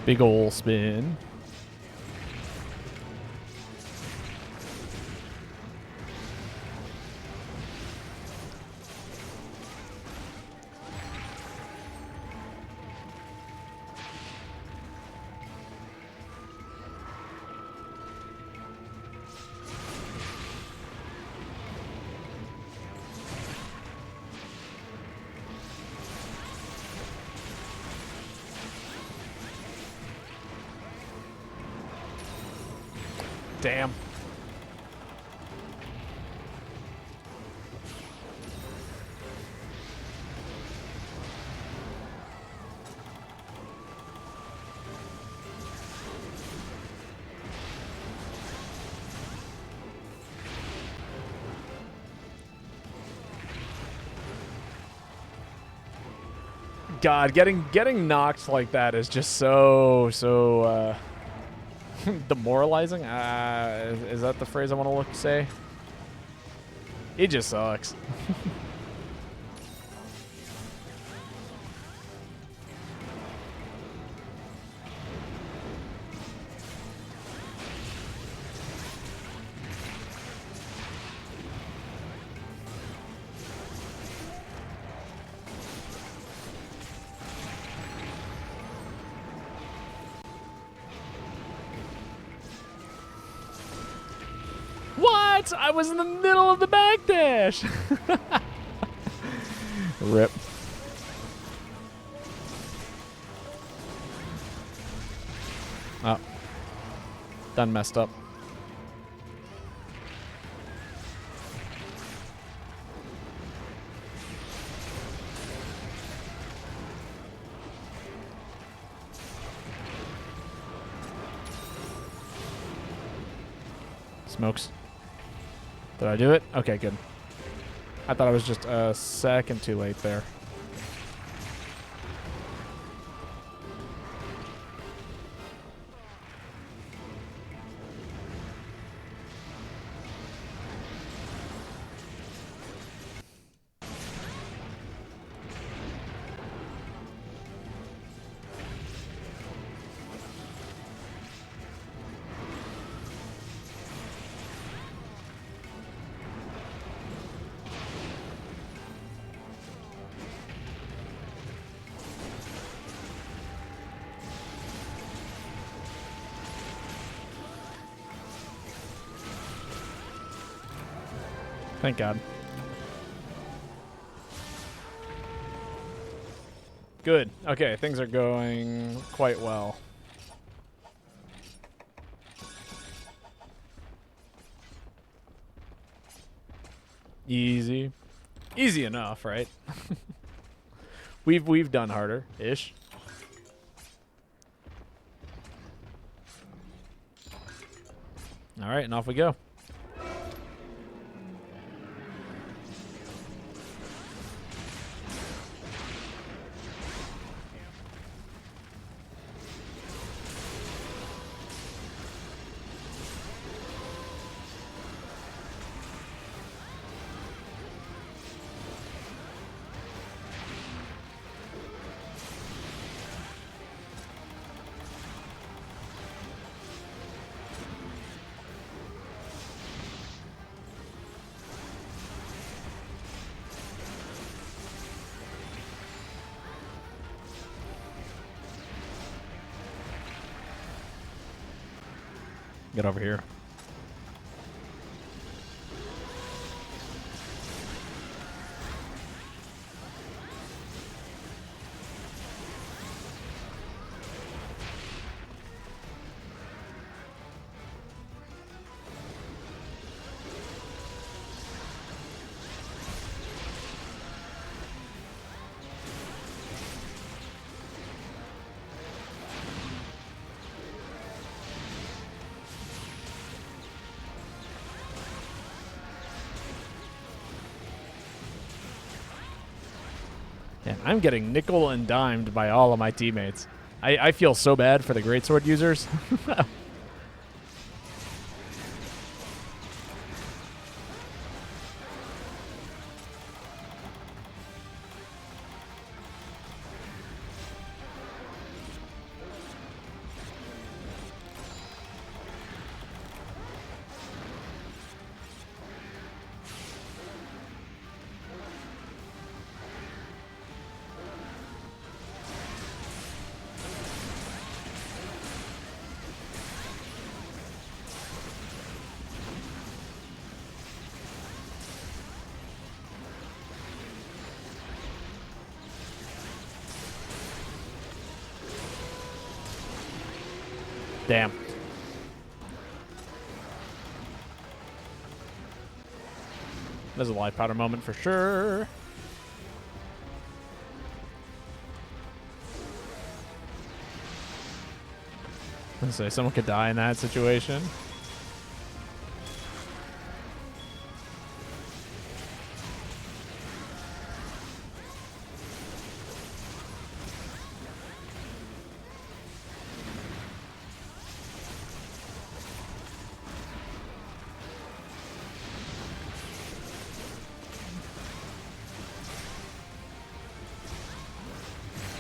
S1: Big ol' spin. Damn. God, getting knocked like that is just so demoralizing. Is that the phrase I want to say? It just sucks. What? I was in the middle of the backdash. Rip. Oh. Done messed up. Smokes. Did I do it? Okay, good. I thought I was just a second too late there. Thank God. Good. Okay, things are going quite well. Easy. Easy enough, right? We've done harder-ish. All right, and off we go. Get over here. Man, I'm getting nickel and dimed by all of my teammates. I feel so bad for the greatsword users. Damn. There's a live powder moment for sure. I was gonna say, someone could die in that situation.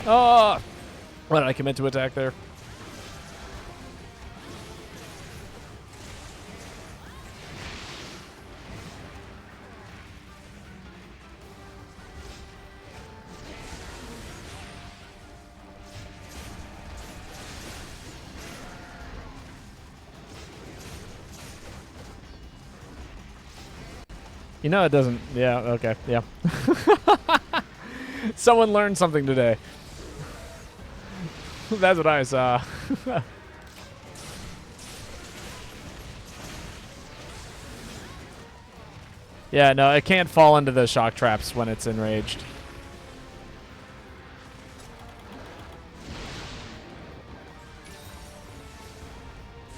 S1: Oh! Why did I commit to attack there? You know it doesn't. Yeah, okay, yeah. Someone learned something today. That's what I saw. Yeah, no, it can't fall into the shock traps when it's enraged.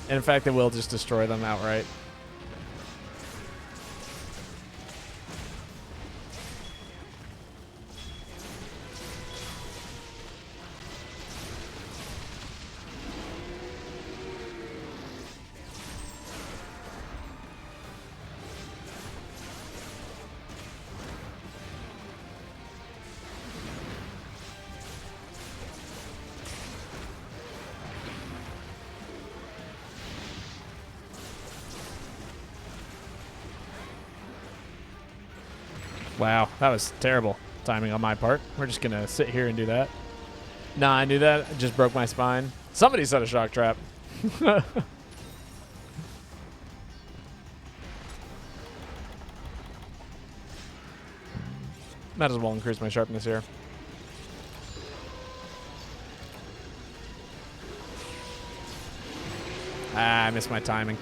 S1: And in fact, it will just destroy them outright. Wow, that was terrible timing on my part. We're just going to sit here and do that. Nah, I knew that. It just broke my spine. Somebody set a shock trap. Might as well increase my sharpness here. Ah, I missed my timing.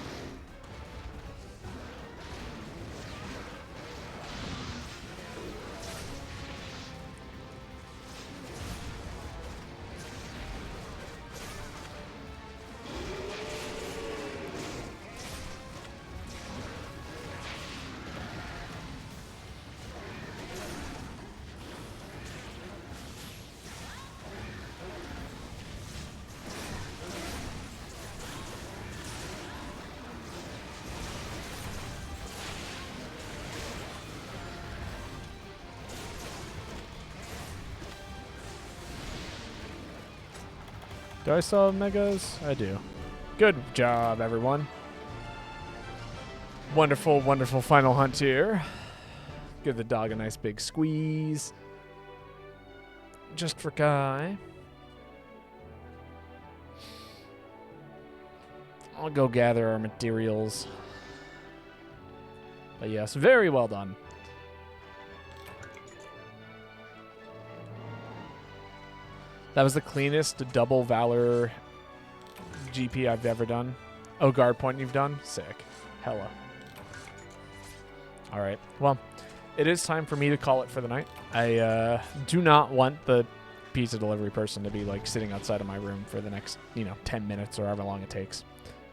S1: Do I still have megas? I do. Good job, everyone. Wonderful, wonderful final hunt here. Give the dog a nice big squeeze. Just for Kai. I'll go gather our materials. But yes, very well done. That was the cleanest double Valor GP I've ever done. Oh, guard point you've done? Sick. Hella. All right. Well, it is time for me to call it for the night. I do not want the pizza delivery person to be like sitting outside of my room for the next, 10 minutes or however long it takes.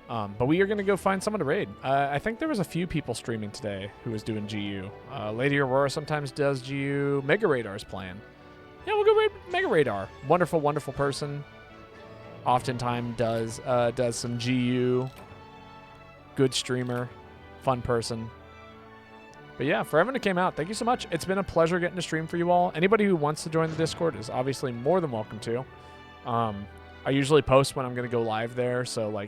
S1: But we are going to go find someone to raid. I think there was a few people streaming today who was doing GU. Lady Aurora sometimes does GU. Mega Radar's playing. Yeah, we'll go raid Mega Radar. Wonderful, wonderful person. Oftentimes does some GU. Good streamer. Fun person. But yeah, for everyone who came out, thank you so much. It's been a pleasure getting to stream for you all. Anybody who wants to join the Discord is obviously more than welcome to. I usually post when I'm going to go live there. So,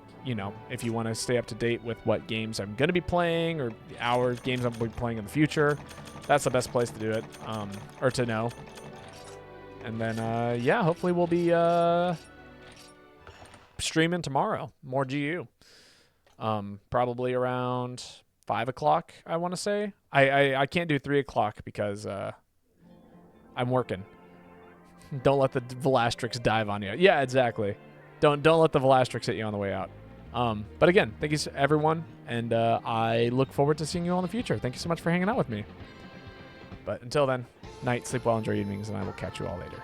S1: if you want to stay up to date with what games I'm going to be playing or the hours games I'm going to be playing in the future, that's the best place to do it, or to know. And then, hopefully we'll be streaming tomorrow. More GU. Probably around 5 o'clock, I want to say. I can't do 3 o'clock because I'm working. Don't let the Velastrix dive on you. Yeah, exactly. Don't let the Velastrix hit you on the way out. But again, thank you everyone, and I look forward to seeing you all in the future. Thank you so much for hanging out with me. But until then, night, sleep well, enjoy your evenings, and I will catch you all later.